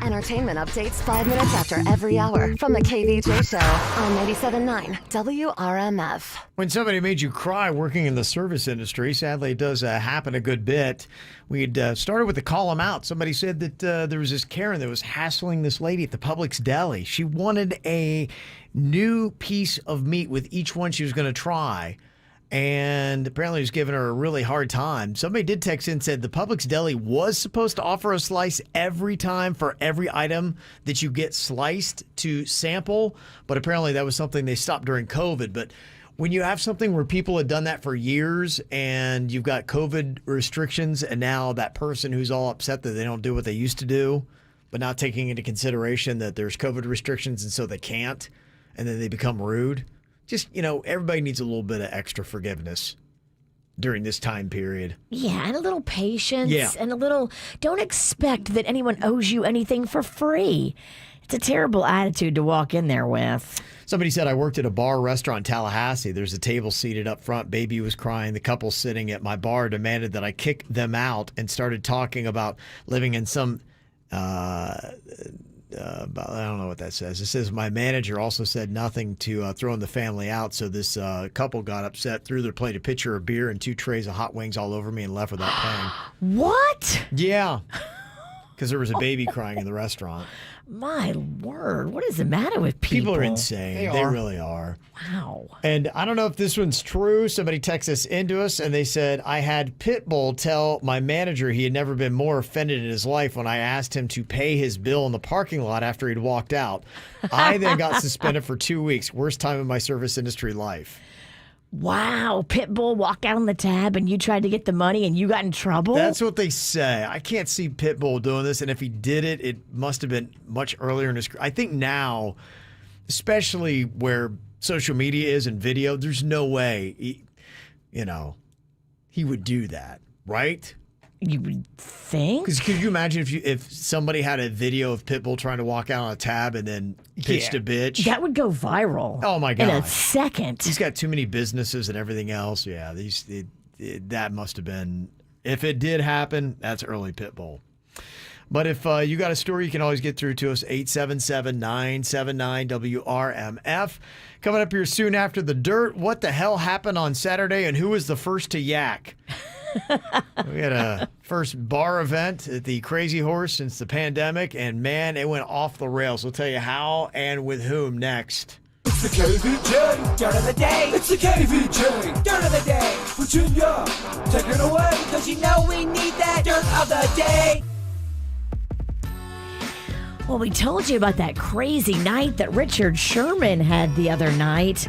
Entertainment updates 5 minutes after every hour from the KVJ Show on 97.9 WRMF. When somebody made you cry working in the service industry, sadly it does happen a good bit. We'd started with the call them out. Somebody said that there was this Karen that was hassling this lady at the Publix deli. She wanted a new piece of meat with each one she was going to try. And apparently he was giving her a really hard time. Somebody did text in and said the Publix deli was supposed to offer a slice every time for every item that you get sliced to sample. But apparently that was something they stopped during COVID. But when you have something where people had done that for years and you've got COVID restrictions and now that person who's all upset that they don't do what they used to do, but not taking into consideration that there's COVID restrictions and so they can't, and then they become rude. Just, everybody needs a little bit of extra forgiveness during this time period. Yeah, and a little patience. Yeah. And a little, don't expect that anyone owes you anything for free. It's a terrible attitude to walk in there with. Somebody said, I worked at a bar restaurant in Tallahassee. There's a table seated up front. Baby was crying. The couple sitting at my bar demanded that I kick them out and started talking about living in some... I don't know what that says. It says my manager also said nothing to throwing the family out. So this couple got upset, threw their plate a pitcher of beer and 2 trays of hot wings all over me and left without paying. What? Yeah. Because there was a baby crying in the restaurant. My word. What is the matter with people? People are insane. They really are. Wow. And I don't know if this one's true. Somebody texted us into us and they said, I had Pitbull tell my manager he had never been more offended in his life when I asked him to pay his bill in the parking lot after he'd walked out. I then got suspended for 2 weeks. Worst time in my service industry life. Wow, Pitbull walked out on the tab and you tried to get the money and you got in trouble? That's what they say. I can't see Pitbull doing this, and if he did it, it must have been much earlier in his career. I think now, especially where social media is and video, there's no way he would do that, right? You would think? Because could you imagine if somebody had a video of Pitbull trying to walk out on a tab and then pitched a bitch? That would go viral. Oh, my God. In a second. He's got too many businesses and everything else. Yeah, that must have been, if it did happen, that's early Pitbull. But if you got a story, you can always get through to us, 877-979-WRMF. Coming up here soon after the Dirt, what the hell happened on Saturday and who was the first to yak? We had a first bar event at the Crazy Horse since the pandemic, and man, it went off the rails. We'll tell you how and with whom next. It's the KVJ Dirt of the Day. It's the KVJ Dirt of the Day. Virginia, take it away, because you know we need that Dirt of the Day. Well, we told you about that crazy night that Richard Sherman had the other night,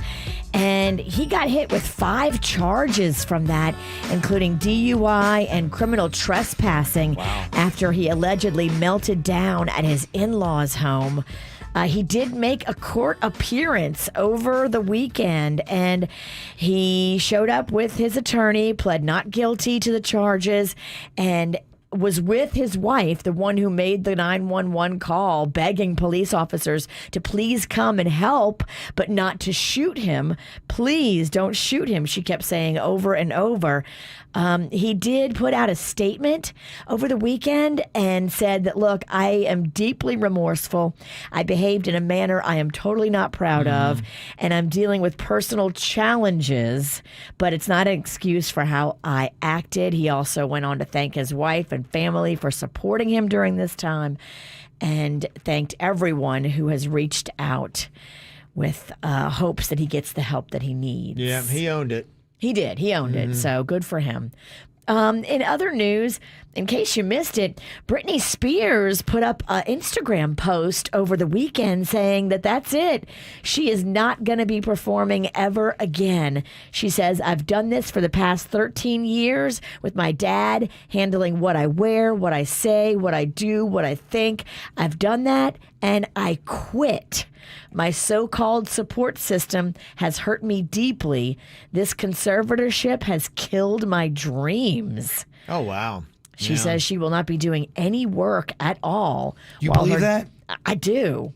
and he got hit with 5 charges from that, including DUI and criminal trespassing after he allegedly melted down at his in-laws' home. He did make a court appearance over the weekend, and he showed up with his attorney, pled not guilty to the charges, and was with his wife, the one who made the 911 call, begging police officers to please come and help, but not to shoot him. Please don't shoot him, she kept saying over and over. He did put out a statement over the weekend and said that, look, I am deeply remorseful. I behaved in a manner I am totally not proud of, and I'm dealing with personal challenges, but it's not an excuse for how I acted. He also went on to thank his wife and family for supporting him during this time and thanked everyone who has reached out with hopes that he gets the help that he needs. Yeah, he owned it. He did. He owned it. So good for him. In other news, in case you missed it, Britney Spears put up an Instagram post over the weekend saying that that's it. She is not going to be performing ever again. She says, I've done this for the past 13 years with my dad, handling what I wear, what I say, what I do, what I think. I've done that, and I quit. My so-called support system has hurt me deeply. This conservatorship has killed my dreams. Oh, wow. She says she will not be doing any work at all. You believe that? I do.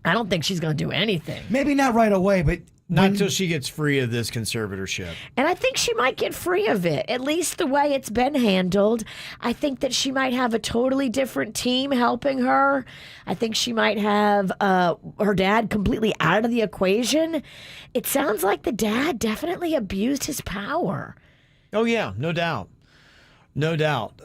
I don't think she's going to do anything. Maybe not right away, but not until she gets free of this conservatorship. And I think she might get free of it, at least the way it's been handled. I think that she might have a totally different team helping her. I think she might have her dad completely out of the equation. It sounds like the dad definitely abused his power. Oh, yeah, no doubt. No doubt.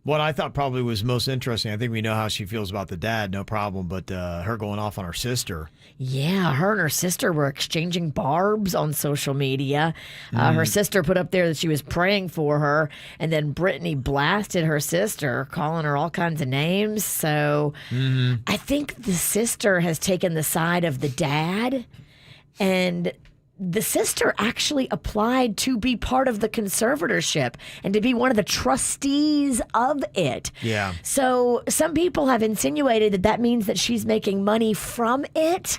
What I thought probably was most interesting, I think we know how she feels about the dad, no problem, but her going off on her sister. Yeah, her and her sister were exchanging barbs on social media. Her sister put up there that she was praying for her, and then Britney blasted her sister, calling her all kinds of names. So I think the sister has taken the side of the dad, and the sister actually applied to be part of the conservatorship and to be one of the trustees of it. Yeah. So some people have insinuated that that means that she's making money from it.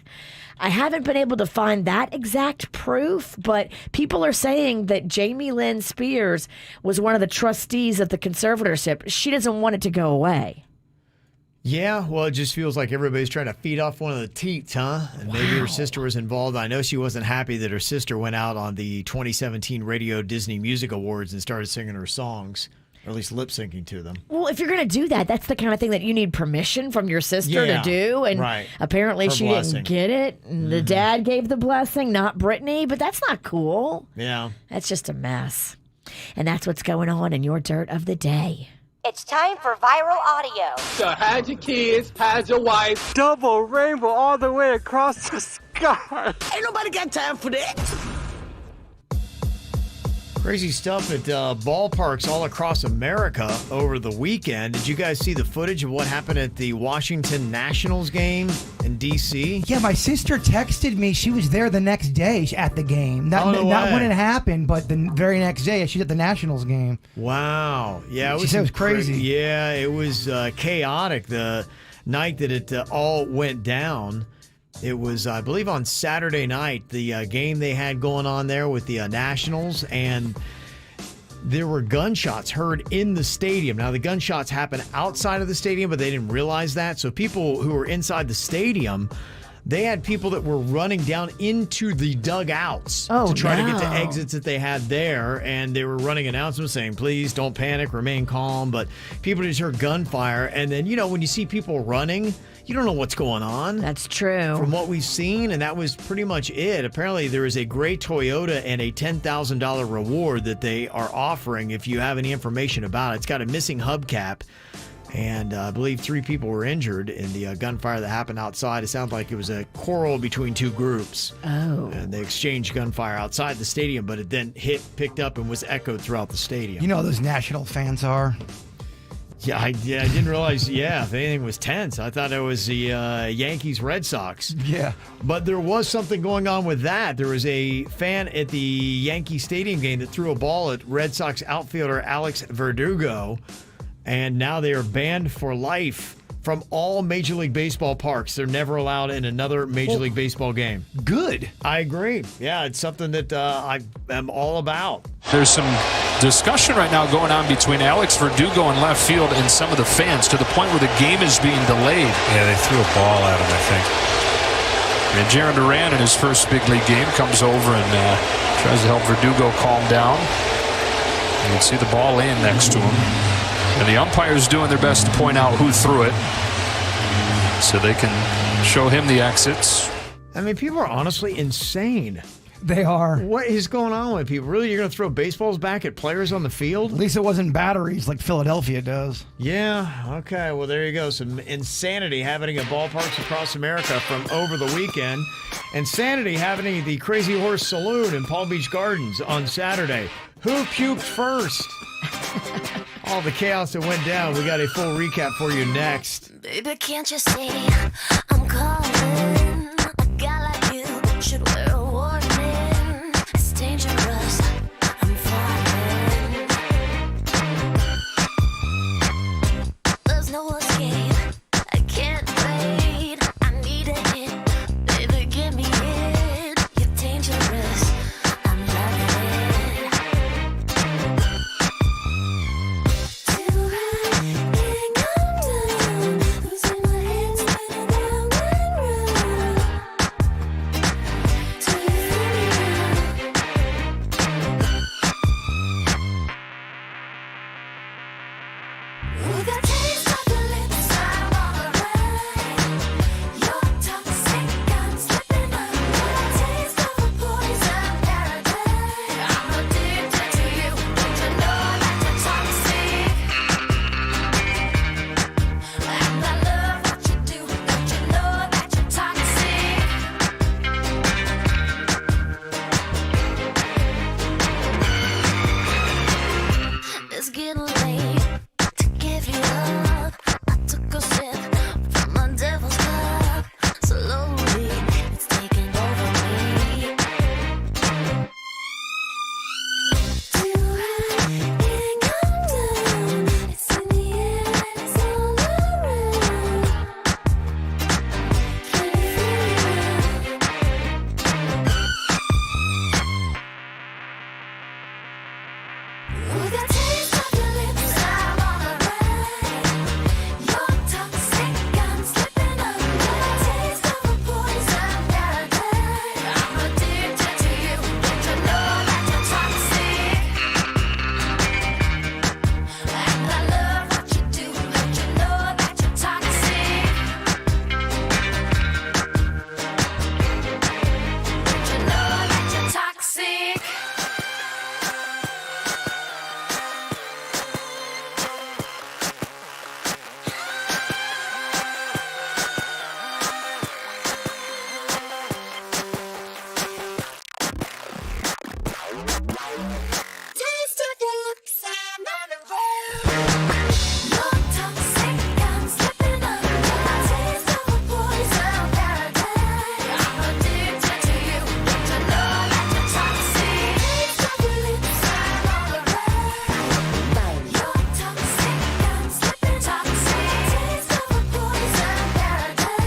I haven't been able to find that exact proof, but people are saying that Jamie Lynn Spears was one of the trustees of the conservatorship. She doesn't want it to go away. Yeah, well, it just feels like everybody's trying to feed off one of the teats, huh? And maybe her sister was involved. I know she wasn't happy that her sister went out on the 2017 Radio Disney Music Awards and started singing her songs, or at least lip syncing to them. Well, if you're going to do that, that's the kind of thing that you need permission from your sister to do. And apparently Her she blessing. didn't get it. And the dad gave the blessing, not Britney. But that's not cool. Yeah. That's just a mess. And that's what's going on in your dirt of the day. It's time for viral audio. So hide your kids, hide your wife. Double rainbow all the way across the sky. Ain't nobody got time for that. Crazy stuff at ballparks all across America over the weekend. Did you guys see the footage of what happened at the Washington Nationals game in D.C.? Yeah, my sister texted me. She was there the next day at the game. Not when it happened, but the very next day. She's at the Nationals game. Wow. Yeah, She said it was crazy. Yeah, it was chaotic the night that it all went down. It was, I believe, on Saturday night, the game they had going on there with the Nationals, and there were gunshots heard in the stadium. Now, the gunshots happened outside of the stadium, but they didn't realize that. So people who were inside the stadium, they had people that were running down into the dugouts to try to get to exits that they had there, and they were running announcements saying, please don't panic, remain calm. But people just heard gunfire, and then, when you see people running, you don't know what's going on. That's true. From what we've seen, and that was pretty much it. Apparently, there is a gray Toyota and a $10,000 reward that they are offering if you have any information about it. It's got a missing hubcap, and I believe 3 people were injured in the gunfire that happened outside. It sounds like it was a quarrel between 2 groups. Oh. And they exchanged gunfire outside the stadium, but it then picked up and was echoed throughout the stadium. You know how those National fans are. Yeah, I didn't realize, if anything was tense. I thought it was the Yankees-Red Sox. Yeah. But there was something going on with that. There was a fan at the Yankee Stadium game that threw a ball at Red Sox outfielder Alex Verdugo, and now they are banned for life from all Major League Baseball parks. They're never allowed in another Major League Baseball game. Good. I agree. Yeah, it's something that I am all about. There's some discussion right now going on between Alex Verdugo in left field and some of the fans to the point where the game is being delayed. Yeah, they threw a ball at him, I think. And Jaron Duran in his first big league game comes over and tries to help Verdugo calm down. You can see the ball laying next to him. And the umpire's doing their best to point out who threw it so they can show him the exits. I mean, people are honestly insane. They are. What is going on with people? Really, you're going to throw baseballs back at players on the field? At least it wasn't batteries like Philadelphia does. Yeah, okay. Well, there you go. Some insanity happening at ballparks across America from over the weekend. Insanity happening at the Crazy Horse Saloon in Palm Beach Gardens on Saturday. Who puked first? All the chaos that went down. We got a full recap for you next. Baby, can't you see I'm calling? A guy like you should wear a warning. It's dangerous. I'm falling. There's no escape. I can't wait. I need a hit. Baby, give me it. You're dangerous. I'm loving it. Too high, can't come down. Losing my head, spinning round and round. Till you feel me now. With a taste of your lips, I'm on the ride. You're toxic, I'm slipping under. A taste of a poison paradise. I'm addicted to you. Don't you know that you're toxic? And I love what you do. Don't you know that you're toxic? It's getting late to give you up. I took a sip from my devil's cup. Slowly, it's taking over me. Too high, can't come down. It's in the air and it's all around. Can you feel it? With a taste of your lips, I'm on a ride. You're toxic, I'm slipping under. A taste of a poison paradise. I'm addicted to you. Don't you know that you're toxic? And I love what you do. Don't you know that you're toxic? Don't you know that you're toxic? Taste of your lips, I'm on the road. You're toxic, I'm slipping under. A taste of a poison paradise. I'm addicted to you. Don't you know that you're toxic? Taste of your lips, I'm on the road. You're toxic, I'm slipping toxic. Taste of a poison paradise.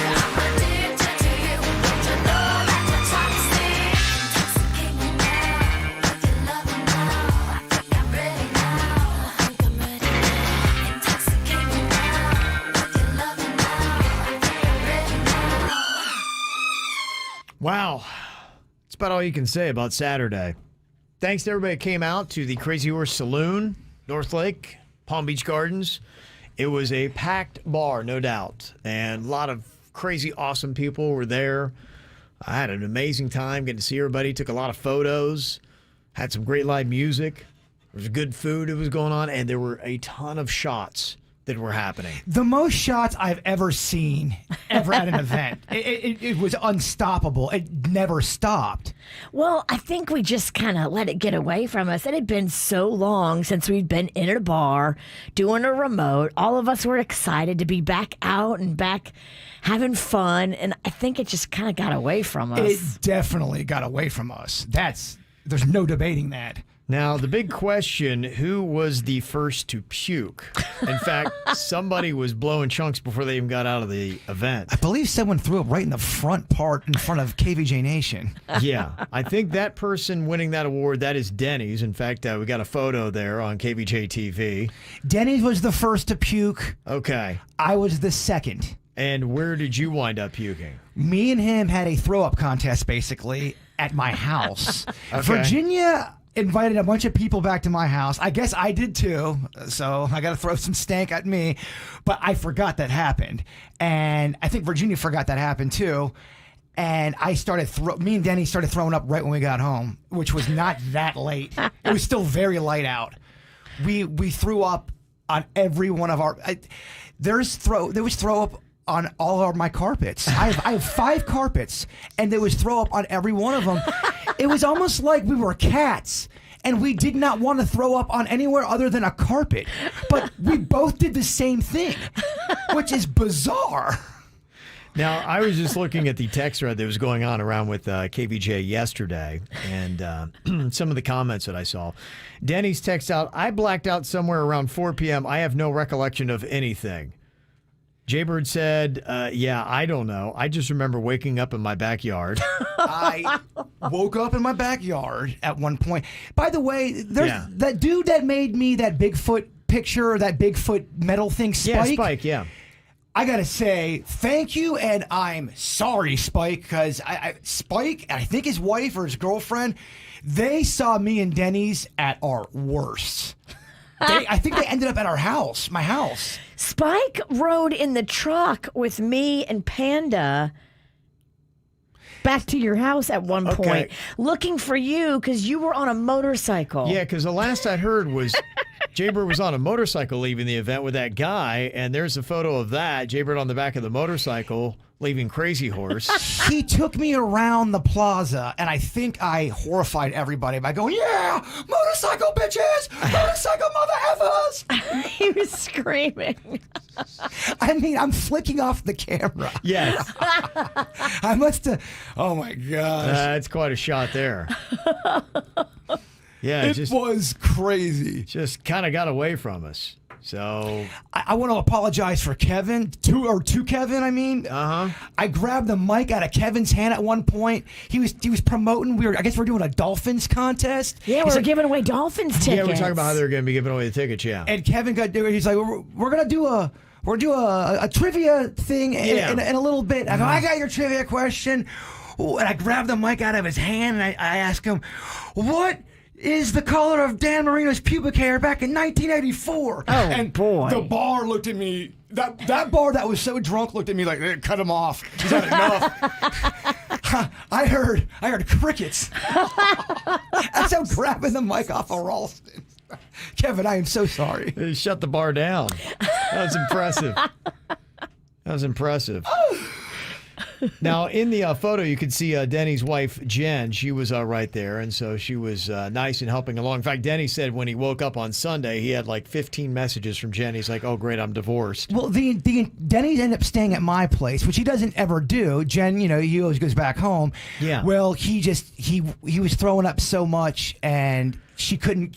I'm addicted to you. Don't you know that you're toxic? Intoxicate me now with your loving now. I think I'm ready now. I think I'm ready now. Intoxicate me now with your loving now. I think I'm ready now. Wow. That's about all you can say about Saturday. Thanks to everybody that came out to the Crazy Horse Saloon, North Lake, Palm Beach Gardens. It was a packed bar, no doubt. And a lot of crazy, awesome people were there. I had an amazing time getting to see everybody. Took a lot of photos. Had some great live music. There was good food that was going on. And there were a ton of shots that were happening. The most shots I've ever seen ever at an event. It was unstoppable. It never stopped. Well, I think we just kind of let it get away from us. It had been so long since we'd been in a bar doing a remote. All of us were excited to be back out and back having fun. And I think it just kind of got away from us. It definitely got away from us. There's no debating that. Now, the big question, who was the first to puke? In fact, somebody was blowing chunks before they even got out of the event. I believe someone threw up right in the front part in front of KVJ Nation. Yeah, I think that person winning that award, that is Denny's. In fact, we got a photo there on KVJ TV. Denny's was the first to puke. Okay. I was the second. And where did you wind up puking? Me and him had a throw-up contest, basically, at my house. Okay. Virginia invited a bunch of people back to my house. I guess I did too, so I got to throw some stank at me. But I forgot that happened. And I think Virginia forgot that happened too. And me and Denny started throwing up right when we got home, which was not that late. It was still very light out. We threw up on every one of our... There was throw up on all of my carpets. I have 5 carpets, and there was throw up on every one of them. It was almost like we were cats, and we did not want to throw up on anywhere other than a carpet. But we both did the same thing, which is bizarre. Now, I was just looking at the text thread that was going on around with KVJ yesterday, and some of the comments that I saw. Denny's text out, I blacked out somewhere around 4 p.m. I have no recollection of anything. Jaybird said, yeah, I don't know. I just remember waking up in my backyard. I woke up in my backyard at one point. By the way, there's that dude that made me that Bigfoot picture, or that Bigfoot metal thing, Spike. Yeah, Spike, yeah. I gotta say thank you, and I'm sorry, Spike, because Spike, I think his wife or his girlfriend, they saw me and Denny's at our worst. I think they ended up at our house, my house. Spike rode in the truck with me and Panda back to your house at one point, looking for you because you were on a motorcycle. Yeah, because the last I heard was Jaybird was on a motorcycle leaving the event with that guy, and there's a photo of that, Jaybird on the back of the motorcycle leaving Crazy Horse. He took me around the plaza, and I think I horrified everybody by going, yeah, motorcycle bitches, motorcycle mother effers. He was screaming. I mean, I'm flicking off the camera. Yes. I must have, oh my gosh. That's quite a shot there. Yeah, it was crazy. Just kind of got away from us. So I want to apologize for Kevin, to Kevin. I mean, I grabbed the mic out of Kevin's hand at one point. He was promoting. I guess we're doing a Dolphins contest. Yeah, we're giving away Dolphins tickets. Yeah, we're talking about how they're going to be giving away the tickets. Yeah, and Kevin he's like, we're gonna do a trivia thing in a little bit. I go, I got your trivia question, and I grabbed the mic out of his hand and I asked him, what is the color of Dan Marino's pubic hair back in 1984? Oh, and boy. The bar looked at me. That bar that was so drunk looked at me like, cut him off. He's had enough. I heard crickets. As I'm grabbing the mic off of Ralston. Kevin, I am so sorry. They shut the bar down. That was impressive. That was impressive. Now, in the photo, you can see Denny's wife, Jen. She was right there, and so she was nice and helping along. In fact, Denny said when he woke up on Sunday, he had like 15 messages from Jen. He's like, oh, great, I'm divorced. Well, Denny ended up staying at my place, which he doesn't ever do. Jen, he always goes back home. Yeah. Well, he was throwing up so much, and she couldn't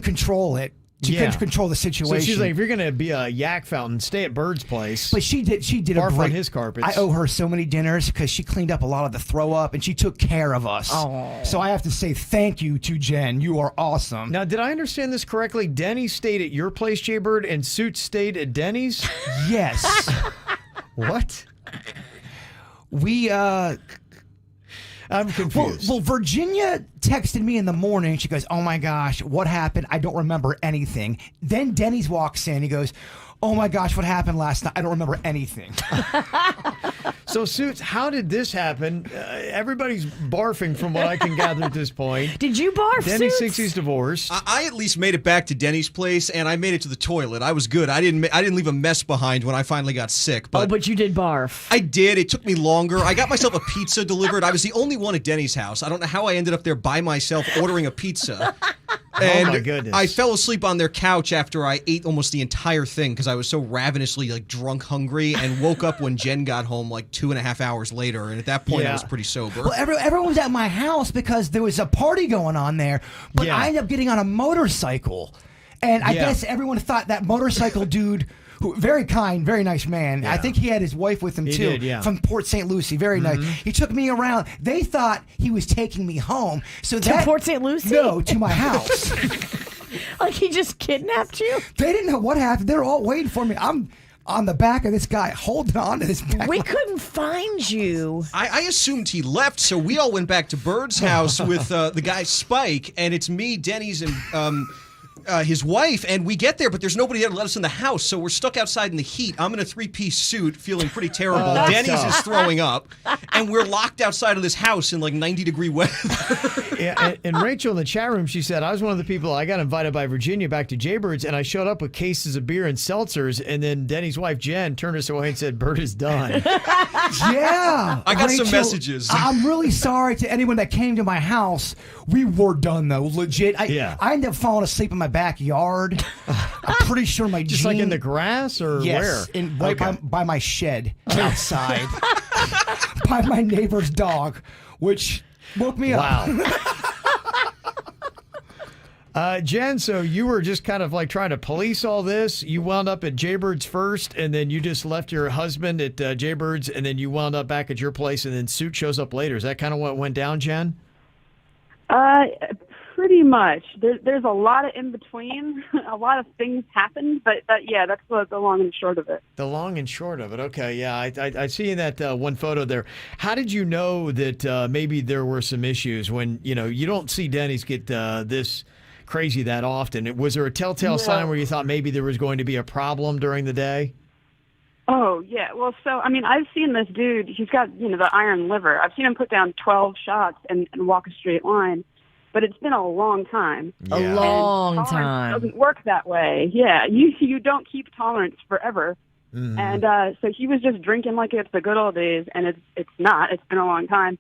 control it. She couldn't control the situation. So she's like, if you're going to be a yak fountain, stay at Bird's place. But she did barf on his carpets. I owe her so many dinners because she cleaned up a lot of the throw up and she took care of us. Oh. So I have to say thank you to Jen. You are awesome. Now, did I understand this correctly? Denny stayed at your place, Jaybird, and Suits stayed at Denny's? Yes. What? I'm confused. Well, Virginia texted me in the morning. She goes, oh my gosh, what happened? I don't remember anything. Then Denny's walks in. He goes, oh my gosh, what happened last night? I don't remember anything. So, Suits, how did this happen? Everybody's barfing from what I can gather at this point. Did you barf, Denny Suits? thinks he's divorced. I at least made it back to Denny's place, and I made it to the toilet. I was good. I didn't leave a mess behind when I finally got sick. But you did barf. I did. It took me longer. I got myself a pizza delivered. I was the only one at Denny's house. I don't know how I ended up there by myself ordering a pizza. And oh my goodness. I fell asleep on their couch after I ate almost the entire thing because I was so ravenously drunk hungry, and woke up when Jen got home 2.5 hours later, and at that point I was pretty sober. Well, everyone was at my house because there was a party going on there, but I ended up getting on a motorcycle, and I guess everyone thought that motorcycle dude, who very kind, very nice man. I think he had his wife with him too, from Port St. Lucie. Very nice. He took me around. They thought he was taking me home. So to Port St. Lucie? No, to my house. Like he just kidnapped you? They didn't know what happened. They were all waiting for me. I'm on the back of this guy, holding on to this back. We couldn't find you. I assumed he left, so we all went back to Bird's house with the guy Spike, and it's me, Denny's, and his wife, and we get there, but there's nobody there to let us in the house, so we're stuck outside in the heat. I'm in a 3-piece suit, feeling pretty terrible. Denny's is throwing up, and we're locked outside of this house in like 90-degree weather. Yeah, and Rachel in the chat room, she said, I was one of the people, I got invited by Virginia back to Jaybirds, and I showed up with cases of beer and seltzers, and then Denny's wife, Jen, turned us away and said, Bert is done. Yeah. I got some Rachel, messages. I'm really sorry to anyone that came to my house. We were done, though. Legit. I ended up falling asleep in my backyard. I'm pretty sure my Just like in the grass or yes, where? Right by my shed outside. By my neighbor's dog, which woke me up. Jen, so you were just kind of like trying to police all this. You wound up at Jaybirds first, and then you just left your husband at Jaybirds, and then you wound up back at your place, and then Suit shows up later. Is that kind of what went down, Jen? Pretty much. There's a lot of in between. A lot of things happened, but yeah, that's the long and short of it. The long and short of it. Okay, yeah, I see in that one photo there. How did you know that maybe there were some issues when you don't see Denny's get this crazy that often? Was there a telltale sign where you thought maybe there was going to be a problem during the day? Oh, yeah. Well, so, I mean, I've seen this dude. He's got, the iron liver. I've seen him put down 12 shots and walk a straight line. But it's been a long time. Yeah. A long and time. It doesn't work that way. Yeah, you don't keep tolerance forever. Mm-hmm. And so he was just drinking like it's the good old days, and it's not. It's been a long time.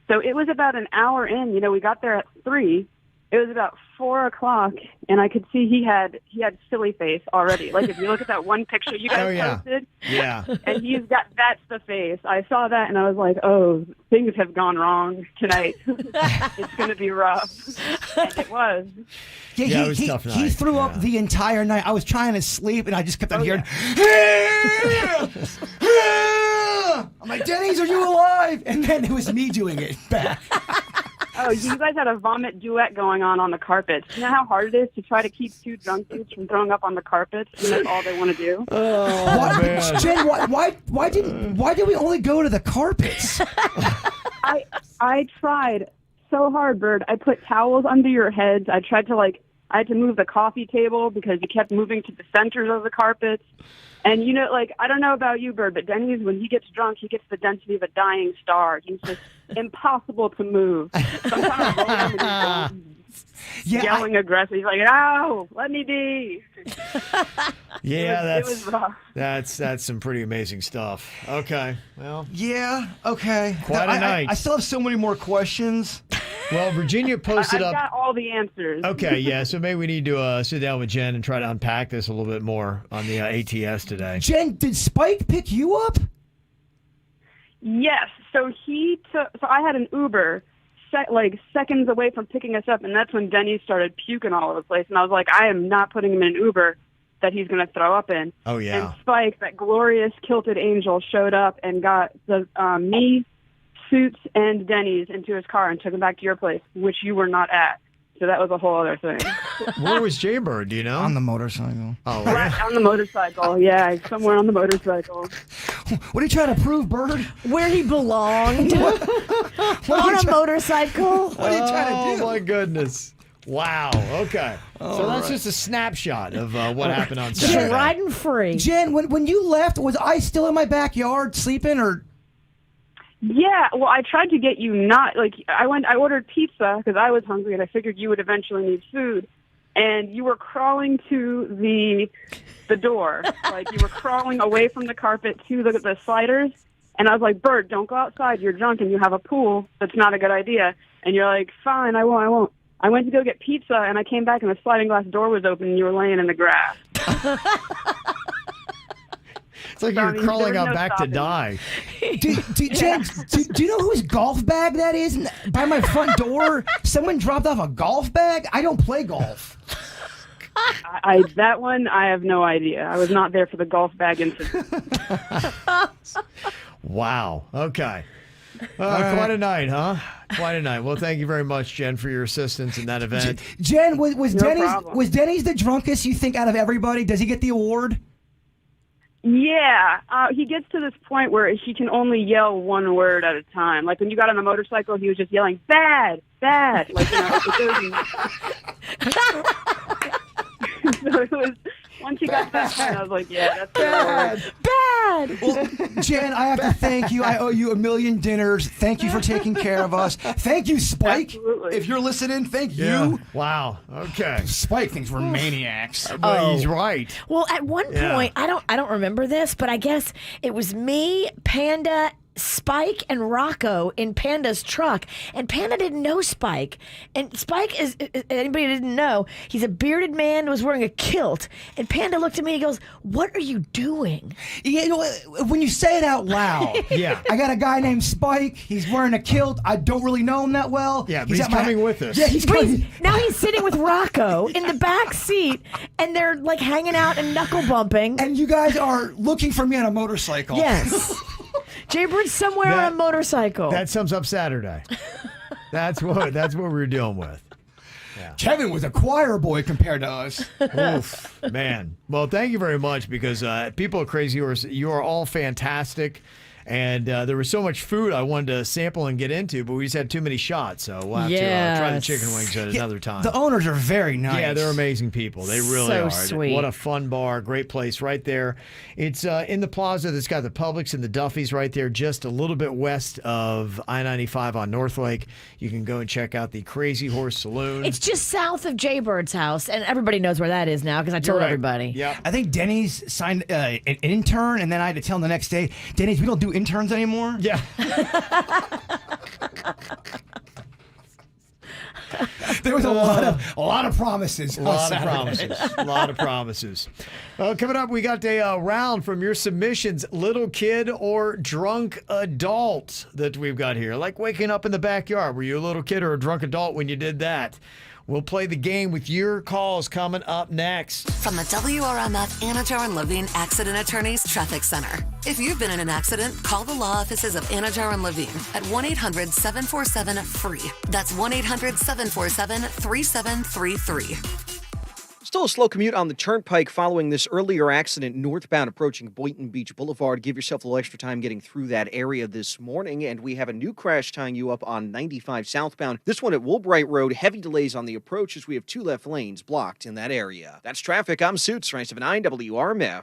So it was about an hour in. We got there at 3. It was about 4 o'clock, and I could see he had silly face already. Like if you look at that one picture you guys posted, and that's the face. I saw that, and I was like, oh, things have gone wrong tonight. It's going to be rough, and it was. Yeah, it was a tough night. He threw up the entire night. I was trying to sleep, and I just kept on hearing. I'm like, Denny's, are you alive? And then it was me doing it back. Oh, you guys had a vomit duet going on the carpets. You know how hard it is to try to keep 2 drunk dudes from throwing up on the carpets, and that's all they want to do? Oh, man. Jen, why did we only go to the carpets? I tried so hard, Bird. I put towels under your heads. I tried to I had to move the coffee table because you kept moving to the centers of the carpets. And, I don't know about you, Bird, but Denny's, when he gets drunk, he gets the density of a dying star. He's just impossible to move. Sometimes I roll him and yelling aggressive. He's like, "No, let me be." Yeah, it was rough. That's some pretty amazing stuff. Okay, well. Yeah, okay. Quite a night. I still have so many more questions. Well, Virginia posted I've up. got all the answers. Okay, yeah. So maybe we need to sit down with Jen and try to unpack this a little bit more on the ATS today. Jen, did Spike pick you up? Yes. So So I had an Uber, seconds away from picking us up, and that's when Denny started puking all over the place. And I was like, I am not putting him in an Uber that he's going to throw up in. Oh yeah. And Spike, that glorious kilted angel, showed up and got the me, Suits, and Denny's into his car and took him back to your place, which you were not at. So that was a whole other thing. Where was Jaybird? Do you know? On the motorcycle. Oh, right on the motorcycle. Yeah, somewhere on the motorcycle. What are you trying to prove, Bird? Where he belonged. On a motorcycle. What are you trying to do? Oh my goodness. Wow. Okay. So that's just a snapshot of what happened on Saturday. Just riding free. Jen, when you left, was I still in my backyard sleeping or? Yeah, well, I tried to get you I ordered pizza because I was hungry and I figured you would eventually need food. And you were crawling to the door. You were crawling away from the carpet to the sliders. And I was like, Bert, don't go outside. You're drunk and you have a pool. That's not a good idea. And you're like, fine, I won't. I went to go get pizza and I came back and the sliding glass door was open and you were laying in the grass. It's like you're crawling out back to die. Jen, do you know whose golf bag that is by my front door? Someone dropped off a golf bag? I don't play golf. That one, I have no idea. I was not there for the golf bag incident. Wow. Okay. Quite a night, huh? Quite a night. Well, thank you very much, Jen, for your assistance in that event. Jen, was Denny's the drunkest you think out of everybody? Does he get the award? Yeah, he gets to this point where he can only yell one word at a time. Like when you got on the motorcycle, he was just yelling, bad, bad. So it was, once you got to that point, I was like, yeah, that's Bad. Well, Jen, I have to thank you. I owe you a million dinners. Thank you for taking care of us. Thank you, Spike. Absolutely. If you're listening, thank Yeah. you. Wow. Okay. Spike thinks we're maniacs. Well, he's right. Well, at one point, I don't remember this, but I guess it was me, Panda, Spike, and Rocco in Panda's truck, and Panda didn't know Spike. And Spike is anybody who didn't know, he's a bearded man, was wearing a kilt. And Panda looked at me and he goes, "What are you doing?" You know, when you say it out loud, Yeah. I got a guy named Spike. He's wearing a kilt. I don't really know him that well. Yeah, but he's at my- coming with us. Yeah, he's But coming. now he's sitting with Rocco in the back seat, and they're like hanging out and knuckle bumping. And you guys are looking for me on a motorcycle. Yes. Jaybird's somewhere on a motorcycle. That sums up Saturday. That's what we're dealing with. Kevin was a choir boy compared to us. Oof, man. Well, thank you very much, because people at Crazy Horse, you are all fantastic. And there was so much food I wanted to sample and get into, but we just had too many shots. So we'll have to try the chicken wings at another time. The owners are very nice. Yeah, they're amazing people. They really So are. sweet. What a fun bar. Great place right there. It's in the plaza that's got the Publix and the Duffy's right there, just a little bit west of I-95 on North Lake. You can go and check out the Crazy Horse Saloon. It's just south of Jaybird's house, and everybody knows where that is now because I told right. everybody. Yeah. I think Denny's signed an intern, and then I had to tell him the next day, Denny's, we don't do interns anymore. Yeah. There was a lot of promises. A lot of promises. Coming up, we got a round from your submissions, little kid or drunk adult, that we've got here. Like waking up in the backyard. Were you a little kid or a drunk adult when you did that? We'll play the game with your calls coming up next. From the WRMF Anajar and Levine Accident Attorneys Traffic Center. If you've been in an accident, call the law offices of Anajar and Levine at 1-800-747-FREE. That's 1-800-747-3733. Still a slow commute on the Turnpike following this earlier accident northbound approaching Boynton Beach Boulevard. Give yourself a little extra time getting through that area this morning. And we have a new crash tying you up on 95 southbound. This one at Woolbright Road. Heavy delays on the approach as we have 2 left lanes blocked in that area. That's traffic. I'm Suits, 979 WRMF.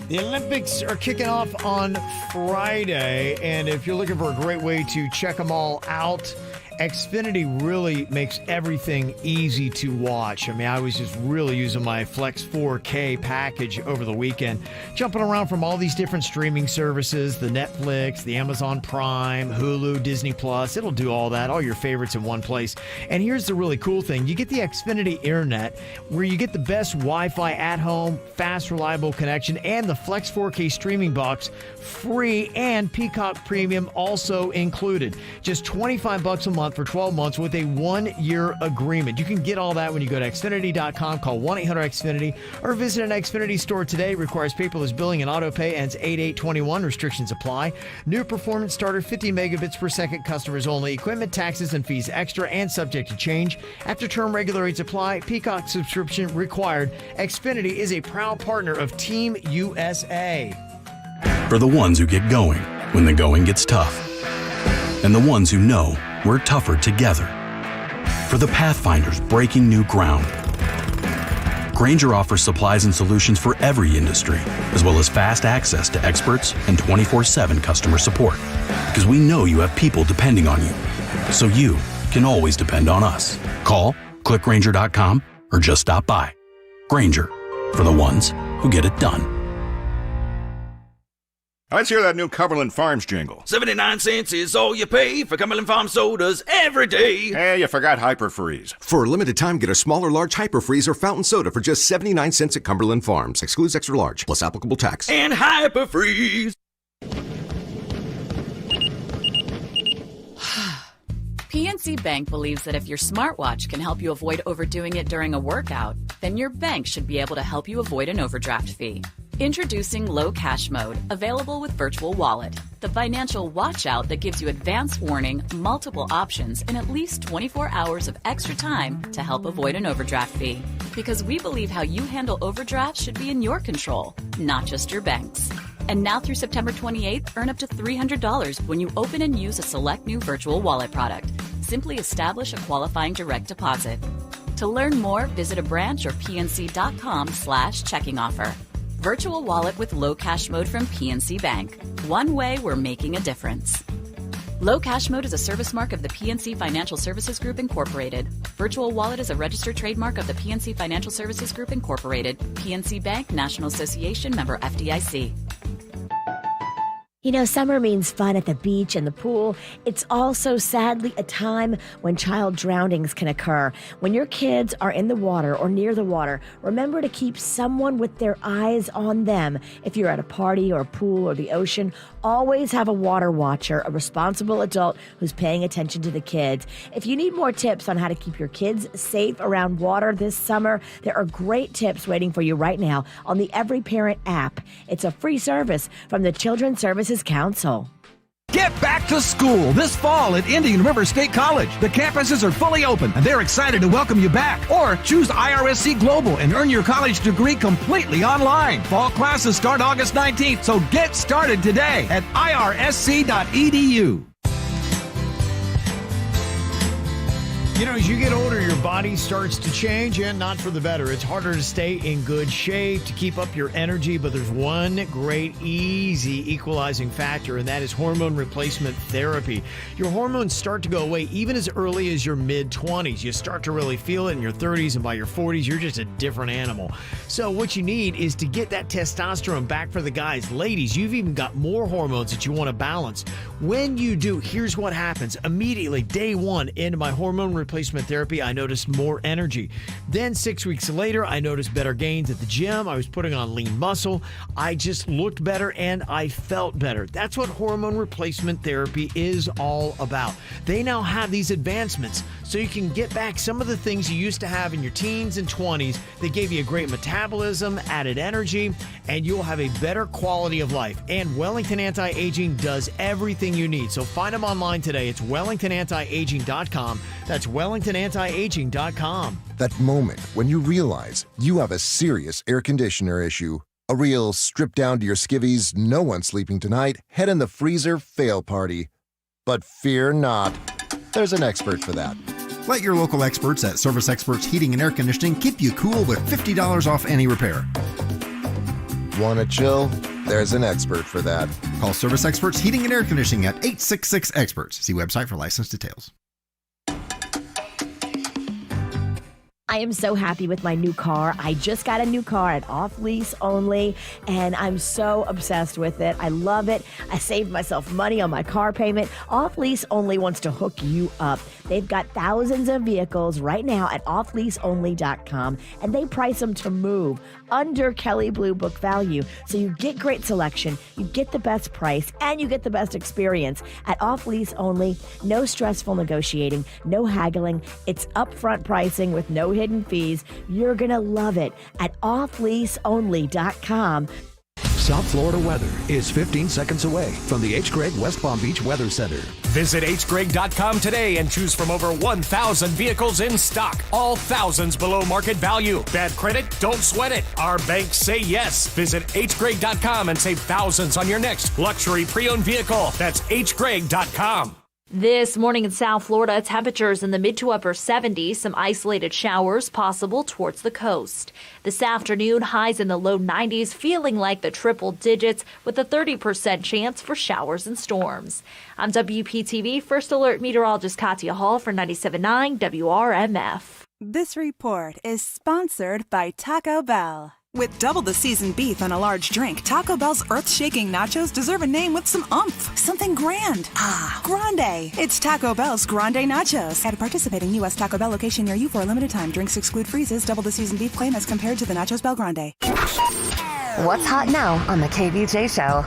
The Olympics are kicking off on Friday, and if you're looking for a great way to check them all out, Xfinity really makes everything easy to watch. I mean, I was just really using my Flex 4K package over the weekend, jumping around from all these different streaming services, the Netflix, the Amazon Prime, Hulu, Disney Plus. It'll do all that, all your favorites in one place. And here's the really cool thing. You get the Xfinity Internet, where you get the best Wi-Fi at home, fast, reliable connection, and the Flex 4K streaming box free, and Peacock Premium also included. Just $25 a month for 12 months with a 1-year agreement. You can get all that when you go to Xfinity.com, call 1-800-XFINITY, or visit an Xfinity store today. It requires paperless billing and auto pay. Ends 8/8/21. Restrictions apply. New performance starter, 50 megabits per second. Customers only. Equipment, taxes, and fees extra and subject to change. After term regular rates apply. Peacock subscription required. Xfinity is a proud partner of Team USA. For the ones who get going when the going gets tough. And the ones who know we're tougher together. For the Pathfinders breaking new ground. Grainger offers supplies and solutions for every industry, as well as fast access to experts and 24/7 customer support. Because we know you have people depending on you. So you can always depend on us. Call, click Grainger.com, or just stop by. Grainger, for the ones who get it done. Let's hear that new Cumberland Farms jingle. 79 cents is all you pay for Cumberland Farms sodas every day. Hey, you forgot Hyperfreeze. For a limited time, get a small or large Hyperfreeze or fountain soda for just 79 cents at Cumberland Farms. Excludes extra large, plus applicable tax. And Hyperfreeze. PNC Bank believes that if your smartwatch can help you avoid overdoing it during a workout, then your bank should be able to help you avoid an overdraft fee. Introducing Low Cash Mode, available with Virtual Wallet, the financial watch-out that gives you advance warning, multiple options, and at least 24 hours of extra time to help avoid an overdraft fee. Because we believe how you handle overdrafts should be in your control, not just your bank's. And now through September 28th, earn up to $300 when you open and use a select new Virtual Wallet product. Simply establish a qualifying direct deposit. To learn more, visit a branch or pnc.com/checking offer. Virtual wallet with low cash mode from PNC Bank. One way we're making a difference. Low Cash Mode is a service mark of the PNC Financial Services Group, Incorporated. Virtual Wallet is a registered trademark of the PNC Financial Services Group, Incorporated. PNC Bank, National Association, member FDIC. You know, summer means fun at the beach and the pool. It's also sadly a time when child drownings can occur. When your kids are in the water or near the water, remember to keep someone with their eyes on them. If you're at a party or a pool or the ocean, always have a water watcher, a responsible adult who's paying attention to the kids. If you need more tips on how to keep your kids safe around water this summer, there are great tips waiting for you right now on the Every Parent app. It's a free service from the Children's Services Council. Get back to school this fall at Indian River State College. The campuses are fully open and they're excited to welcome you back. Or choose IRSC Global and earn your college degree completely online. Fall classes start August 19th, so get started today at irsc.edu. You know, as you get older, your body starts to change, and not for the better. It's harder to stay in good shape, to keep up your energy, but there's one great, easy equalizing factor, and that is hormone replacement therapy. Your hormones start to go away even as early as your mid-20s. You start to really feel it in your 30s, and by your 40s, you're just a different animal. So what you need is to get that testosterone back for the guys. Ladies, you've even got more hormones that you want to balance. When you do, here's what happens. Immediately, day one into my hormone replacement therapy, I noticed more energy. Then 6 weeks later, I noticed better gains at the gym. I was putting on lean muscle. I just looked better and I felt better. That's what hormone replacement therapy is all about. They now have these advancements so you can get back some of the things you used to have in your teens and 20s. They gave you a great metabolism, added energy, and you'll have a better quality of life. And Wellington Anti-Aging does everything you need. So find them online today. It's WellingtonAntiAging.com. That's WellingtonAntiAging.com. That moment when you realize you have a serious air conditioner issue. A real stripped down to your skivvies, no one's sleeping tonight, head in the freezer fail party. But fear not. There's an expert for that. Let your local experts at Service Experts Heating and Air Conditioning keep you cool with $50 off any repair. Want to chill? There's an expert for that. Call Service Experts Heating and Air Conditioning at 866-EXPERTS. See website for license details. I am so happy with my new car. I just got a new car at Off Lease Only, and I'm so obsessed with it. I love it. I saved myself money on my car payment. Off Lease Only wants to hook you up. They've got thousands of vehicles right now at offleaseonly.com, and they price them to move under Kelley Blue Book value. So you get great selection, you get the best price, and you get the best experience. At Off Lease Only, no stressful negotiating, no haggling. It's upfront pricing with no hidden fees. You're going to love it at offleaseonly.com. South Florida weather is 15 seconds away from the H. Gregg West Palm Beach Weather Center. Visit hgregg.com today and choose from over 1,000 vehicles in stock. All thousands below market value. Bad credit? Don't sweat it. Our banks say yes. Visit hgregg.com and save thousands on your next luxury pre-owned vehicle. That's hgregg.com. This morning in South Florida, temperatures in the mid to upper 70s, some isolated showers possible towards the coast. This afternoon, highs in the low 90s, feeling like the triple digits with a 30% chance for showers and storms. I'm WPTV First Alert meteorologist Katya Hall for 97.9 WRMF. This report is sponsored by Taco Bell. With double the seasoned beef and a large drink, Taco Bell's earth-shaking nachos deserve a name with some oomph. Something grand. Ah, grande. It's Taco Bell's Grande Nachos. At a participating U.S. Taco Bell location near you for a limited time. Drinks exclude freezes. Double the seasoned beef claim as compared to the Nachos Bell Grande. What's hot now on the KVJ Show?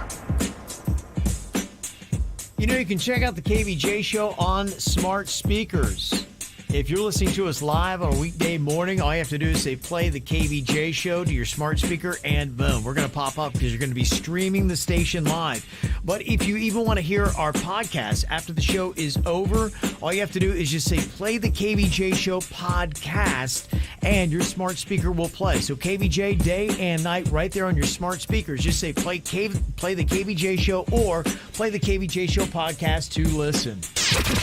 You know, you can check out the KVJ Show on smart speakers. If you're listening to us live on a weekday morning, all you have to do is say play the KVJ Show to your smart speaker, and boom, we're going to pop up because you're going to be streaming the station live. But if you even want to hear our podcast after the show is over, all you have to do is just say play the KVJ Show podcast, and your smart speaker will play. So KVJ day and night right there on your smart speakers. Just say play the KVJ Show or play the KVJ Show podcast to listen.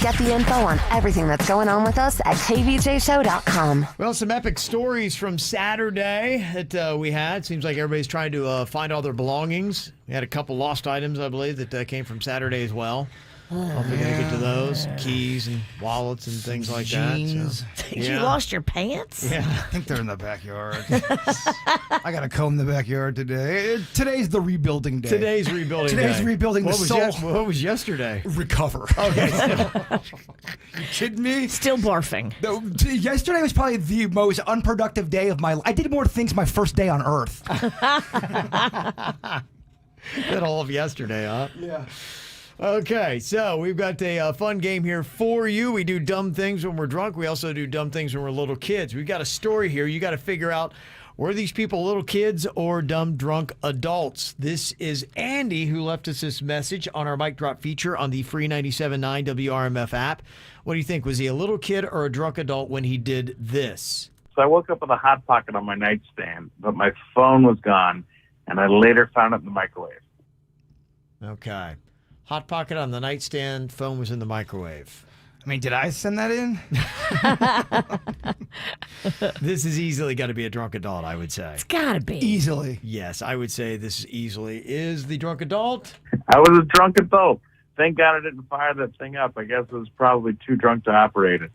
Get the info on everything that's going on with us at kvjshow.com. Well, some epic stories from Saturday that we had. Seems like everybody's trying to find all their belongings. We had a couple lost items, I believe, that came from Saturday as well. Hopefully going to get to those. Keys and wallets and things like Jeans. that. So, You lost your pants? Yeah, I think they're in the backyard. I got to comb the backyard today. Today's the rebuilding day. Today's rebuilding Today's day. rebuilding What the was soul. what was yesterday? Recover. Okay. You kidding me? Still barfing. Yesterday was probably the most unproductive day of my life. I did more things my first day on Earth. That all of yesterday, huh? Yeah. Okay, so we've got a fun game here for you. We do dumb things when we're drunk. We also do dumb things when we're little kids. We've got a story here. You got to figure out, were these people little kids or dumb drunk adults? This is Andy who left us this message on our Mic Drop feature on the free 97.9 WRMF app. What do you think? Was he a little kid or a drunk adult when he did this? So I woke up with a Hot Pocket on my nightstand, but my phone was gone, and I later found it in the microwave. Okay. Hot Pocket on the nightstand, phone was in the microwave. I mean, did I send that in? This is easily got to be a drunk adult, I would say. It's gotta be. Easily. Yes, I would say this easily is the drunk adult. I was a drunk adult. Thank God I didn't fire that thing up. I guess I was probably too drunk to operate it.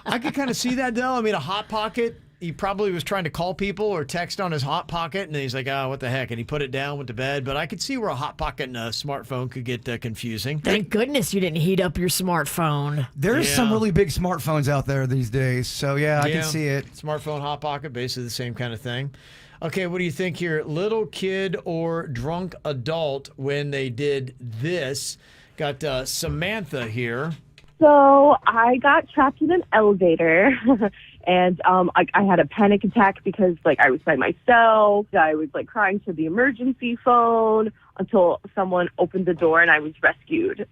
I could kind of see that, though. I mean, a Hot Pocket, he probably was trying to call people or text on his Hot Pocket, and then he's like, oh, what the heck? And he put it down, went to bed. But I could see where a Hot Pocket and a smartphone could get confusing. Thank goodness you didn't heat up your smartphone. There's some really big smartphones out there these days. So, yeah, I can see it. Smartphone, Hot Pocket, basically the same kind of thing. Okay, what do you think here? Little kid or drunk adult when they did this? Got Samantha here. So I got trapped in an elevator, and I had a panic attack because I was by myself. I was crying to the emergency phone until someone opened the door and I was rescued.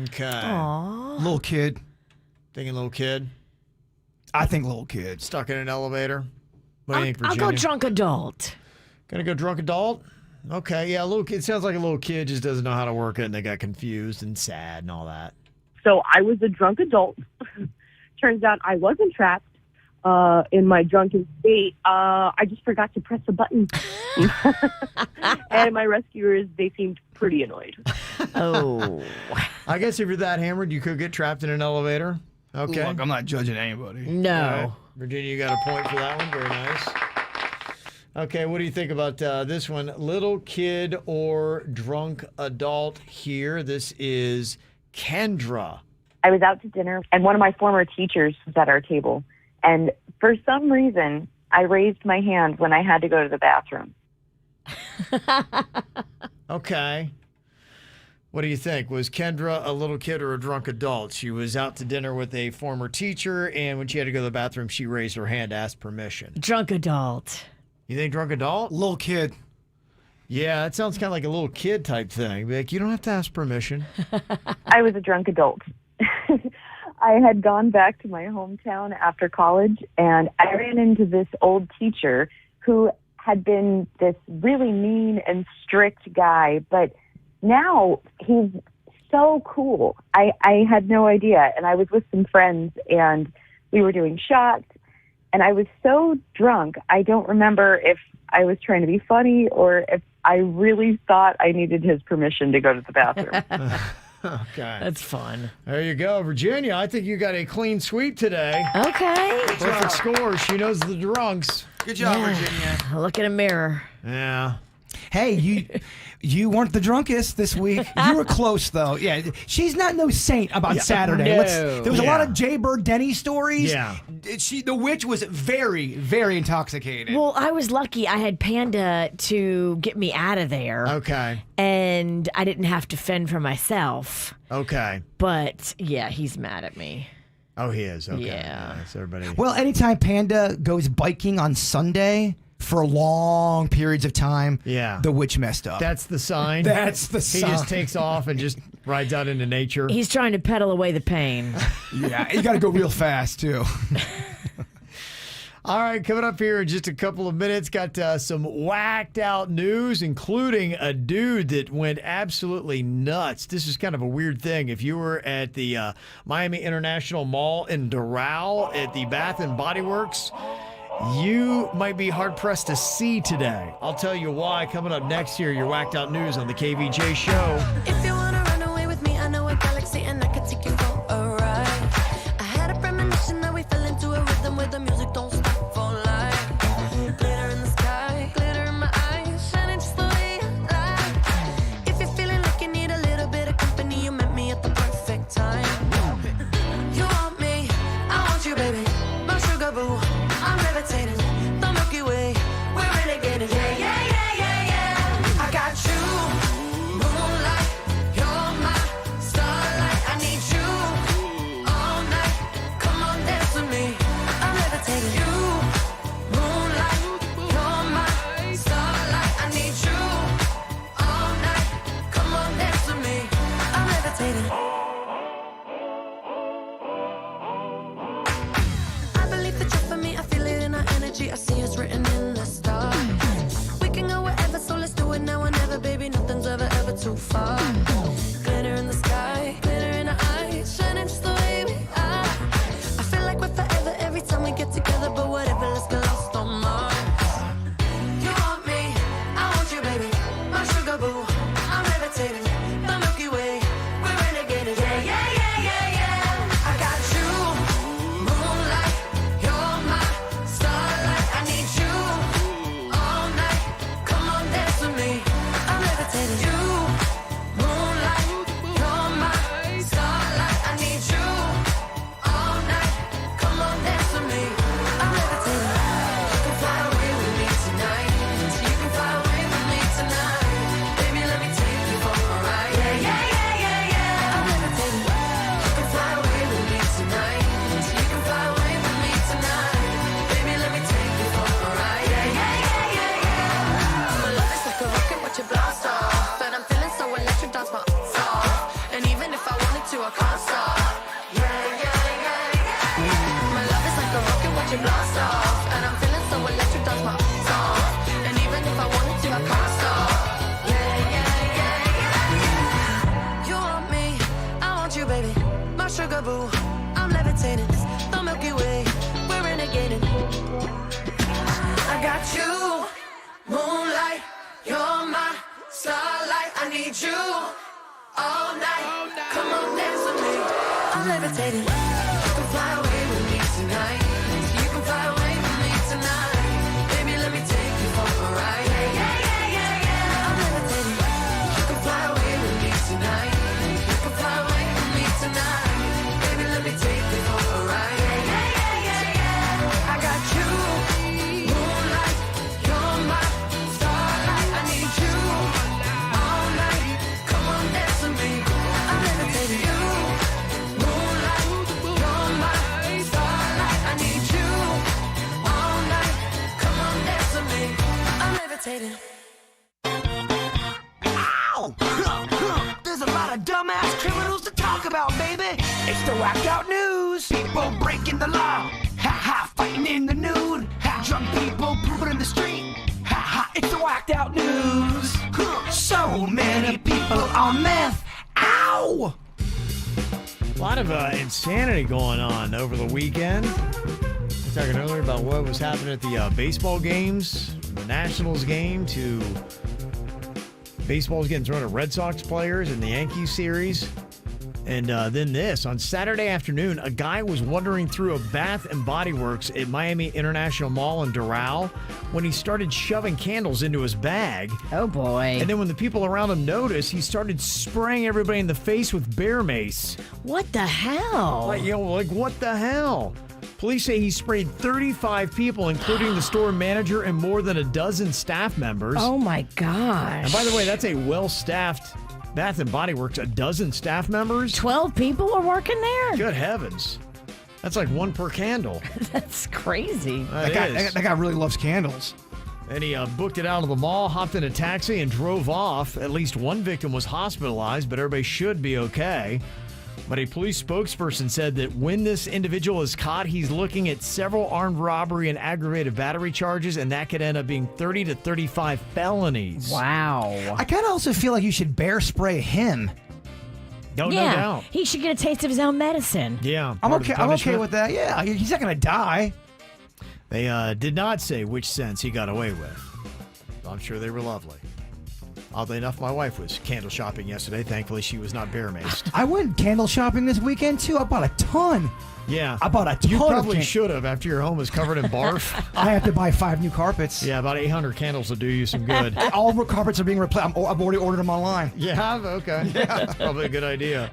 Okay. Aww. Little kid. Thinking little kid. I think little kid. Stuck in an elevator. What do you think, Virginia? I'll go drunk adult. Gonna go drunk adult? Okay, yeah, little kid. Sounds like a little kid just doesn't know how to work it, and they got confused and sad and all that. So I was a drunk adult. Turns out I wasn't trapped in my drunken state. I just forgot to press a button. And my rescuers, they seemed pretty annoyed. Oh. I guess if you're that hammered, you could get trapped in an elevator. Okay. Look, I'm not judging anybody. No. Right. Virginia, you got a point for that one. Very nice. Okay, what do you think about this one? Little kid or drunk adult here? This is Kendra. I was out to dinner, and one of my former teachers was at our table. And for some reason, I raised my hand when I had to go to the bathroom. Okay. What do you think? Was Kendra a little kid or a drunk adult? She was out to dinner with a former teacher, and when she had to go to the bathroom, she raised her hand to ask permission. Drunk adult. You think drunk adult? Little kid. Yeah, it sounds kind of like a little kid type thing. Like, you don't have to ask permission. I was a drunk adult. I had gone back to my hometown after college, and I ran into this old teacher who had been this really mean and strict guy, but now he's so cool. I had no idea, and I was with some friends, and we were doing shots, and I was so drunk, I don't remember if I was trying to be funny or if I really thought I needed his permission to go to the bathroom. Okay. That's fun. There you go. Virginia, I think you got a clean sweep today. Okay. Perfect score. She knows the drunks. Good job, Yeah. Virginia. Look in a mirror. Yeah. Hey, you weren't the drunkest this week. You were close, though. Yeah, she's not no saint about Saturday. no. There was a lot of Jaybird Denny stories. Yeah. The witch was very, very intoxicated. Well, I was lucky. I had Panda to get me out of there. Okay. And I didn't have to fend for myself. Okay. But, yeah, he's mad at me. Oh, he is. Okay. Yeah. Nice. Everybody. Well, anytime Panda goes biking on Sunday for long periods of time, Yeah. the witch messed up. That's the sign. That's the sign. He just takes off and just rides out into nature. He's trying to pedal away the pain. Yeah, you got to go real fast, too. All right, coming up here in just a couple of minutes, got some whacked out news, including a dude that went absolutely nuts. This is kind of a weird thing. If you were at the Miami International Mall in Doral at the Bath and Body Works, you might be hard-pressed to see today. I'll tell you why coming up next here, your whacked out news on the KVJ Show. If you want to run away with me, I know a galaxy and I can take you for a ride. I had a premonition that we fell into a rhythm where the music don't stop for life. Glitter in the sky, glitter in my eyes, shining just the way I like. If you're feeling like you need a little bit of company, you met me at the perfect time. You want me, I want you, baby, my sugar boo. I'm levitating, the Milky Way, we're renegading. Yeah, yeah, yeah, yeah, yeah. I got you, moonlight, you're my starlight. I need you all night. Come on, dance with me. I'm levitating. You, moonlight, you're my starlight. I need you all night. Come on, dance with me. I'm levitating. I believe that you're for me. I feel it in our energy. I see it's written in the stars. We can go wherever, so let's do it now or never, baby. Nothing's ever, ever too far. Glitter in the sky, glitter in our eyes, shining just the way we are. I feel like we're forever every time we get together, but whatever, let's get lost on Mars. You want me, I want you, baby, my sugar boo. I'm levitating, the Milky Way, we're renegading. Yeah, yeah, yeah, yeah, yeah. I got you, moonlight, you're my starlight. I need you all night. Come on, dance with me. I'm levitating. You, moonlight, you're my starlight. I need you all night. Come on, dance with me. I'm levitating. You can fly away with me tonight. You can fly away with me tonight. Baby, let me take you for a ride. Yeah, yeah, yeah, yeah, yeah. I'm levitating. You can fly away with me tonight. You can fly away with me tonight. Baby, let me take you for a ride. Yeah, yeah, yeah, yeah, yeah. My love is like a rocket, watch it blast off. And I'm feeling so electric, dance my ass off. And even if I wanted to, I can't stop. Yeah, yeah, yeah, yeah. My love is like a rocket, watch it blast off. And I'm feeling so electric, dance my ass off. And even if I wanted to, I can't stop. Yeah, yeah, yeah, yeah. You want me, I want you, baby, my sugar boo. I'm levitating, the Milky Way, we're renegading. I got you, moonlight, you're my starlight. I need you all night. Come on, dance with me. I'm levitating. You can fly away with me tonight. You can fly away with me tonight. Baby, let me take you for a ride. Yeah, yeah, yeah, yeah, yeah. I'm levitating. You can fly away with me tonight. You can fly away with me tonight. Baby, let me take you for a ride. Yeah, yeah, yeah, yeah, yeah. I got you, moonlight, you're my starlight. I need you all night. Come on, dance with me. I'm levitating. You, moonlight, you're my starlight. I need you all night. Come on, dance with me. I'm levitating. Ow! There's a lot of dumbass criminals to talk about, baby. It's the whacked out news. People breaking the law. Ha ha, fighting in the nude. Ha, drunk people pooping in the street. Ha ha, it's the whacked out news. So many people on meth. Ow! A lot of insanity going on over the weekend. We were talking earlier about what was happening at the baseball games, the Nationals game, to baseball's getting thrown at Red Sox players in the Yankees series. And then this, on Saturday afternoon, a guy was wandering through a Bath and Body Works at Miami International Mall in Doral when he started shoving candles into his bag. Oh, boy. And then when the people around him noticed, he started spraying everybody in the face with bear mace. What the hell? Like what the hell? Police say he sprayed 35 people, including the store manager and more than a dozen staff members. Oh, my gosh. And by the way, that's a well-staffed Bath and Body Works. A dozen staff members? 12 people are working there? Good heavens. That's like one per candle. That's crazy. That guy really loves candles. And he booked it out of the mall, hopped in a taxi, and drove off. At least one victim was hospitalized, but everybody should be okay. But a police spokesperson said that when this individual is caught, he's looking at several armed robbery and aggravated battery charges, and that could end up being 30 to 35 felonies. Wow. I kind of also feel like you should bear spray him. No doubt. He should get a taste of his own medicine. Yeah. I'm okay with that. Yeah, he's not going to die. They did not say which scents he got away with. I'm sure they were lovely. Oddly enough, my wife was candle shopping yesterday. Thankfully, she was not bear-maced. I went candle shopping this weekend, too. I bought a ton. Yeah. I bought a ton. You probably should have after your home was covered in barf. I have to buy 5 new carpets. Yeah, about 800 candles will do you some good. All the carpets are being replaced. I've already ordered them online. Yeah, okay. Yeah. That's probably a good idea.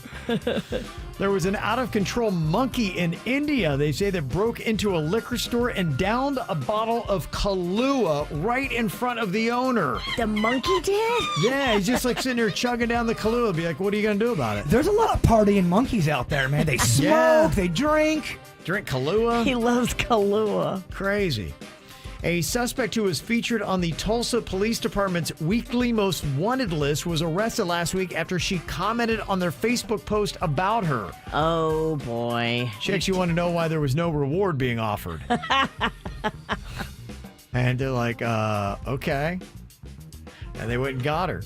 There was an out-of-control monkey in India, they say, that broke into a liquor store and downed a bottle of Kahlua right in front of the owner. The monkey did? Yeah, he's just like sitting there chugging down the Kahlua. Be like, what are you going to do about it? There's a lot of partying monkeys out there, man. They smoke, they drink. Drink Kahlua? He loves Kahlua. Crazy. A suspect who was featured on the Tulsa Police Department's weekly most wanted list was arrested last week after she commented on their Facebook post about her. Oh, boy. Chicks, you want to know why there was no reward being offered. And they're like, okay. And they went and got her.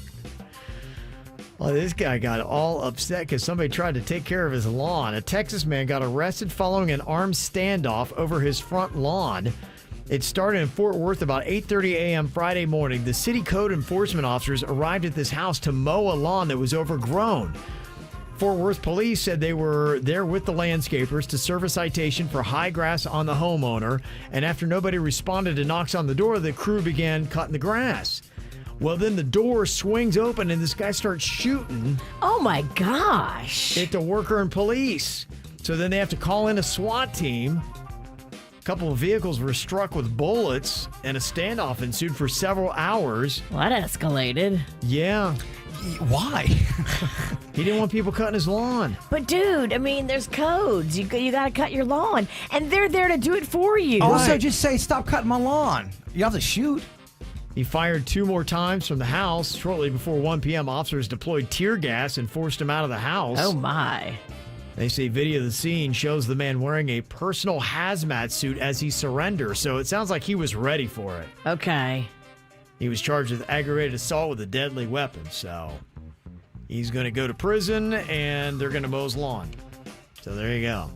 Well, this guy got all upset because somebody tried to take care of his lawn. A Texas man got arrested following an armed standoff over his front lawn. It started in Fort Worth about 8:30 a.m. Friday morning. The city code enforcement officers arrived at this house to mow a lawn that was overgrown. Fort Worth police said they were there with the landscapers to serve a citation for high grass on the homeowner. And after nobody responded to knocks on the door, the crew began cutting the grass. Well, then the door swings open and this guy starts shooting. Oh, my gosh. At the worker and police. So then they have to call in a SWAT team. A couple of vehicles were struck with bullets, and a standoff ensued for several hours. Well, that escalated. Yeah. Why? He didn't want people cutting his lawn. But, dude, I mean, there's codes. You got to cut your lawn, and they're there to do it for you. Also, just say, stop cutting my lawn. You have to shoot. He fired 2 more times from the house. Shortly before 1 p.m., officers deployed tear gas and forced him out of the house. Oh, my. They say video of the scene shows the man wearing a personal hazmat suit as he surrenders, so it sounds like he was ready for it. Okay. He was charged with aggravated assault with a deadly weapon, so he's going to go to prison, and they're going to mow his lawn. So there you go,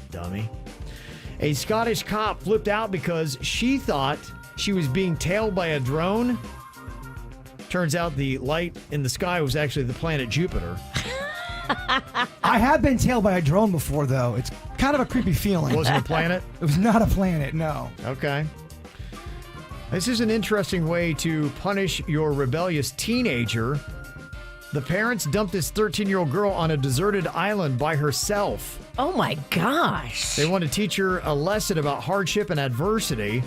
dummy. A Scottish cop flipped out because she thought she was being tailed by a drone. Turns out the light in the sky was actually the planet Jupiter. I have been tailed by a drone before, though. It's kind of a creepy feeling. Was it a planet? It was not a planet, no. Okay. This is an interesting way to punish your rebellious teenager. The parents dumped this 13-year-old girl on a deserted island by herself. Oh, my gosh. They want to teach her a lesson about hardship and adversity.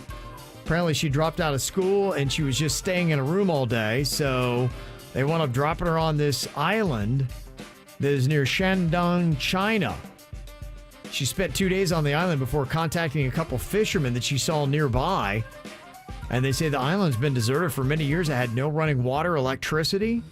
Apparently, she dropped out of school, and she was just staying in a room all day, so they wound up dropping her on this island that is near Shandong, China. She spent 2 days on the island before contacting a couple fishermen that she saw nearby. And they say the island's been deserted for many years. It had no running water, electricity.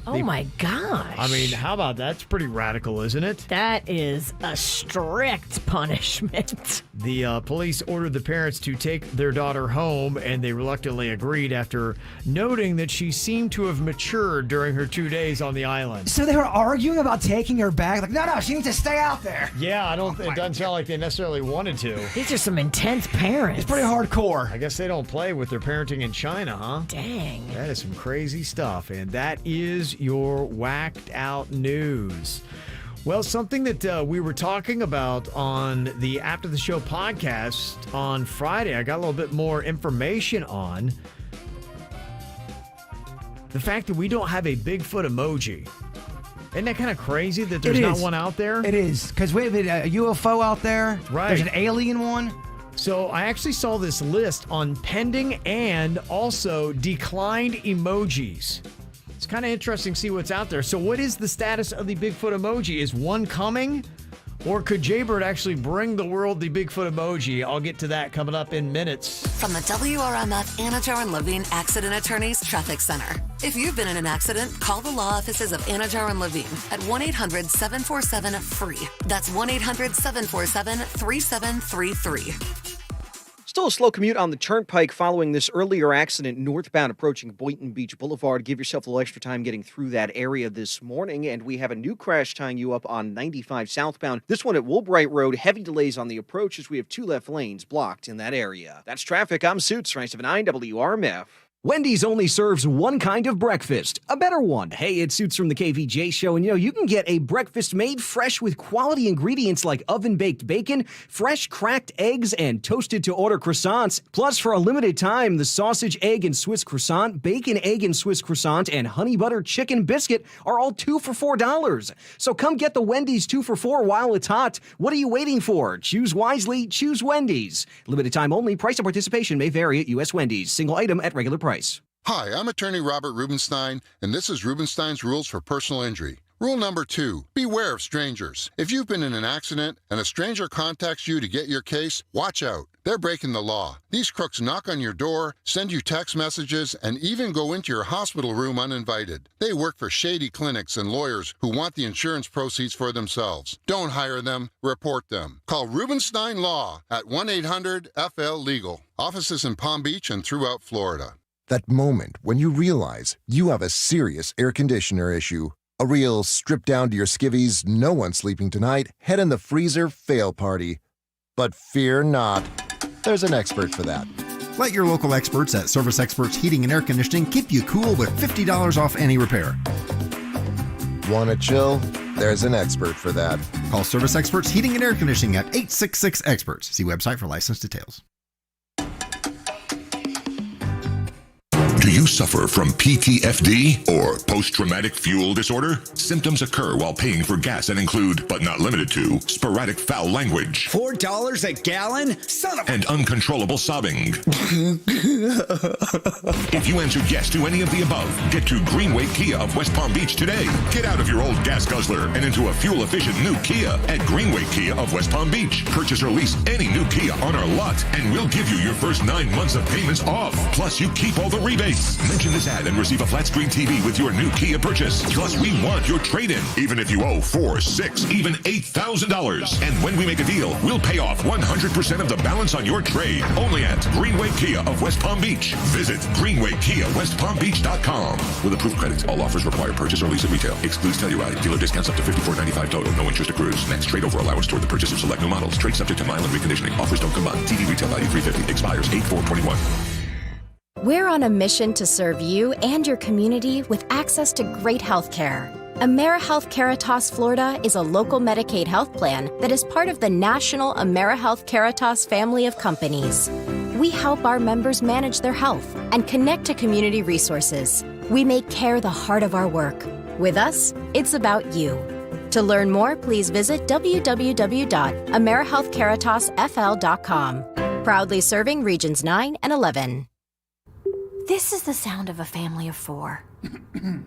Oh, my gosh. I mean, how about that? It's pretty radical, isn't it? That is a strict punishment. The police ordered the parents to take their daughter home, and they reluctantly agreed after noting that she seemed to have matured during her 2 days on the island. So they were arguing about taking her back? Like, no, she needs to stay out there. Yeah, it doesn't sound like they necessarily wanted to. These are some intense parents. It's pretty hardcore. I guess they don't play with their parenting in China, huh? Dang. That is some crazy stuff, and that is your whacked out news. Well, something that we were talking about on the After the Show podcast on Friday, I got a little bit more information on the fact that we don't have a Bigfoot emoji. Isn't that kind of crazy that there's not one out there? It is, because we have a UFO out there. Right. There's an alien one. So I actually saw this list on pending and also declined emojis. It's kind of interesting to see what's out there. So what is the status of the Bigfoot emoji? Is one coming Or could Jaybird actually bring the world the Bigfoot emoji? I'll get to that coming up in minutes. From the WRMF Anajar and Levine Accident Attorneys Traffic Center. If you've been in an accident, call the law offices of Anajar and Levine at 1-800-747-FREE. That's 1-800-747-3733. Still a slow commute on the Turnpike following this earlier accident northbound approaching Boynton Beach Boulevard. Give yourself a little extra time getting through that area this morning. And we have a new crash tying you up on 95 southbound. This one at Woolbright Road. Heavy delays on the approach as we have 2 left lanes blocked in that area. That's traffic. I'm Suits, 979 WRMF. Wendy's only serves one kind of breakfast, a better one. Hey, it's Suits from the KVJ Show, and you can get a breakfast made fresh with quality ingredients like oven-baked bacon, fresh cracked eggs, and toasted-to-order croissants. Plus, for a limited time, the sausage, egg, and Swiss croissant, bacon, egg, and Swiss croissant, and honey butter chicken biscuit are all 2 for $4. So come get the Wendy's 2 for $4 while it's hot. What are you waiting for? Choose wisely. Choose Wendy's. Limited time only. Price and participation may vary at U.S. Wendy's. Single item at regular price. Hi, I'm attorney Robert Rubenstein, and this is Rubenstein's Rules for Personal Injury. Rule number 2, beware of strangers. If you've been in an accident and a stranger contacts you to get your case, watch out. They're breaking the law. These crooks knock on your door, send you text messages, and even go into your hospital room uninvited. They work for shady clinics and lawyers who want the insurance proceeds for themselves. Don't hire them, report them. Call Rubenstein Law at 1-800-FL-LEGAL. Offices in Palm Beach and throughout Florida. That moment when you realize you have a serious air conditioner issue. A real stripped-down-to-your-skivvies, no-one-sleeping-tonight, head-in-the-freezer fail party. But fear not. There's an expert for that. Let your local experts at Service Experts Heating and Air Conditioning keep you cool with $50 off any repair. Want to chill? There's an expert for that. Call Service Experts Heating and Air Conditioning at 866-EXPERTS. See website for license details. Do you suffer from PTSD or post-traumatic fuel disorder? Symptoms occur while paying for gas that include, but not limited to, sporadic foul language, $4 a gallon? Son of a... and uncontrollable sobbing. If you answered yes to any of the above, get to Greenway Kia of West Palm Beach today. Get out of your old gas guzzler and into a fuel-efficient new Kia at Greenway Kia of West Palm Beach. Purchase or lease any new Kia on our lot, and we'll give you your first 9 months of payments off. Plus, you keep all the rebates. Mention this ad and receive a flat screen TV with your new Kia purchase. Plus, we want your trade-in, even if you owe $4,000, $6,000, even $8,000. And when we make a deal, we'll pay off 100% of the balance on your trade. Only at Greenway Kia of West Palm Beach. Visit GreenwayKiaWestPalmBeach.com. With approved credit, all offers require purchase or lease at retail. Excludes Telluride. Dealer discounts up to $54.95 total. No interest accrues. Max trade over allowance toward the purchase of select new models. Trade subject to mile and reconditioning. Offers don't combine. TV retail value $350. Expires 8/4/21. We're on a mission to serve you and your community with access to great health care. AmeriHealth Caritas Florida is a local Medicaid health plan that is part of the national AmeriHealth Caritas family of companies. We help our members manage their health and connect to community resources. We make care the heart of our work. With us, it's about you. To learn more, please visit www.amerihealthcaritasfl.com. Proudly serving Regions 9 and 11. This is the sound of a family of 4,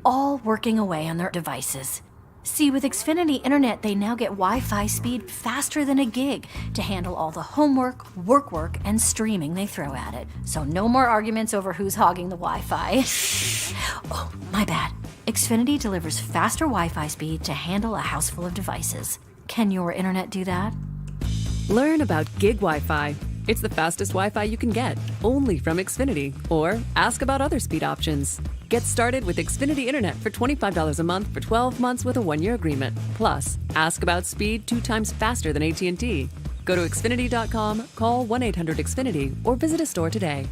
all working away on their devices. See, with Xfinity Internet, they now get Wi-Fi speed faster than a gig to handle all the homework, work, and streaming they throw at it. So no more arguments over who's hogging the Wi-Fi. Oh, my bad. Xfinity delivers faster Wi-Fi speed to handle a house full of devices. Can your internet do that? Learn about gig Wi-Fi. It's the fastest Wi-Fi you can get, only from Xfinity. Or ask about other speed options. Get started with Xfinity Internet for $25 a month for 12 months with a 1-year agreement. Plus, ask about speed 2 times faster than AT&T. Go to Xfinity.com, call 1-800-XFINITY, or visit a store today.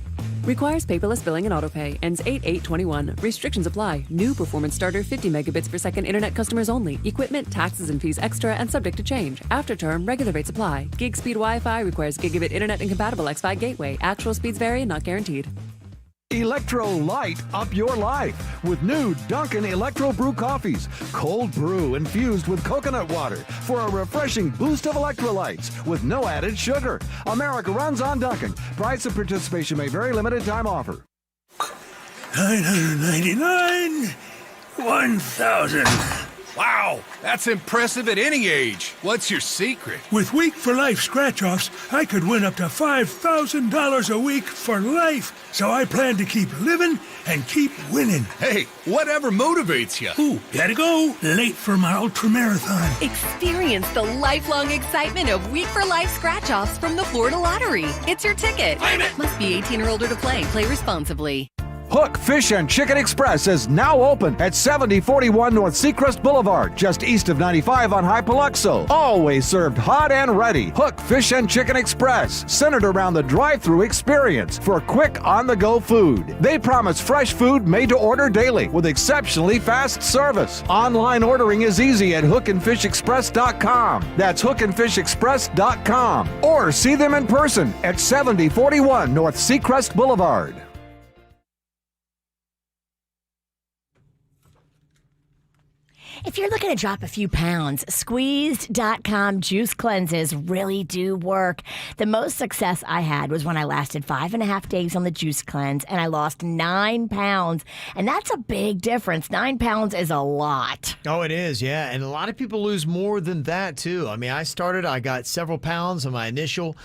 Requires paperless billing and autopay. Ends 8/8/21. Restrictions apply. New performance starter 50 megabits per second internet customers only. Equipment, taxes, and fees extra and subject to change. After term, regular rates apply. Gig speed Wi-Fi requires gigabit internet and compatible X-Fi gateway. Actual speeds vary and not guaranteed. Electrolyte up your life with new Dunkin' Electro Brew coffees. Cold brew infused with coconut water for a refreshing boost of electrolytes with no added sugar. America runs on Dunkin'. Price and participation may vary. Limited time offer. $999, $1,000. Wow, that's impressive at any age. What's your secret? With Week for Life scratch-offs, I could win up to $5,000 a week for life. So I plan to keep living and keep winning. Hey, whatever motivates you. Ooh, gotta go. Late for my ultramarathon. Experience the lifelong excitement of Week for Life scratch-offs from the Florida Lottery. It's your ticket. Claim it. Must be 18 or older to play. Play responsibly. Hook Fish and Chicken Express is now open at 7041 North Seacrest Boulevard, just east of 95 on High Paluxo. Always served hot and ready. Hook Fish and Chicken Express, centered around the drive-thru experience for quick on-the-go food. They promise fresh food made to order daily with exceptionally fast service. Online ordering is easy at hookandfishexpress.com. That's hookandfishexpress.com. Or see them in person at 7041 North Seacrest Boulevard. If you're looking to drop a few pounds, Squeezed.com juice cleanses really do work. The most success I had was when I lasted 5.5 days on the juice cleanse and I lost 9 pounds. And that's a big difference. 9 pounds is a lot. Oh, it is, yeah. And a lot of people lose more than that, too. I mean, I got several pounds on my initial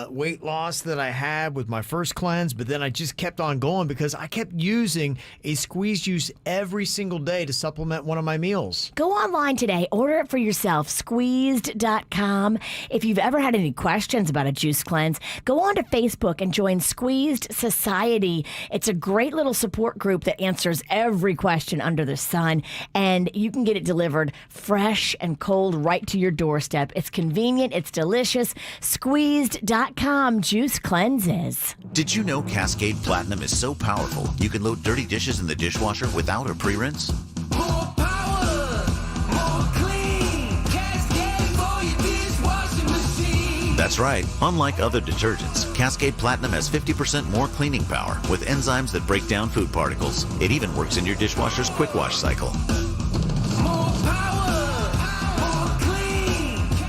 weight loss that I had with my first cleanse, but then I just kept on going because I kept using a squeeze juice every single day to supplement one of my meals. Go online today, order it for yourself, Squeezed.com. If you've ever had any questions about a juice cleanse, go on to Facebook and join Squeezed Society. It's a great little support group that answers every question under the sun, and you can get it delivered fresh and cold right to your doorstep. It's convenient, it's delicious. Squeezed.com juice cleanses. Did you know Cascade Platinum is so powerful you can load dirty dishes in the dishwasher without a pre-rinse? More power, more clean. Cascade for your dishwashing machine. That's right. Unlike other detergents, Cascade Platinum has 50% more cleaning power with enzymes that break down food particles. It even works in your dishwasher's quick wash cycle.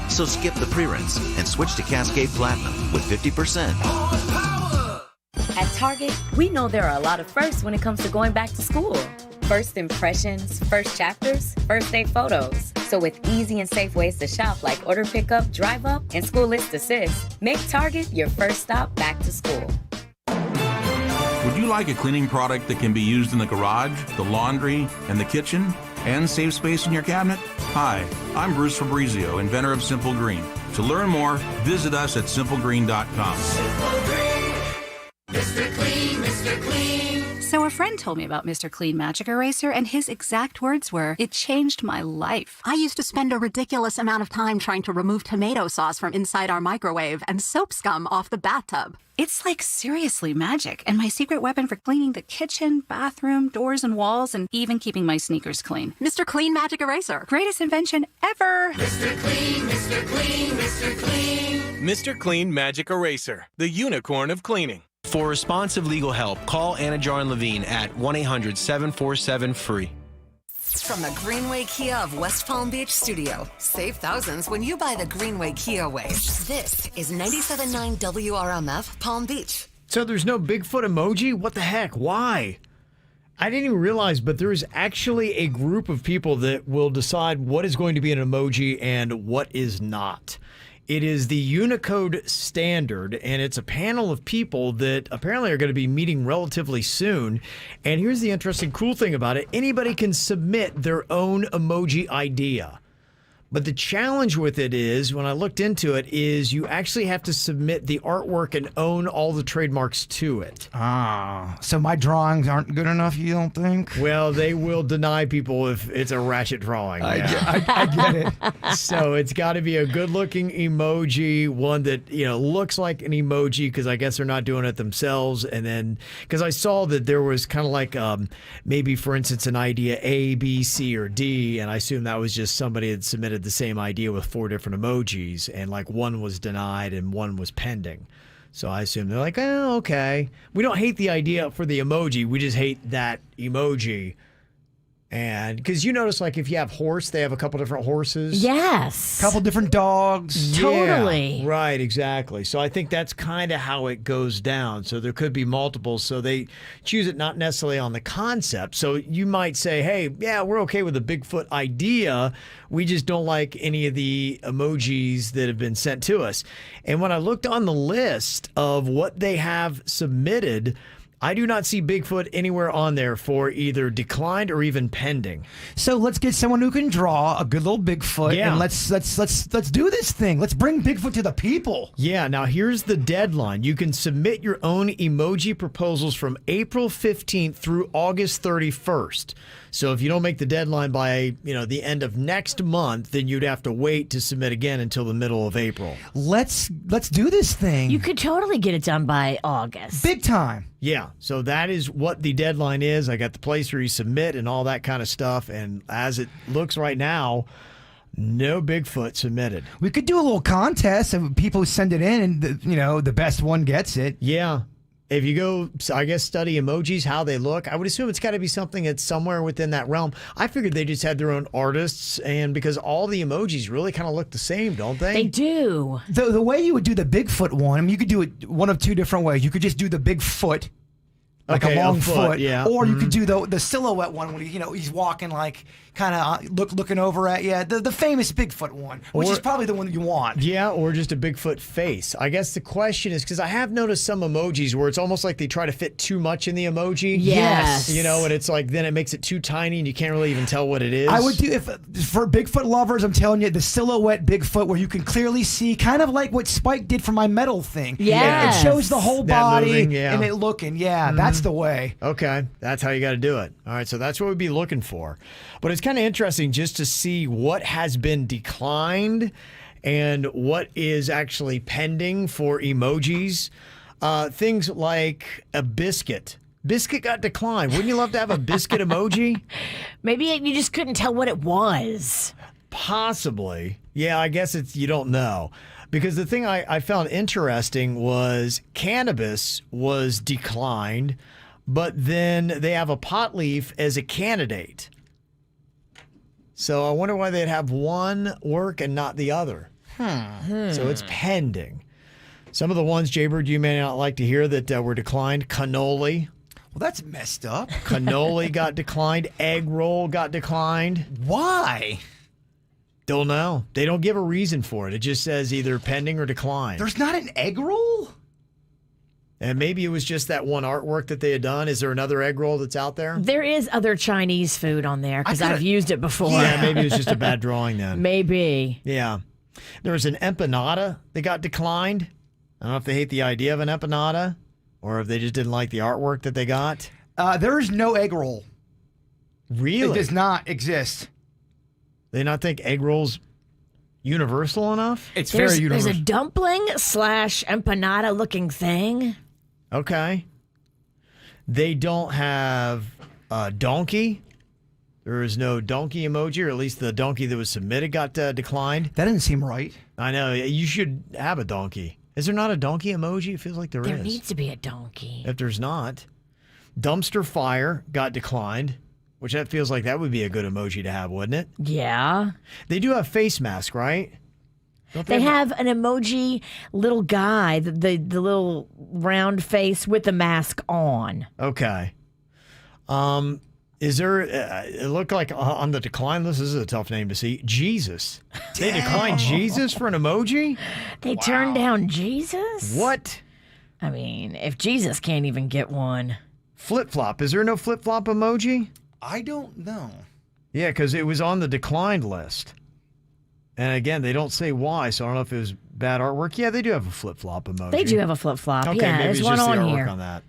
So skip the pre-rinse and switch to Cascade Platinum with 50%. At Target, we know there are a lot of firsts when it comes to going back to school. First impressions, first chapters, first day photos. So with easy and safe ways to shop like order pickup, drive up, and school list assist, make Target your first stop back to school. Would you like a cleaning product that can be used in the garage, the laundry, and the kitchen, and save space in your cabinet? Hi, I'm Bruce Fabrizio, inventor of Simple Green. To learn more, visit us at simplegreen.com. Simple Green, Mr. Clean, Mr. Clean. So a friend told me about Mr. Clean Magic Eraser, and his exact words were, "It changed my life." I used to spend a ridiculous amount of time trying to remove tomato sauce from inside our microwave and soap scum off the bathtub. It's like seriously magic, and my secret weapon for cleaning the kitchen, bathroom, doors, and walls, and even keeping my sneakers clean. Mr. Clean Magic Eraser. Greatest invention ever. Mr. Clean, Mr. Clean, Mr. Clean. Mr. Clean Magic Eraser, the unicorn of cleaning. For responsive legal help, call Anna Jar Levine at 1-800-747-FREE. From the Greenway Kia of West Palm Beach studio. Save thousands when you buy the Greenway Kia way. This is 97.9 WRMF Palm Beach. So there's no Bigfoot emoji? What the heck? Why? I didn't even realize, but there is actually a group of people that will decide what is going to be an emoji and what is not. It is the Unicode standard, and it's a panel of people that apparently are going to be meeting relatively soon. And here's the interesting, cool thing about it. Anybody can submit their own emoji idea. But the challenge with it is, when I looked into it, is you actually have to submit the artwork and own all the trademarks to it. Ah, so my drawings aren't good enough, you don't think? Well, they will deny people if it's a ratchet drawing. I get it. So it's got to be a good-looking emoji, one that, looks like an emoji, because I guess they're not doing it themselves. And then, because I saw that there was kind of like maybe, for instance, an idea A, B, C, or D, and I assume that was just somebody that submitted the same idea with 4 different emojis, and like one was denied and one was pending. So I assume they're like, oh, okay. We don't hate the idea for the emoji. We just hate that emoji. And because you notice, like, if you have horse, they have a couple different horses. Yes. Couple different dogs. Totally. Yeah, right, exactly. So I think that's kind of how it goes down. So there could be multiples. So they choose it not necessarily on the concept. So you might say, hey, yeah, we're okay with the Bigfoot idea. We just don't like any of the emojis that have been sent to us. And when I looked on the list of what they have submitted, I do not see Bigfoot anywhere on there for either declined or even pending. So let's get someone who can draw a good little Bigfoot, and let's do this thing. Let's bring Bigfoot to the people. Yeah. Now here's the deadline. You can submit your own emoji proposals from April 15th through August 31st. So if you don't make the deadline by the end of next month, then you'd have to wait to submit again until the middle of April. Let's do this thing. You could totally get it done by August. Big time. Yeah, so that is what the deadline is. I got the place where you submit and all that kind of stuff. And as it looks right now, no Bigfoot submitted. We could do a little contest of people send it in, and the best one gets it. Yeah. If you go, I guess, study emojis, how they look, I would assume it's got to be something that's somewhere within that realm. I figured they just had their own artists, and because all the emojis really kind of look the same, don't they? They do. The way you would do the Bigfoot one, I mean, you could do it one of two different ways. You could just do the Bigfoot, like a long foot, yeah. Or you could do the silhouette one when he's walking like kind of looking over at you. The famous Bigfoot one, which is probably the one that you want. Yeah, or just a Bigfoot face. I guess the question is, because I have noticed some emojis where it's almost like they try to fit too much in the emoji. Yes. And it's like then it makes it too tiny and you can't really even tell what it is. I would do, for Bigfoot lovers, I'm telling you, the silhouette Bigfoot where you can clearly see, kind of like what Spike did for my metal thing. Yes. It shows the whole body moving, and it looking. Yeah, that's the way. Okay, that's how you got to do it. All right, so that's what we'd be looking for. But it's kind of interesting just to see what has been declined and what is actually pending for emojis. Things like a biscuit. Biscuit got declined. Wouldn't you love to have a biscuit emoji? Maybe you just couldn't tell what it was. Possibly. Yeah, I guess you don't know. Because the thing I found interesting was cannabis was declined, but then they have a pot leaf as a candidate. So I wonder why they'd have one work and not the other. So it's pending. Some of the ones, Jaybird, you may not like to hear that were declined. Cannoli. Well, that's messed up. Cannoli got declined. Egg roll got declined. Why? Don't know. They don't give a reason for it. It just says either pending or declined. There's not an egg roll? And maybe it was just that one artwork that they had done. Is there another egg roll that's out there? There is other Chinese food on there because I've used it before. Yeah, maybe it was just a bad drawing then. Maybe. Yeah. There was an empanada that got declined. I don't know if they hate the idea of an empanada or if they just didn't like the artwork that they got. There is no egg roll. Really? It does not exist. They not think egg rolls universal enough? It's very universal. There's a dumpling / empanada looking thing. Okay. They don't have a donkey. There is no donkey emoji, or at least the donkey that was submitted got declined. That doesn't seem right. I know. You should have a donkey. Is there not a donkey emoji? It feels like there is. There needs to be a donkey. If there's not. Dumpster fire got declined, which that feels like that would be a good emoji to have, wouldn't it? Yeah. They do have face mask, right? Don't They have an emoji little guy, the little round face with the mask on. Okay. Is there, it looked like on the decline list, this is a tough name to see, Jesus. They declined Jesus for an emoji? They turned down Jesus? What? I mean, if Jesus can't even get one. Flip-flop. Is there no flip-flop emoji? I don't know. Yeah, because it was on the declined list. And again, they don't say why, so I don't know if it was bad artwork. Yeah, they do have a flip-flop emoji. They do have a flip-flop. Okay, yeah, maybe there's it's one just the on artwork here. on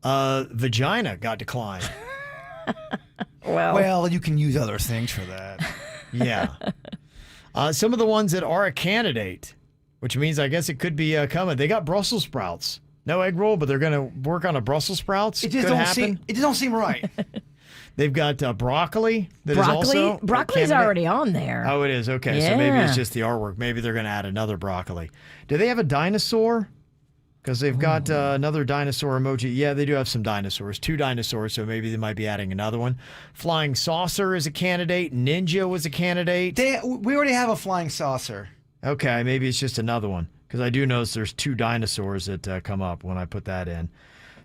that. Vagina got declined. Well, you can use other things for that. Yeah. Some of the ones that are a candidate, which means I guess it could be coming. They got Brussels sprouts. No egg roll, but they're going to work on a Brussels sprouts. It just don't seem right. They've got broccoli. That is also Broccoli's already on there. Oh, it is? Okay, so maybe it's just the artwork. Maybe they're going to add another broccoli. Do they have a dinosaur? because they've got another dinosaur emoji. Yeah, they do have some dinosaurs. 2 dinosaurs, so maybe they might be adding another one. Flying saucer is a candidate. Ninja was a candidate. We already have a flying saucer. Okay, maybe it's just another one, because I do notice there's 2 dinosaurs that come up when I put that in.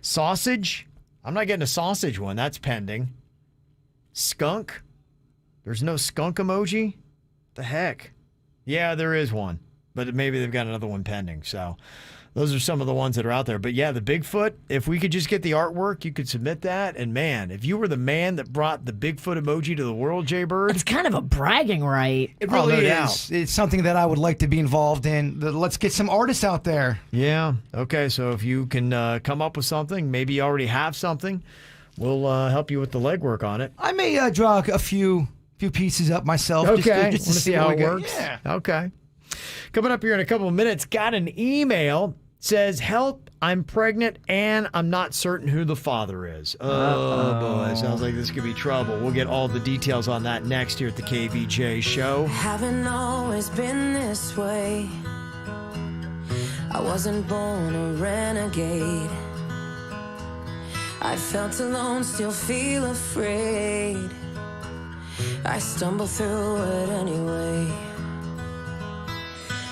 Sausage. I'm not getting a sausage one. That's pending. Skunk. There's no skunk emoji? The heck? Yeah, there is one, but maybe they've got another one pending. So those are some of the ones that are out there. But yeah, the Bigfoot, if we could just get the artwork, you could submit that. And man, if you were the man that brought the Bigfoot emoji to the world, Jay Bird. It's kind of a bragging right. It really no is. doubt. It's something that I would like to be involved in. Let's get some artists out there. Yeah. Okay. So if you can come up with something, maybe you already have something, we'll help you with the legwork on it. I may draw a few pieces up myself. Okay. Just to see how it works. Yeah. Okay. Coming up here in a couple of minutes, got an email. Says, help, I'm pregnant and I'm not certain who the father is. Oh, boy. Sounds like this could be trouble. We'll get all the details on that next here at the KVJ Show. Haven't always been this way. I wasn't born a renegade. I felt alone, still feel afraid. I stumble through it anyway.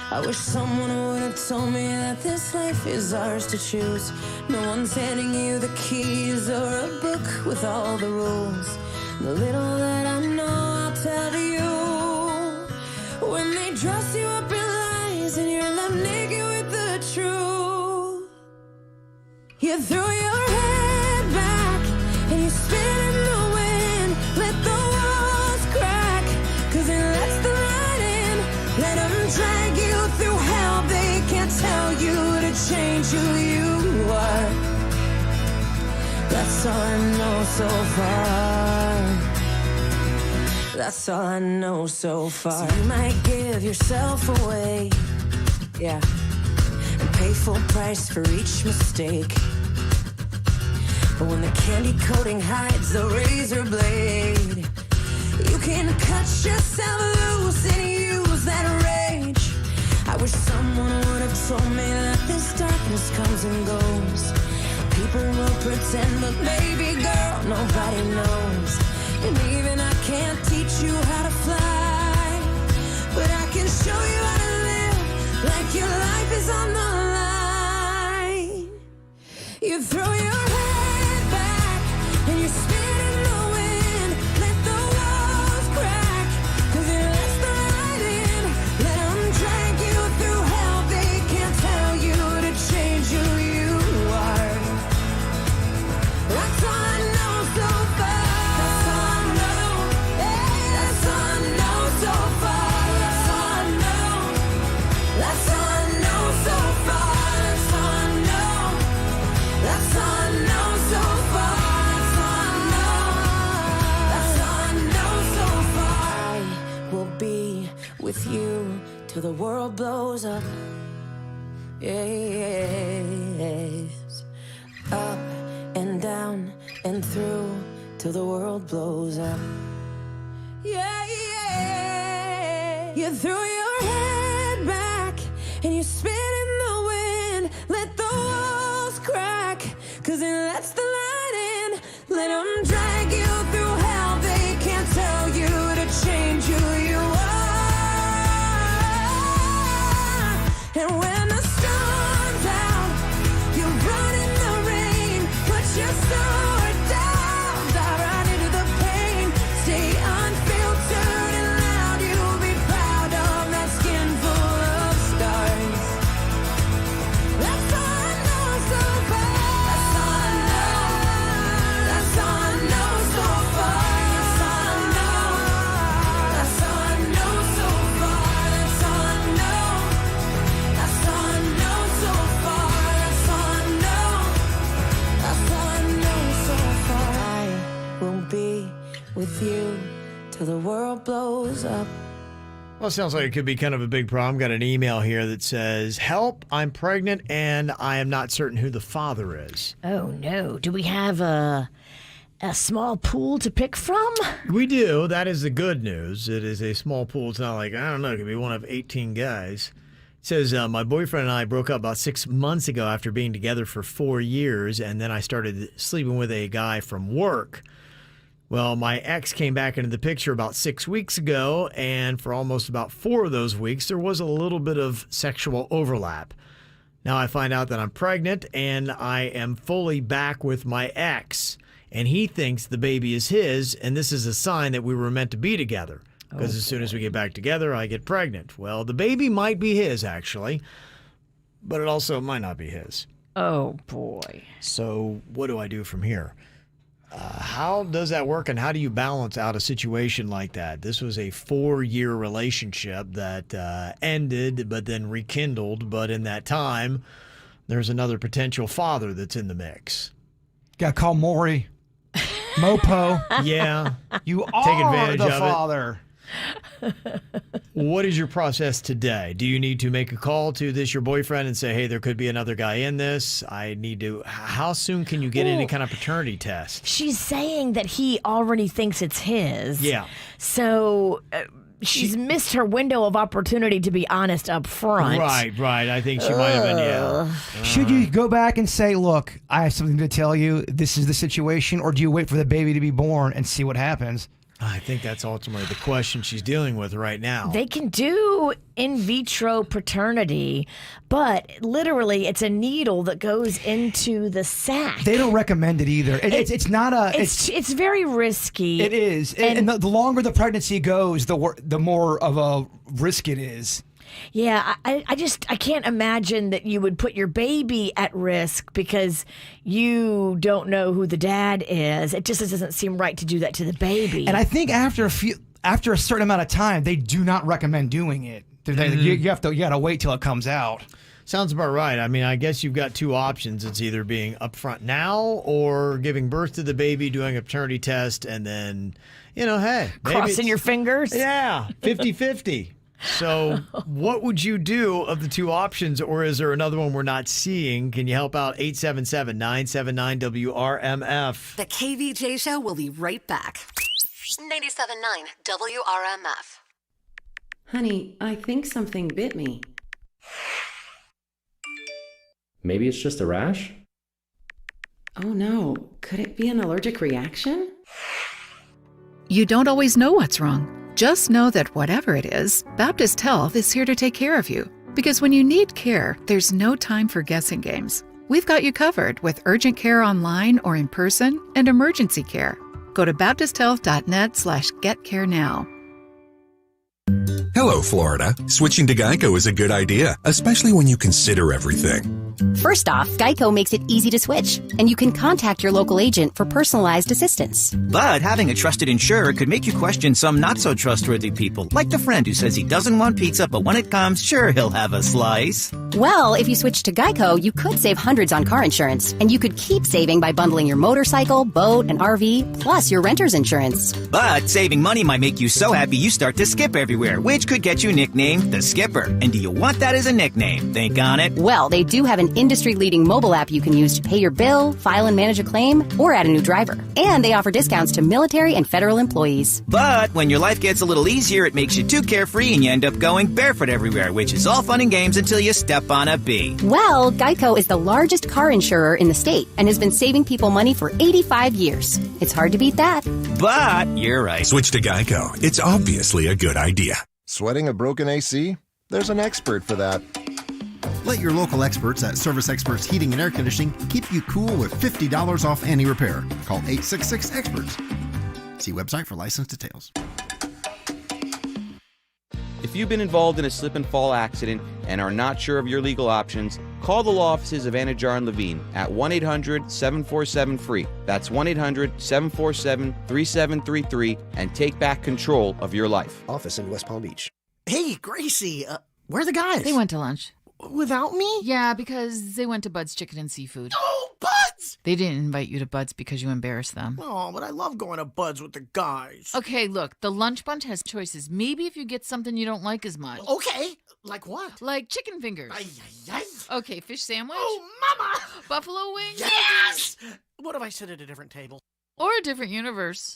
I wish someone would have told me that this life is ours to choose. No one's handing you the keys or a book with all the rules. The little that I know I'll tell you. When they dress you up in lies and you're left naked with the truth, you throw your head back and you spin in the wind. Let the walls crack, 'cause it lets the light in. Let them drag you through hell. They can't tell you to change who you are. That's all I know so far. That's all I know so far. So you might give yourself away, yeah, and pay full price for each mistake. But when the candy coating hides the razor blade, you can cut yourself loose and use that rage. I wish someone would have told me that this darkness comes and goes. People will pretend, but baby girl, nobody knows. And even I can't teach you how to fly, but I can show you how to live like your life is on the line. You throw your head back and you spin in the wind. Let the walls crack, 'cause it lets the light in. Let them drag you through hell. They can't tell you to change who you are. That's all I know so far. That's all I know. Hey, that's all I know so far. That's all I know. That's all I know so far. That's all I know. That's all I know so far. That's all I know. That's all I know so far. I will be with you till the world blows up. Yes. Up and down and through till the world blows up. Yeah, yeah. You threw your head back and you spin in the wind. Let the walls crack, 'cause it lets the light in. Let them drag you through hell. They can't tell you to change who you are. And when the storm's out, you run in the rain. Put your sword down, dive right into the pain. Stay unfiltered and loud. You'll be proud of that skin full of scars. That's all I know so far. That's all I know. That's all I know so far. That's all I know. That's all I know so far. That's all I know. That's all I know so far. That's all I know. That's all I know so far. I will be with you till the world blows up. Well, it sounds like it could be kind of a big problem. Got an email here that says, help, I'm pregnant and I am not certain who the father is. Oh, no. Do we have a small pool to pick from? We do. That is the good news. It is a small pool. It's not like, I don't know, it could be one of 18 guys. It Says, my boyfriend and I broke up about 6 months ago after being together for 4 years, and then I started sleeping with a guy from work. Well, my ex came back into the picture about 6 weeks ago, and for almost about 4 of those weeks, there was a little bit of sexual overlap. Now I find out that I'm pregnant, and I am fully back with my ex, and he thinks the baby is his, and this is a sign that we were meant to be together. Because as soon as we get back together, I get pregnant. Well, the baby might be his, actually, but it also might not be his. Oh, boy. So what do I do from here? How does that work, and how do you balance out a situation like that? This was a 4-year relationship that ended but then rekindled, but in that time, there's another potential father that's in the mix. Got to call Maury. Mopo. Yeah. You Take are advantage the of father. What is your process today? Do you need to make a call to your boyfriend and say, hey, there could be another guy in this? How soon can you get any kind of paternity test? She's saying that he already thinks it's his. Yeah. So she's missed her window of opportunity to be honest up front. Right. I think she might have been, yeah. Should you go back and say, look, I have something to tell you, this is the situation, or do you wait for the baby to be born and see what happens? I think that's ultimately the question she's dealing with right now. They can do in vitro paternity, but literally it's a needle that goes into the sac. They don't recommend it either. It's not a... It's very risky. It is. And the longer the pregnancy goes, the more of a risk it is. Yeah, I can't imagine that you would put your baby at risk because you don't know who the dad is. It just doesn't seem right to do that to the baby. And I think after a certain amount of time, they do not recommend doing it. You got to wait till it comes out. Sounds about right. I mean, I guess you've got 2 options. It's either being upfront now or giving birth to the baby, doing a paternity test, and then, hey. Crossing your fingers? Yeah, 50-50. So what would you do of the 2 options, or is there another one we're not seeing? Can you help out? 877-979-WRMF. The KVJ Show will be right back. 97.9 WRMF. Honey, I think something bit me. Maybe it's just a rash? Oh no, could it be an allergic reaction? You don't always know what's wrong. Just know that whatever it is, Baptist Health is here to take care of you. Because when you need care, there's no time for guessing games. We've got you covered with urgent care online or in person and emergency care. Go to baptisthealth.net/getcarenow. Hello, Florida. Switching to Geico is a good idea, especially when you consider everything. First off, Geico makes it easy to switch, and you can contact your local agent for personalized assistance. But having a trusted insurer could make you question some not-so-trustworthy people, like the friend who says he doesn't want pizza, but when it comes, sure, he'll have a slice. Well, if you switch to Geico, you could save hundreds on car insurance, and you could keep saving by bundling your motorcycle, boat, and RV, plus your renter's insurance. But saving money might make you so happy you start to skip everywhere, which could get you nicknamed the Skipper. And do you want that as a nickname? Think on it. Well, they do have an industry-leading mobile app you can use to pay your bill, file and manage a claim, or add a new driver. And they offer discounts to military and federal employees. But when your life gets a little easier, it makes you too carefree and you end up going barefoot everywhere, which is all fun and games until you step on a bee. Well, Geico is the largest car insurer in the state and has been saving people money for 85 years. It's hard to beat that. But you're right. Switch to Geico. It's obviously a good idea. Sweating a broken AC? There's an expert for that. Let your local experts at Service Experts Heating and Air Conditioning keep you cool with $50 off any repair. Call 866-EXPERTS. See website for license details. If you've been involved in a slip and fall accident and are not sure of your legal options, call the law offices of Anajar and Levine at 1-800-747-FREE. That's 1-800-747-3733 and take back control of your life. Office in West Palm Beach. Hey, Gracie, where are the guys? They went to lunch. Without me? Yeah, because they went to Bud's Chicken and Seafood. Oh, Bud's! They didn't invite you to Bud's because you embarrassed them. Oh, but I love going to Bud's with the guys. Okay, look, the lunch bunch has choices. Maybe if you get something you don't like as much. Okay, like what? Like chicken fingers. Ay, ay, ay. Okay, fish sandwich. Oh, mama! Buffalo wings. Yes! What if I sit at a different table? Or a different universe.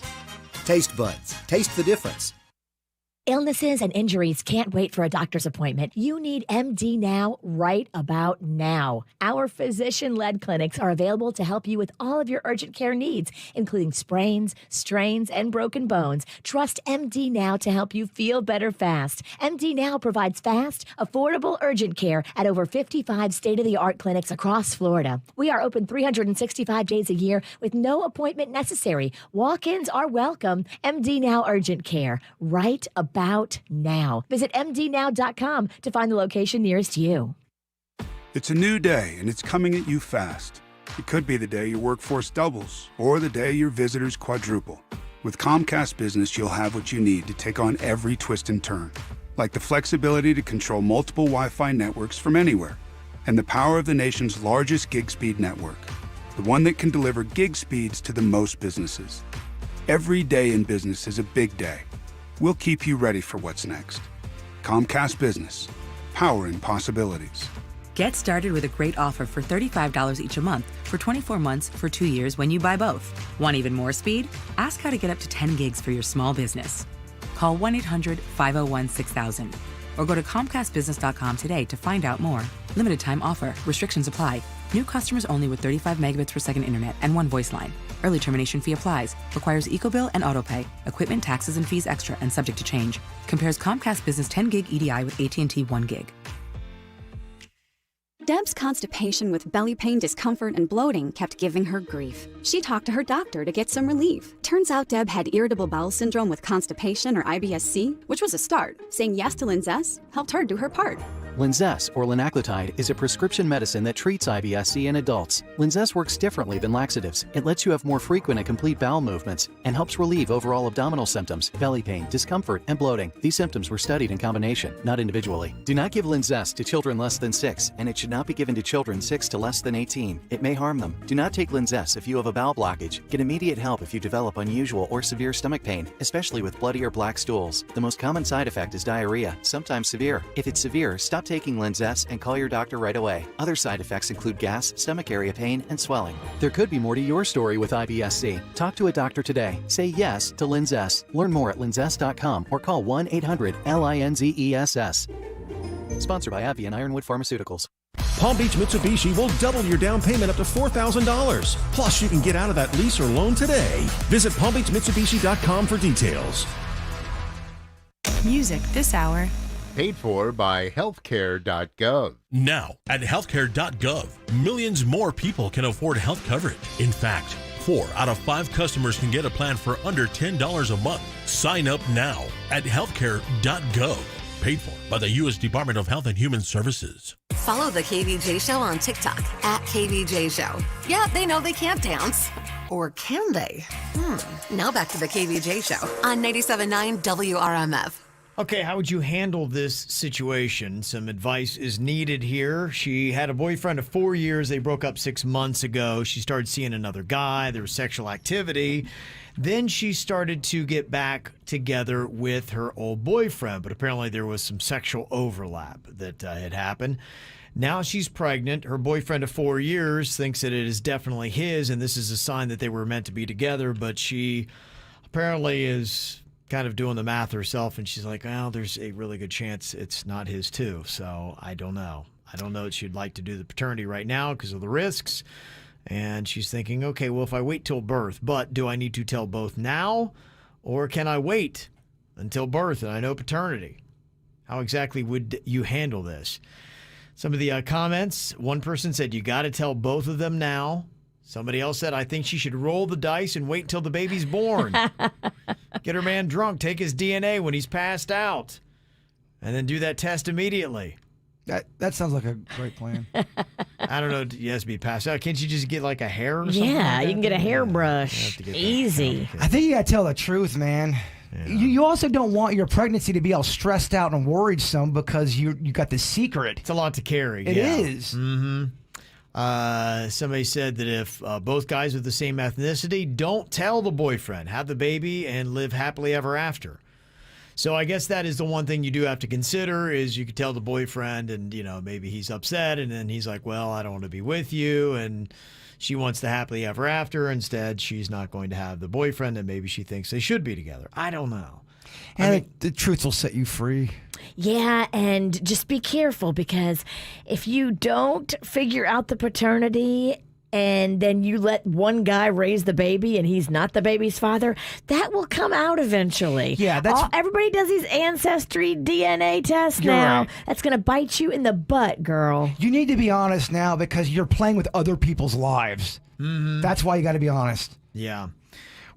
Taste Buds. Taste the difference. Illnesses and injuries can't wait for a doctor's appointment. You need MD Now right about now. Our physician-led clinics are available to help you with all of your urgent care needs, including sprains, strains, and broken bones. Trust MD Now to help you feel better fast. MD Now provides fast, affordable urgent care at over 55 state-of-the-art clinics across Florida. We are open 365 days a year with no appointment necessary. Walk-ins are welcome. MD Now Urgent Care, right about now. Visit mdnow.com to find the location nearest you. It's a new day, and it's coming at you fast. It could be the day your workforce doubles, or the day your visitors quadruple. With Comcast Business, you'll have what you need to take on every twist and turn, like the flexibility to control multiple Wi-Fi networks from anywhere, and the power of the nation's largest gig speed network, the one that can deliver gig speeds to the most businesses. Every day in business is a big day. We'll keep you ready for what's next. Comcast Business, powering possibilities. Get started with a great offer for $35 each a month for 24 months for 2 years when you buy both. Want even more speed? Ask how to get up to 10 gigs for your small business. Call 1-800-501-6000 or go to ComcastBusiness.com today to find out more. Limited time offer. Restrictions apply. New customers only with 35 megabits per second internet and one voice line. Early termination fee applies. Requires EcoBill and AutoPay. Equipment, taxes, and fees extra and subject to change. Compares Comcast Business 10 gig EDI with AT&T 1 gig. Deb's constipation with belly pain, discomfort, and bloating kept giving her grief. She talked to her doctor to get some relief. Turns out Deb had irritable bowel syndrome with constipation, or IBS-C, which was a start. Saying yes to Linzess helped her do her part. Linzess, or linaclotide, is a prescription medicine that treats IBS-C in adults. Linzess works differently than laxatives. It lets you have more frequent and complete bowel movements and helps relieve overall abdominal symptoms, belly pain, discomfort, and bloating. These symptoms were studied in combination, not individually. Do not give Linzess to children less than 6, and it should not be given to children 6 to less than 18. It may harm them. Do not take Linzess if you have a bowel blockage. Get immediate help if you develop unusual or severe stomach pain, especially with bloody or black stools. The most common side effect is diarrhea, sometimes severe. If it's severe, stop taking Linzess and call your doctor right away. Other side effects include gas, stomach area pain, and swelling. There could be more to your story with IBS-C. Talk to a doctor today. Say yes to Linzess. Learn more at linzess.com or call 1-800-LINZESS. Sponsored by AbbVie and Ironwood Pharmaceuticals. Palm Beach Mitsubishi will double your down payment up to $4,000. Plus, you can get out of that lease or loan today. Visit PalmBeachMitsubishi.com for details. Music this hour. Paid for by healthcare.gov. Now, at healthcare.gov, millions more people can afford health coverage. In fact, 4 out of 5 customers can get a plan for under $10 a month. Sign up now at healthcare.gov. Paid for by the U.S. Department of Health and Human Services. Follow the KVJ Show on TikTok at KVJ Show. Yeah, they know they can't dance. Or can they? Now back to the KVJ Show on 97.9 WRMF. Okay, how would you handle this situation? Some advice is needed here. She had a boyfriend of 4 years. They broke up 6 months ago. She started seeing another guy. There was sexual activity. Then she started to get back together with her old boyfriend, but apparently there was some sexual overlap that had happened. Now she's pregnant. Her boyfriend of 4 years thinks that it is definitely his, and this is a sign that they were meant to be together, but she apparently is kind of doing the math herself, and she's like, well, there's a really good chance it's not his too, so I don't know. I don't know that she'd like to do the paternity right now because of the risks, and she's thinking, okay, well, if I wait till birth, but do I need to tell both now, or can I wait until birth and I know paternity? How exactly would you handle this? Some of the comments, one person said, you got to tell both of them now. Somebody else said, I think she should roll the dice and wait until the baby's born. Get her man drunk, take his DNA when he's passed out, and then do that test immediately. That sounds like a great plan. I don't know. He has to be passed out. Can't you just get like a hair or something? Yeah, like you can get a hairbrush. Easy. I think you got to tell the truth, man. Yeah. You also don't want your pregnancy to be all stressed out and worried some because you got the secret. It's a lot to carry. It is. Mm-hmm. Somebody said that if both guys are the same ethnicity, don't tell the boyfriend. Have the baby and live happily ever after. So I guess that is the one thing you do have to consider is you could tell the boyfriend and, maybe he's upset and then he's like, well, I don't want to be with you. And she wants the happily ever after. Instead, she's not going to have the boyfriend and maybe she thinks they should be together. I don't know. And the truth will set you free. Yeah, and just be careful because if you don't figure out the paternity and then you let one guy raise the baby and he's not the baby's father, that will come out eventually. Yeah, everybody does these ancestry DNA tests You're now. right. That's going to bite you in the butt, girl. You need to be honest now because you're playing with other people's lives. Mm-hmm. That's why you got to be honest. Yeah.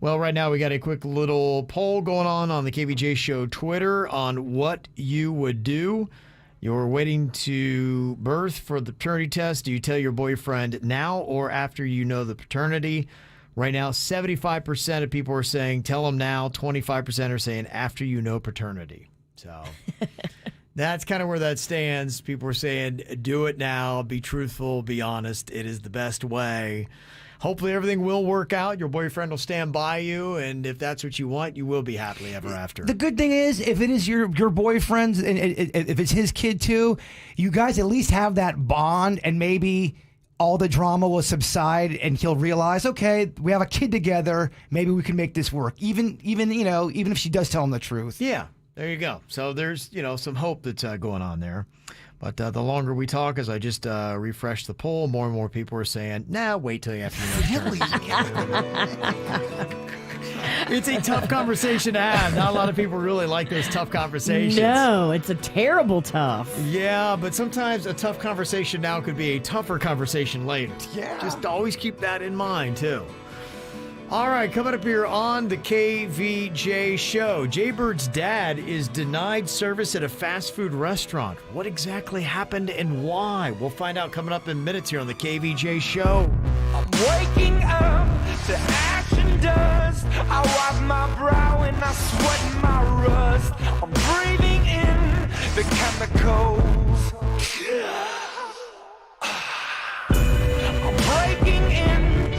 Well, right now we got a quick little poll going on the KVJ Show Twitter on what you would do. You're waiting to birth for the paternity test. Do you tell your boyfriend now or after you know the paternity? Right now, 75% of people are saying tell him now. 25% are saying after you know paternity. So that's kind of where that stands. People are saying do it now. Be truthful. Be honest. It is the best way. Hopefully everything will work out. Your boyfriend will stand by you, and if that's what you want, you will be happily ever after. The good thing is, if it is your boyfriend's, and if it's his kid too, you guys at least have that bond, and maybe all the drama will subside, and he'll realize, okay, we have a kid together. Maybe we can make this work. Even if she does tell him the truth. Yeah, there you go. So there's some hope that's going on there. But the longer we talk, as I just refresh the poll, more and more people are saying, nah, wait till you have to know. It's a tough conversation to have. Not a lot of people really like those tough conversations. No, it's a terrible tough. Yeah, but sometimes a tough conversation now could be a tougher conversation later. Yeah. Just always keep that in mind, too. All right, coming up here on the KVJ Show, Jaybird's dad is denied service at a fast food restaurant. What exactly happened and why? We'll find out coming up in minutes here on the KVJ Show. I'm waking up to action dust. I wipe my brow and I sweat my rust. I'm breathing in the chemicals. I'm breaking in,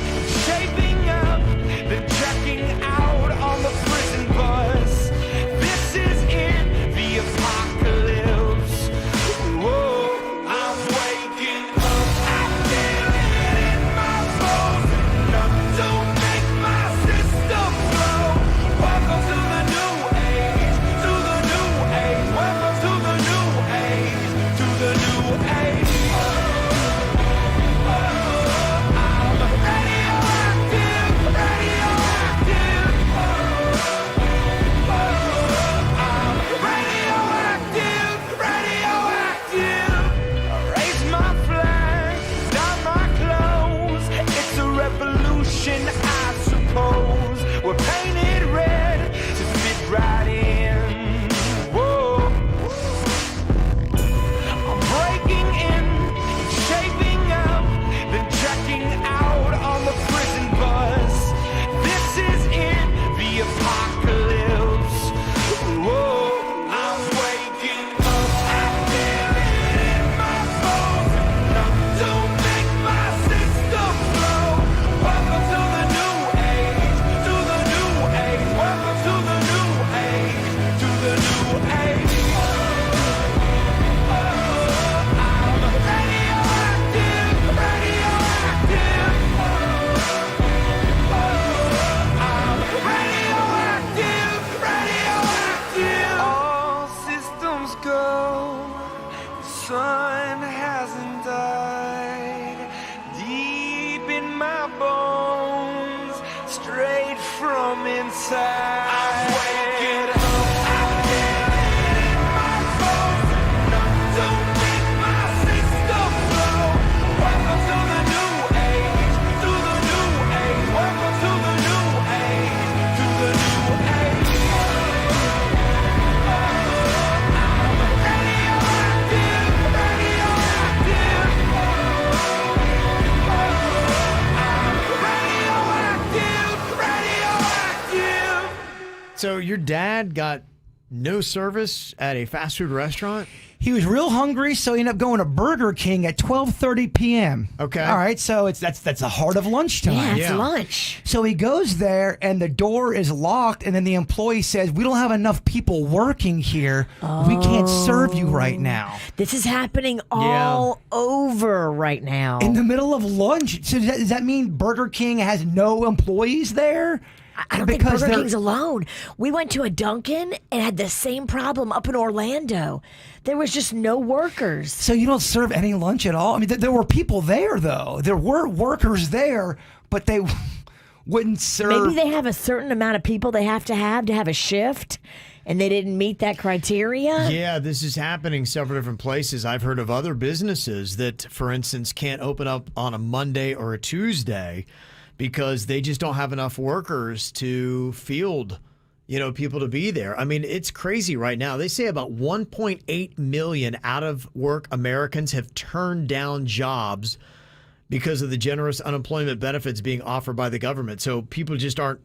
shaping up, then checking out on the prison bus. This is in the apocalypse. Whoa, I'm waking up. I feel it in my bones. Enough to make my system blow. Welcome to the new age, to the new age. Welcome to the new age, to the new age. I suppose we're painted red to fit right in. Whoa, I'm breaking in, shaping up, then checking out on the prison bus. This is in the apocalypse. Whoa, I'm waking up. I feel it in my bones. Enough to make my system blow. Welcome to the new age, to the new age. Welcome to the new age, to the new age. I'm radioactive, radioactive. I'm radioactive, radioactive. All systems go. The sun hasn't died. Deep in my bones, straight from inside. I'm waking up. I feel it in my bones. Enough to make my system blow. Welcome to the new age, to the new age. Welcome to the new age, to the new age. I'm radioactive, radioactive. Radioactive. So your dad got no service at a fast food restaurant? He was real hungry, so he ended up going to Burger King at 12:30 p.m. Okay. All right, so that's the heart of lunchtime. Yeah, it's lunch. So he goes there, and the door is locked, and then the employee says, "We don't have enough people working here. We can't serve you right now." This is happening all over right now. In the middle of lunch. So does that mean Burger King has no employees there? I don't think Burger King's alone. We went to a Dunkin' and had the same problem up in Orlando. There was just no workers. So you don't serve any lunch at all? I mean, there were people there, though. There were workers there, but they wouldn't serve. Maybe they have a certain amount of people they have a shift, and they didn't meet that criteria? Yeah, this is happening several different places. I've heard of other businesses that, for instance, can't open up on a Monday or a Tuesday because they just don't have enough workers to field, people to be there. I mean, it's crazy right now. They say about 1.8 million out-of-work Americans have turned down jobs because of the generous unemployment benefits being offered by the government. So people just aren't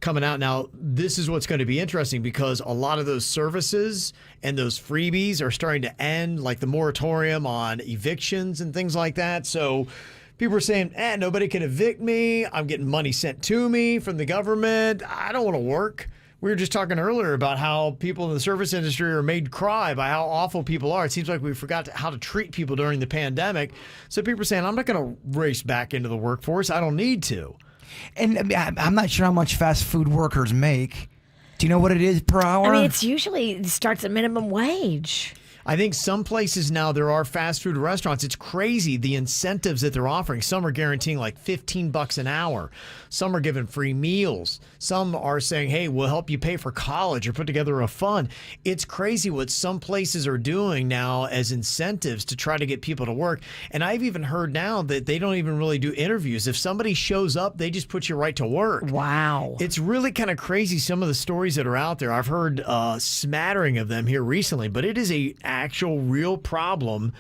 coming out. Now, this is what's going to be interesting because a lot of those services and those freebies are starting to end, like the moratorium on evictions and things like that. So people are saying, nobody can evict me. I'm getting money sent to me from the government. I don't want to work. We were just talking earlier about how people in the service industry are made cry by how awful people are. It seems like we forgot how to treat people during the pandemic. So people are saying, I'm not going to race back into the workforce. I don't need to. And I'm not sure how much fast food workers make. Do you know what it is per hour? I mean, it starts at minimum wage. I think some places now there are fast food restaurants. It's crazy the incentives that they're offering. Some are guaranteeing like $15 an hour. Some are giving free meals. Some are saying, hey, we'll help you pay for college or put together a fund. It's crazy what some places are doing now as incentives to try to get people to work. And I've even heard now that they don't even really do interviews. If somebody shows up, they just put you right to work. Wow. It's really kind of crazy, some of the stories that are out there. I've heard a smattering of them here recently, but it is a actual real problem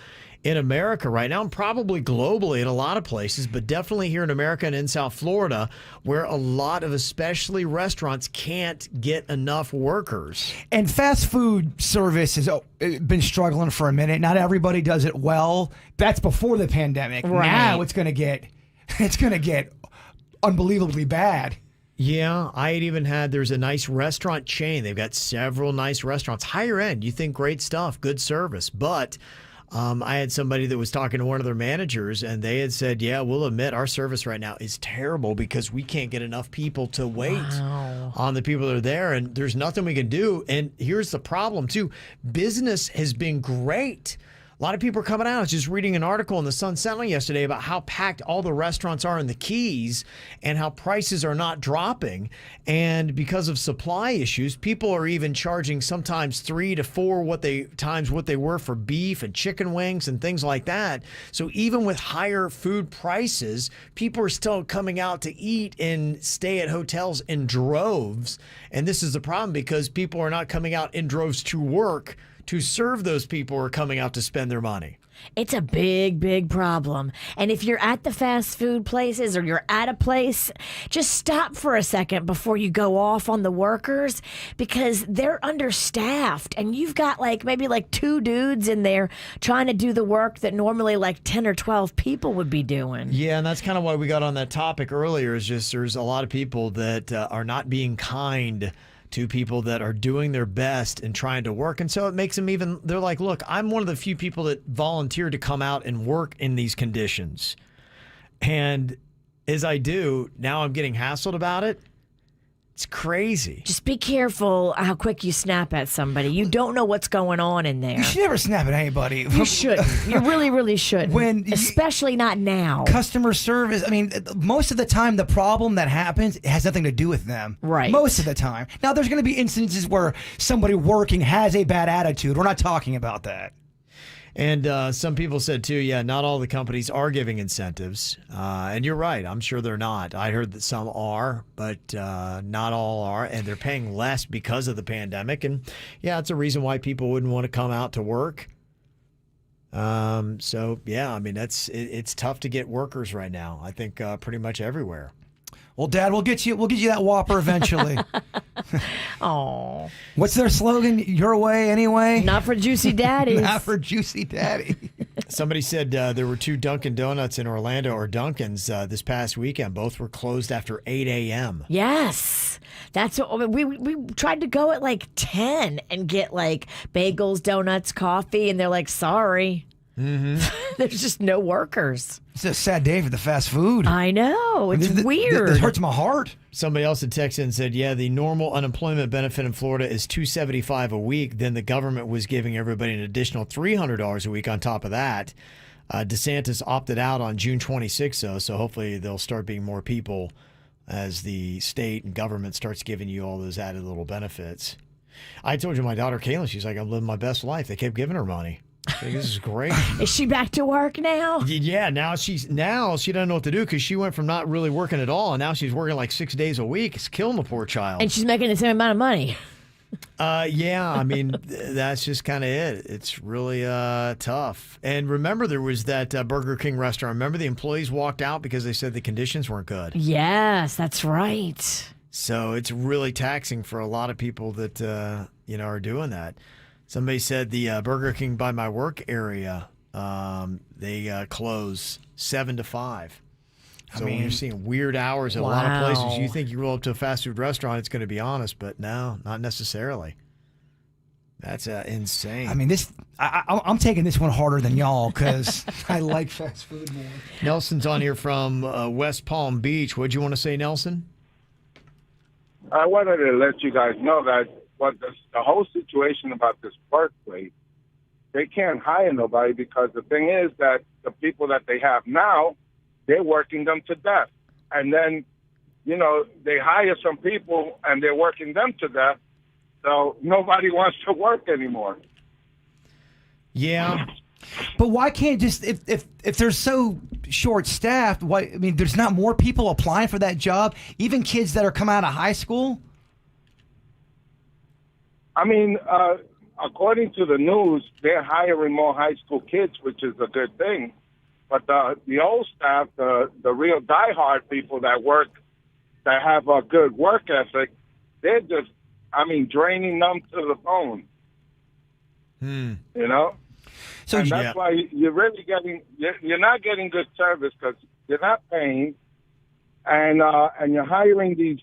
in America right now, and probably globally in a lot of places, but definitely here in America and in South Florida, where a lot of especially restaurants can't get enough workers. And fast food service has been struggling for a minute. Not everybody does it well. That's before the pandemic. Right. Now it's going to get unbelievably bad. Yeah, I had even there's a nice restaurant chain. They've got several nice restaurants, higher end. You think great stuff, good service. But I had somebody that was talking to one of their managers, and they had said, yeah, we'll admit our service right now is terrible because we can't get enough people to wait on the people that are there, and there's nothing we can do. And here's the problem, too. Business has been great. A lot of people are coming out. I was just reading an article in the Sun Sentinel yesterday about how packed all the restaurants are in the Keys and how prices are not dropping. And because of supply issues, people are even charging sometimes 3 to 4 times what they were for beef and chicken wings and things like that. So even with higher food prices, people are still coming out to eat and stay at hotels in droves. And this is the problem because people are not coming out in droves to work to serve those people who are coming out to spend their money. It's a big, big problem. And if you're at the fast food places or you're at a place, just stop for a second before you go off on the workers because they're understaffed. And you've got maybe 2 dudes in there trying to do the work that normally 10 or 12 people would be doing. Yeah, and that's kind of why we got on that topic earlier is just there's a lot of people that are not being kind to people that are doing their best and trying to work. And so it makes them they're like, look, I'm one of the few people that volunteered to come out and work in these conditions. And as I do, now I'm getting hassled about it. It's crazy. Just be careful how quick you snap at somebody. You don't know what's going on in there. You should never snap at anybody. You shouldn't. You really, really shouldn't. Especially not now. Customer service, I mean, most of the time the problem that happens has nothing to do with them. Right. Most of the time. Now, there's going to be instances where somebody working has a bad attitude. We're not talking about that. And some people said, too, yeah, not all the companies are giving incentives. And you're right. I'm sure they're not. I heard that some are, but not all are. And they're paying less because of the pandemic. And, yeah, it's a reason why people wouldn't want to come out to work. So, yeah, I mean, it's tough to get workers right now, I think, pretty much everywhere. Well, Dad, we'll get you that Whopper eventually. Oh, what's their slogan? Your way, anyway. Not for Juicy Daddies. Not for Juicy Daddy. Somebody said there were 2 Dunkin' Donuts in Orlando, or Dunkin's, this past weekend. Both were closed after 8 a.m. Yes, that's what we tried to go at 10 and get bagels, donuts, coffee, and they're like, sorry. There's just no workers. It's a sad day for the fast food. I know. It's weird. It hurts my heart. Somebody else had texted and said, yeah, the normal unemployment benefit in Florida is $275 a week. Then the government was giving everybody an additional $300 a week on top of that. DeSantis opted out on June 26th, though, so hopefully there'll start being more people as the state and government starts giving you all those added little benefits. I told you my daughter, Kaylin, she's like, I'm living my best life. They kept giving her money. I think this is great. Is she back to work now? Yeah, now she doesn't know what to do because she went from not really working at all, and now she's working like 6 days a week. It's killing the poor child. And she's making the same amount of money. Yeah, I mean, that's just kind of it. It's really tough. And remember, there was that Burger King restaurant. Remember, the employees walked out because they said the conditions weren't good. Yes, that's right. So it's really taxing for a lot of people that are doing that. Somebody said the Burger King by my work area, they close 7 to 5. So when you're seeing weird hours at a lot of places, you think you roll up to a fast food restaurant, it's going to be honest, but no, not necessarily. That's insane. I mean, I'm taking this one harder than y'all because I like fast food more. Nelson's on here from West Palm Beach. What'd you want to say, Nelson? I wanted to let you guys know that the whole situation about this workplace, they can't hire nobody because the thing is that the people that they have now, they're working them to death. And then, they hire some people and they're working them to death. So nobody wants to work anymore. Yeah. But why can't just, if they're so short-staffed, there's not more people applying for that job, even kids that are coming out of high school? I mean, according to the news, they're hiring more high school kids, which is a good thing. But the old staff, the real diehard people that work, that have a good work ethic, they're just, draining them to the bone. So and that's why you're not getting good service because you're not paying, and you're hiring these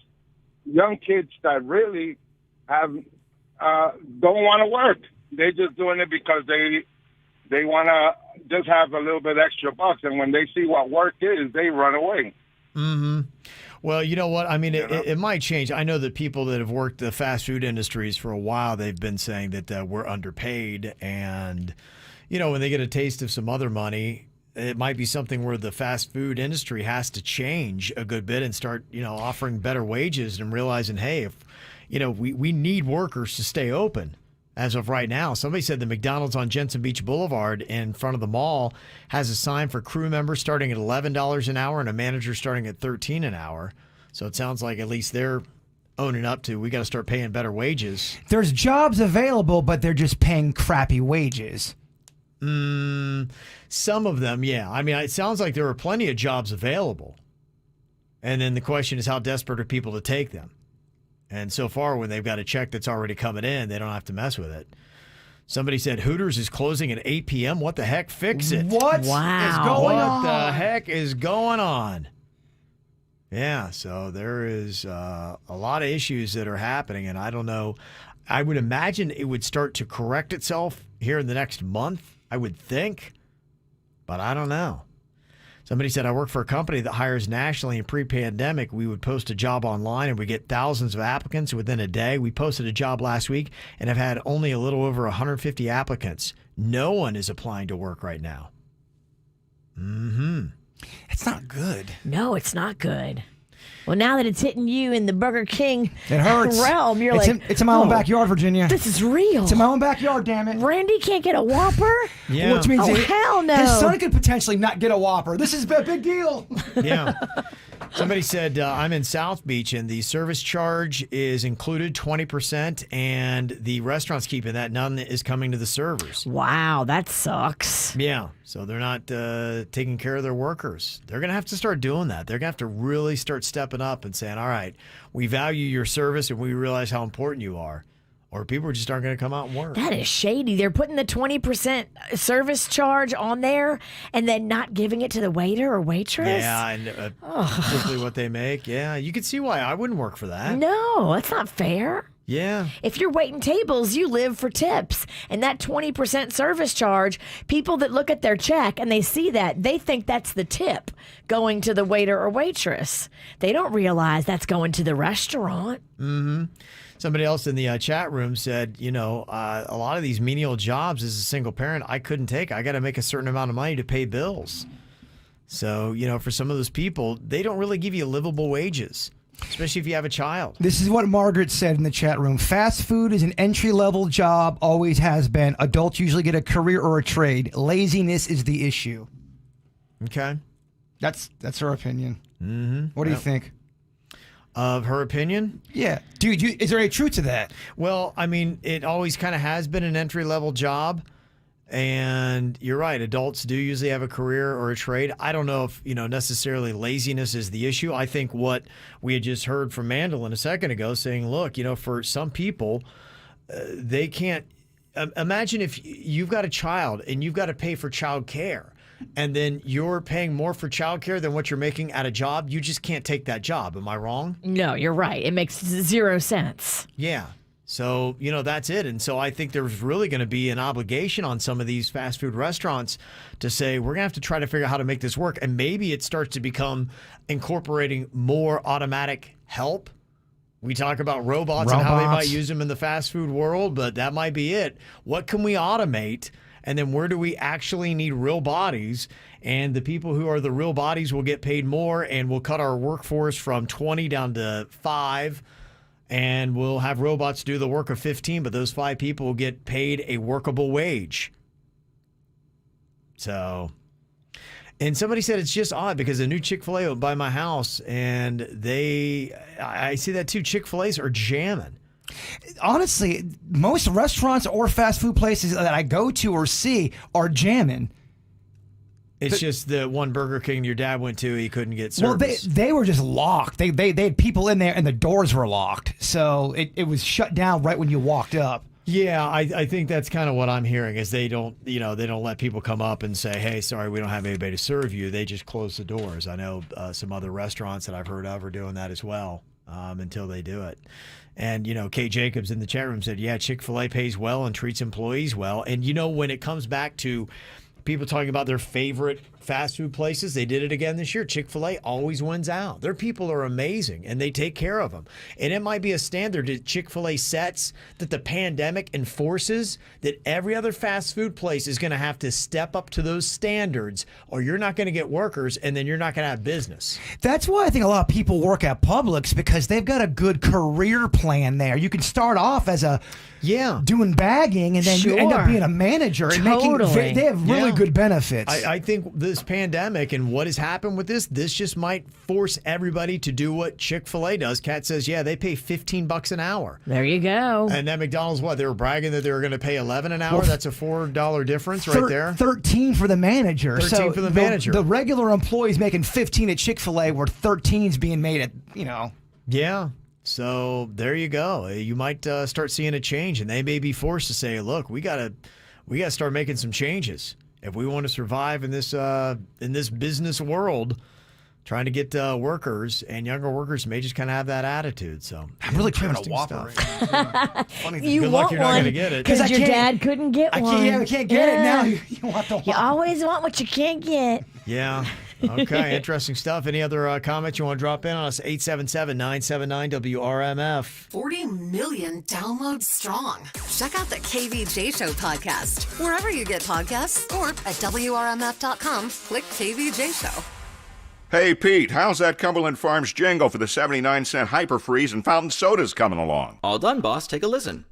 young kids that really don't want to work. They're just doing it because they want to just have a little bit extra bucks, and when they see what work is, they run away. Mm-hmm. Well, you know what? I mean, it might change. I know that people that have worked the fast food industries for a while, they've been saying that we're underpaid, and when they get a taste of some other money, it might be something where the fast food industry has to change a good bit and start, offering better wages and realizing, hey, if we need workers to stay open. As of right now, somebody said the McDonald's on Jensen Beach Boulevard in front of the mall has a sign for crew members starting at $11 an hour and a manager starting at $13 an hour. So it sounds like at least they're owning up to, we got to start paying better wages. There's jobs available, but they're just paying crappy wages. Some of them, yeah. I mean, it sounds like there are plenty of jobs available. And then the question is, how desperate are people to take them? And so far, when they've got a check that's already coming in, they don't have to mess with it. Somebody said Hooters is closing at 8 p.m. What the heck? Fix it. What is going on? What the heck is going on? Yeah, so there is a lot of issues that are happening, and I don't know. I would imagine it would start to correct itself here in the next month, I would think, but I don't know. Somebody said, I work for a company that hires nationally. In pre-pandemic, we would post a job online and we get thousands of applicants within a day. We posted a job last week and have had only a little over 150 applicants. No one is applying to work right now. It's not good. No, it's not good. Well, now that it's hitting you in the Burger King it hurts. realm, you're it's in my own backyard, Virginia. This is real. It's in my own backyard, damn it. Randy can't get a Whopper? Yeah. Which means hell no. His son could potentially not get a Whopper. This is a big deal. Yeah. Somebody said, I'm in South Beach and the service charge is included 20% and the restaurant's keeping that. None is coming to the servers. Wow, that sucks. Yeah. So they're not taking care of their workers. They're going to have to start doing that. They're going to have to really start stepping up and saying, all right, we value your service and we realize how important you are. Or people just aren't going to come out and work. That is shady. They're putting the 20% service charge on there and then not giving it to the waiter or waitress? Yeah, and particularly what they make. Yeah, you can see why I wouldn't work for that. No, that's not fair. Yeah. If you're waiting tables, you live for tips. And that 20% service charge, people that look at their check and they see that, they think that's the tip going to the waiter or waitress. They don't realize that's going to the restaurant. Mm-hmm. Somebody else in the chat room said, a lot of these menial jobs as a single parent, I couldn't take. I got to make a certain amount of money to pay bills. So, for some of those people, they don't really give you livable wages, especially if you have a child. This is what Margaret said in the chat room. Fast food is an entry-level job, always has been. Adults usually get a career or a trade. Laziness is the issue. Okay. That's her opinion. Mm-hmm. What do you think? Of her opinion? Yeah. Dude, is there any truth to that? Well, it always kind of has been an entry-level job. And you're right. Adults do usually have a career or a trade. I don't know if, necessarily laziness is the issue. I think what we had just heard from Mandolin a second ago saying, look, for some people, they can't imagine if you've got a child and you've got to pay for child care. And then you're paying more for childcare than what you're making at a job. You just can't take that job. Am I wrong? No, you're right. It makes 0 sense. Yeah. So, that's it. And so I think there's really going to be an obligation on some of these fast food restaurants to say, we're going to have to try to figure out how to make this work. And maybe it starts to become incorporating more automatic help. We talk about robots and how they might use them in the fast food world, but that might be it. What can we automate? And then where do we actually need real bodies? And the people who are the real bodies will get paid more, and we'll cut our workforce from 20 down to 5, and we'll have robots do the work of 15, but those 5 people will get paid a workable wage. So, and somebody said it's just odd because a new Chick-fil-A by my house, and I see that too, Chick-fil-A's are jamming. Honestly, most restaurants or fast food places that I go to or see are jamming. It's just the one Burger King your dad went to, he couldn't get service. Well, they were just locked. They had people in there and the doors were locked. So it was shut down right when you walked up. Yeah, I think that's kind of what I'm hearing is they don't let people come up and say, hey, sorry, we don't have anybody to serve you. They just close the doors. I know some other restaurants that I've heard of are doing that as well until they do it. And, Kate Jacobs in the chat room said, yeah, Chick-fil-A pays well and treats employees well. And, when it comes back to people talking about their favorite fast food places, they did it again this year. Chick-fil-A always wins out. Their people are amazing, and they take care of them. And it might be a standard that Chick-fil-A sets that the pandemic enforces that every other fast food place is going to have to step up to those standards, or you're not going to get workers, and then you're not going to have business. That's why I think a lot of people work at Publix, because they've got a good career plan there. You can start off as doing bagging, and then you end up being a manager and they have really good benefits. I think this pandemic and what has happened with this just might force everybody to do what Chick-fil-A does. Kat says, yeah, they pay $15 an hour. There you go. And that McDonald's, they were bragging that they were going to pay $11 an hour. That's a $4 difference right there. 13 for the manager. 13 for the manager. The regular employees making 15 at Chick-fil-A, where 13's being made at, Yeah. So there you go. You might start seeing a change, and they may be forced to say, look, we got to start making some changes if we want to survive in this business world. Trying to get workers, and younger workers may just kind of have that attitude. So I'm really craving a Whopper. Funny thing. Good luck, you're not going to get it. Because your dad couldn't get one. I can't get it now. You want the Whopper. You always want what you can't get. Yeah. Okay, interesting stuff. Any other comments you want to drop in on us? 877-979-WRMF. 40 million downloads strong. Check out the KVJ Show podcast wherever you get podcasts or at WRMF.com. Click KVJ Show. Hey, Pete, how's that Cumberland Farms jingle for the 79-cent Hyperfreeze and fountain sodas coming along? All done, boss. Take a listen.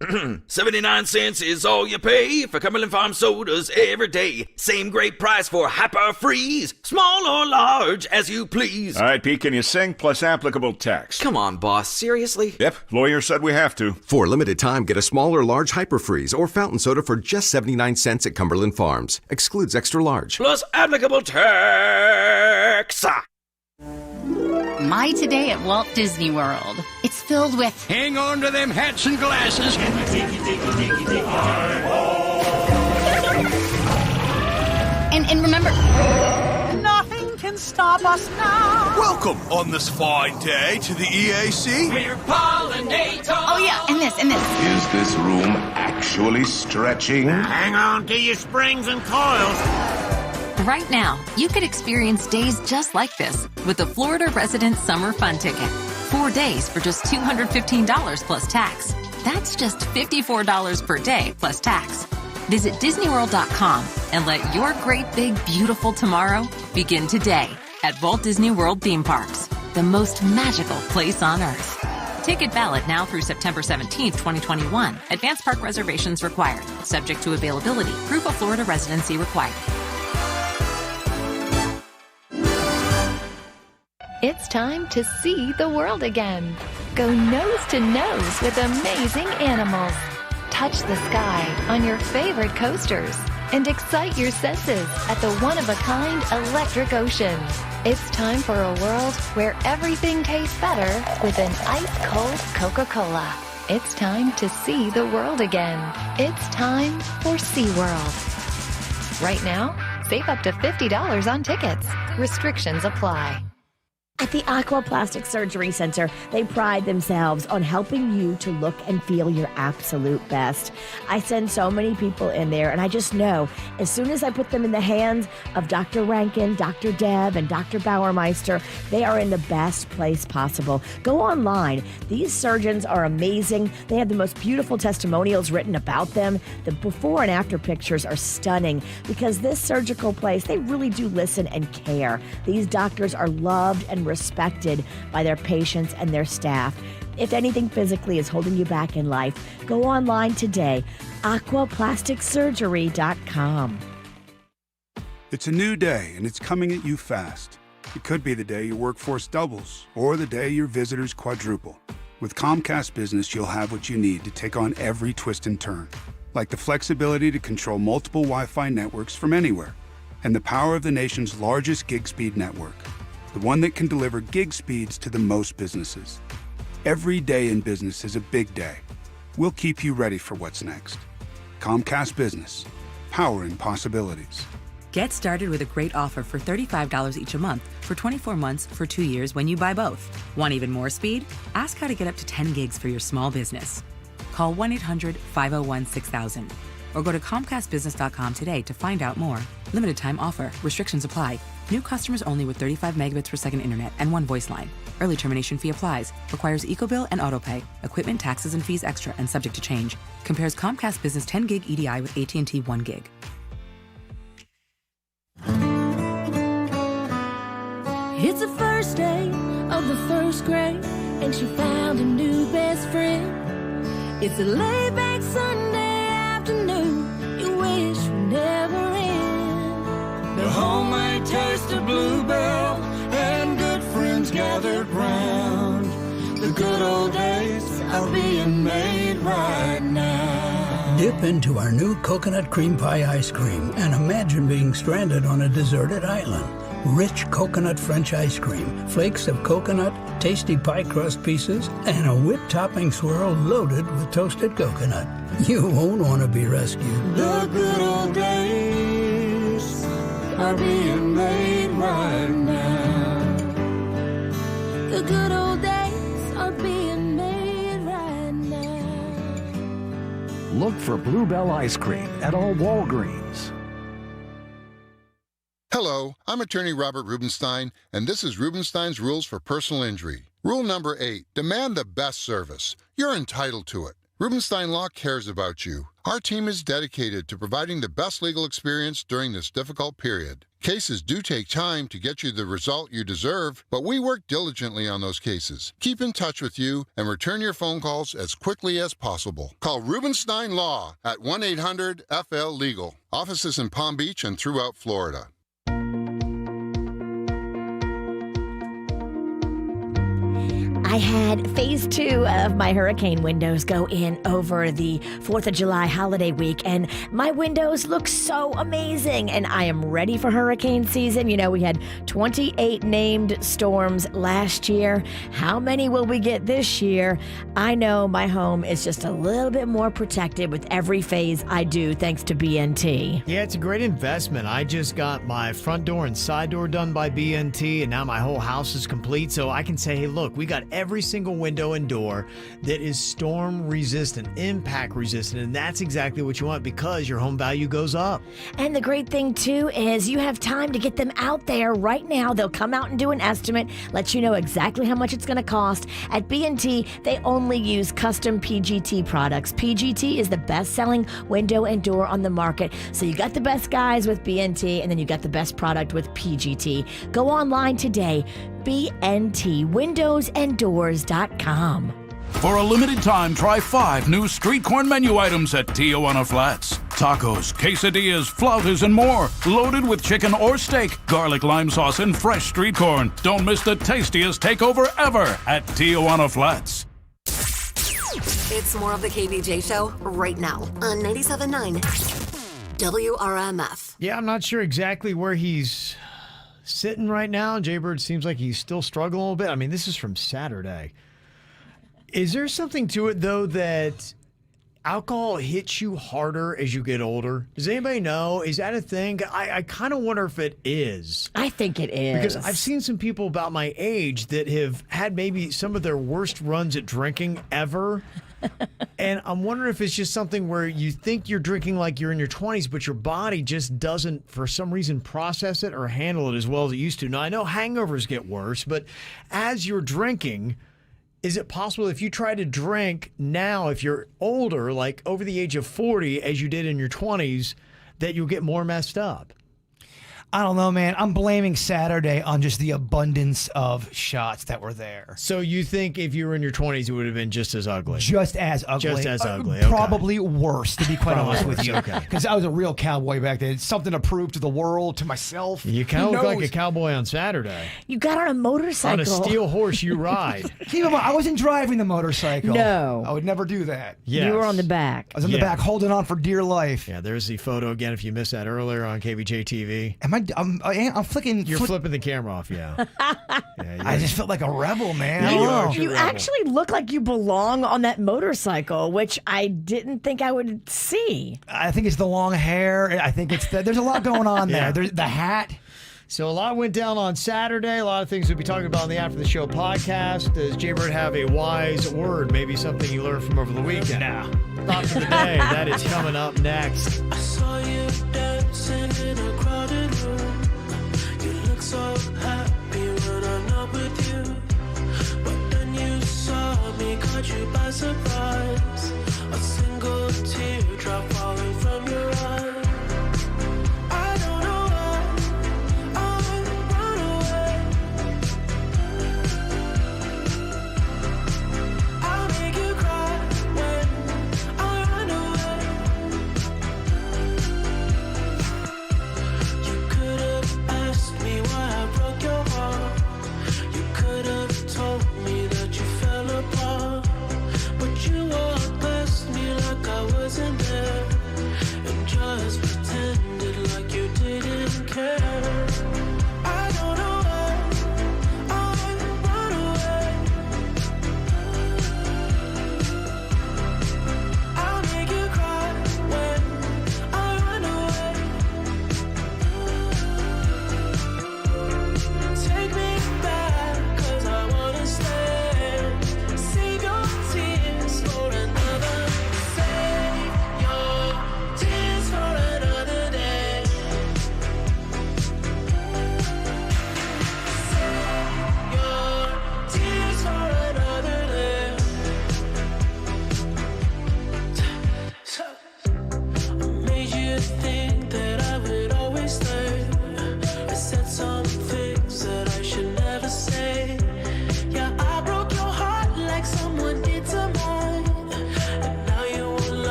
79 cents is all you pay for Cumberland Farms sodas every day. Same great price for Hyperfreeze. Small or large, as you please. All right, Pete, can you sing plus applicable text? Come on, boss. Seriously? Yep, lawyer said we have to. For a limited time, get a small or large Hyperfreeze or fountain soda for just 79 cents at Cumberland Farms. Excludes extra large. Plus applicable tax. My Today at Walt Disney World. It's filled with... Hang on to them hats and glasses. And remember... Nothing can can stop us now. Welcome on this fine day to the EAC. We're pollinators. Oh, yeah, and this. Is this room actually stretching? Hang on to your springs and coils. Right now, you could experience days just like this with the Florida Resident Summer Fun Ticket. 4 days for just $215 plus tax. That's just $54 per day plus tax. Visit DisneyWorld.com and let your great big beautiful tomorrow begin today at Walt Disney World Theme Parks, the most magical place on Earth. Ticket valid now through September 17th, 2021. Advance park reservations required. Subject to availability. Proof of Florida residency required. It's time to see the world again. Go nose to nose with amazing animals. Touch the sky on your favorite coasters and excite your senses at the one-of-a-kind electric ocean. It's time for a world where everything tastes better with an ice-cold Coca-Cola. It's time to see the world again. It's time for SeaWorld. Right now, save up to $50 on tickets. Restrictions apply. At the Aquaplastic Surgery Center, they pride themselves on helping you to look and feel your absolute best. I send so many people in there, and I just know as soon as I put them in the hands of Dr. Rankin, Dr. Deb, and Dr. Bauermeister, they are in the best place possible. Go online. These surgeons are amazing. They have the most beautiful testimonials written about them. The before and after pictures are stunning because this surgical place, they really do listen and care. These doctors are loved and respected by their patients and their staff. If anything physically is holding you back in life, go online today, aquaplasticsurgery.com. It's a new day, and it's coming at you fast. It could be the day your workforce doubles, or the day your visitors quadruple. With Comcast Business, you'll have what you need to take on every twist and turn, like the flexibility to control multiple Wi-Fi networks from anywhere, and the power of the nation's largest gig speed network, the one that can deliver gig speeds to the most businesses. Every day in business is a big day. We'll keep you ready for what's next. Comcast Business, powering possibilities. Get started with a great offer for $35 each a month for 24 months for 2 years when you buy both. Want even more speed? Ask how to get up to 10 gigs for your small business. Call 1-800-501-6000 or go to ComcastBusiness.com today to find out more. Limited time offer. Restrictions apply. New customers only with 35 megabits per second internet and one voice line. Early termination fee applies. Requires EcoBill and AutoPay. Equipment, taxes, and fees extra and subject to change. Compares Comcast Business 10 gig EDI with AT&T 1 gig. It's the first day of the first grade, and she found a new best friend. It's a laid-back Sunday afternoon you wish would never end. The homemade taste of bluebell and good friends gathered round. The good old days are being made right now. Dip into our new coconut cream pie ice cream and imagine being stranded on a deserted island. Rich coconut French ice cream, flakes of coconut, tasty pie crust pieces, and a whipped topping swirl loaded with toasted coconut. You won't want to be rescued. The good old days are being made right now. The good old days are being made right now. Look for Bluebell ice cream at all Walgreens. Hello, I'm attorney Robert Rubenstein, and this is Rubenstein's Rules for Personal Injury. Rule number 8, demand the best service. You're entitled to it. Rubenstein Law cares about you. Our team is dedicated to providing the best legal experience during this difficult period. Cases do take time to get you the result you deserve, but we work diligently on those cases. Keep in touch with you and return your phone calls as quickly as possible. Call Rubenstein Law at 1-800-FL-LEGAL. Offices in Palm Beach and throughout Florida. I I had phase 2 of my hurricane windows go in over the 4th of July holiday week, and my windows look so amazing, and I am ready for hurricane season. You know, we had 28 named storms last year. How many will we get this year? I know my home is just a little bit more protected with every phase I do, thanks to BNT. Yeah, it's a great investment. I just got my front door and side door done by BNT, and now my whole house is complete, so I can say, hey, look, we got every single window and door that is storm resistant, impact resistant, and that's exactly what you want because your home value goes up. And the great thing, too, is you have time to get them out there right now. They'll come out and do an estimate, let you know exactly how much it's going to cost. At BNT, they only use custom PGT products. PGT is the best-selling window and door on the market. So you got the best guys with BNT, and then you got the best product with PGT. Go online today, bntwindowsanddoors.com. For a limited time, try 5 new street corn menu items at Tijuana Flats. Tacos, quesadillas, flautas, and more. Loaded with chicken or steak, garlic lime sauce, and fresh street corn. Don't miss the tastiest takeover ever at Tijuana Flats. It's more of the KVJ Show right now on 97.9 WRMF. Yeah, I'm not sure exactly where he's sitting right now. Jaybird seems like he's still struggling a little bit. I mean, this is from Saturday. Is there something to it, though, that alcohol hits you harder as you get older? Does anybody know? Is that a thing? I kind of wonder if it is. I think it is. Because I've seen some people about my age that have had maybe some of their worst runs at drinking ever. And I'm wondering if it's just something where you think you're drinking like you're in your 20s, but your body just doesn't, for some reason, process it or handle it as well as it used to. Now, I know hangovers get worse, but as you're drinking, is it possible if you try to drink now, if you're older, like over the age of 40, as you did in your 20s, that you'll get more messed up? I don't know, man. I'm blaming Saturday on just the abundance of shots that were there. So you think if you were in your 20s, it would have been just as ugly? Just as ugly. Just as ugly. Okay. Probably worse, to be quite honest with you. Okay. Because I was a real cowboy back then. It's something to prove to the world, to myself. You kind of look like a cowboy on Saturday. You got on a motorcycle. On a steel horse, you ride. Keep in mind, I wasn't driving the motorcycle. No. I would never do that. Yes. You were on the back. I was on the back holding on for dear life. Yeah, there's the photo again if you missed that earlier on KVJ TV. I'm flicking. You're flipping the camera off, yeah. I just felt like a rebel, man. You actually look like you belong on that motorcycle, which I didn't think I would see. I think it's the long hair. I think it's there's a lot going on there. There's the hat. So a lot went down on Saturday. A lot of things we'll be talking about in the After the Show podcast. Does Jaybird have a wise word? Maybe something you learned from over the weekend? Nah. Thought for the day. That is coming up next. I saw you dancing in a crowded room. You look so happy when I'm not with you. But then you saw me, caught you by surprise. A single teardrop falling from your eye. I don't know why I run away. I'll make you cry when I run away. You could have asked me why I broke your heart. You could have told me that you fell apart. But you walked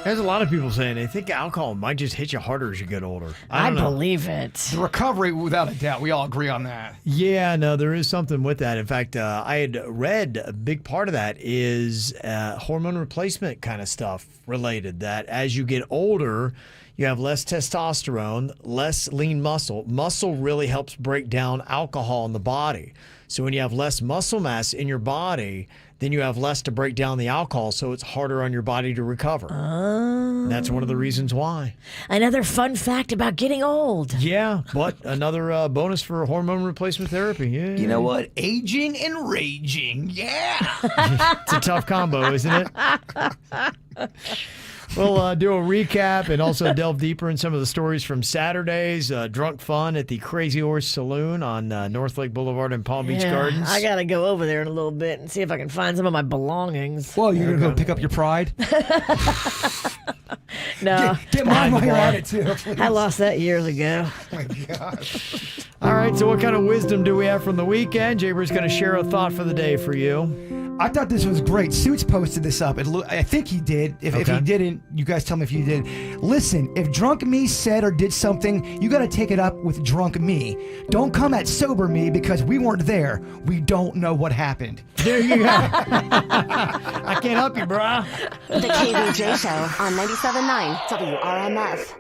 There's a lot of people saying they think alcohol might just hit you harder as you get older. I don't know. believe it. The recovery, without a doubt, we all agree on that. Yeah, no, there is something with that. In fact, I had read a big part of that is hormone replacement kind of stuff related, that as you get older, you have less testosterone, less lean muscle. Muscle really helps break down alcohol in the body. So when you have less muscle mass in your body, then you have less to break down the alcohol, so it's harder on your body to recover. And that's one of the reasons why. Another fun fact about getting old. Yeah, but another bonus for hormone replacement therapy. Yeah. You know what? Aging and raging. Yeah. It's a tough combo, isn't it? We'll do a recap and also delve deeper in some of the stories from Saturday's drunk fun at the Crazy Horse Saloon on North Lake Boulevard in Palm Beach Gardens. I got to go over there in a little bit and see if I can find some of my belongings. Well, you're going to go pick up your pride? No. Get mine while you're at it, too, please. I lost that years ago. Oh, my God. All right, so what kind of wisdom do we have from the weekend? Jaber's going to share a thought for the day for you. I thought this was great. Suits posted this up. I think he did. If he didn't, you guys tell me if you did. Listen, if drunk me said or did something, you got to take it up with drunk me. Don't come at sober me because we weren't there. We don't know what happened. There you go. I can't help you, brah. The KVJ Show on 97.9 WRMF.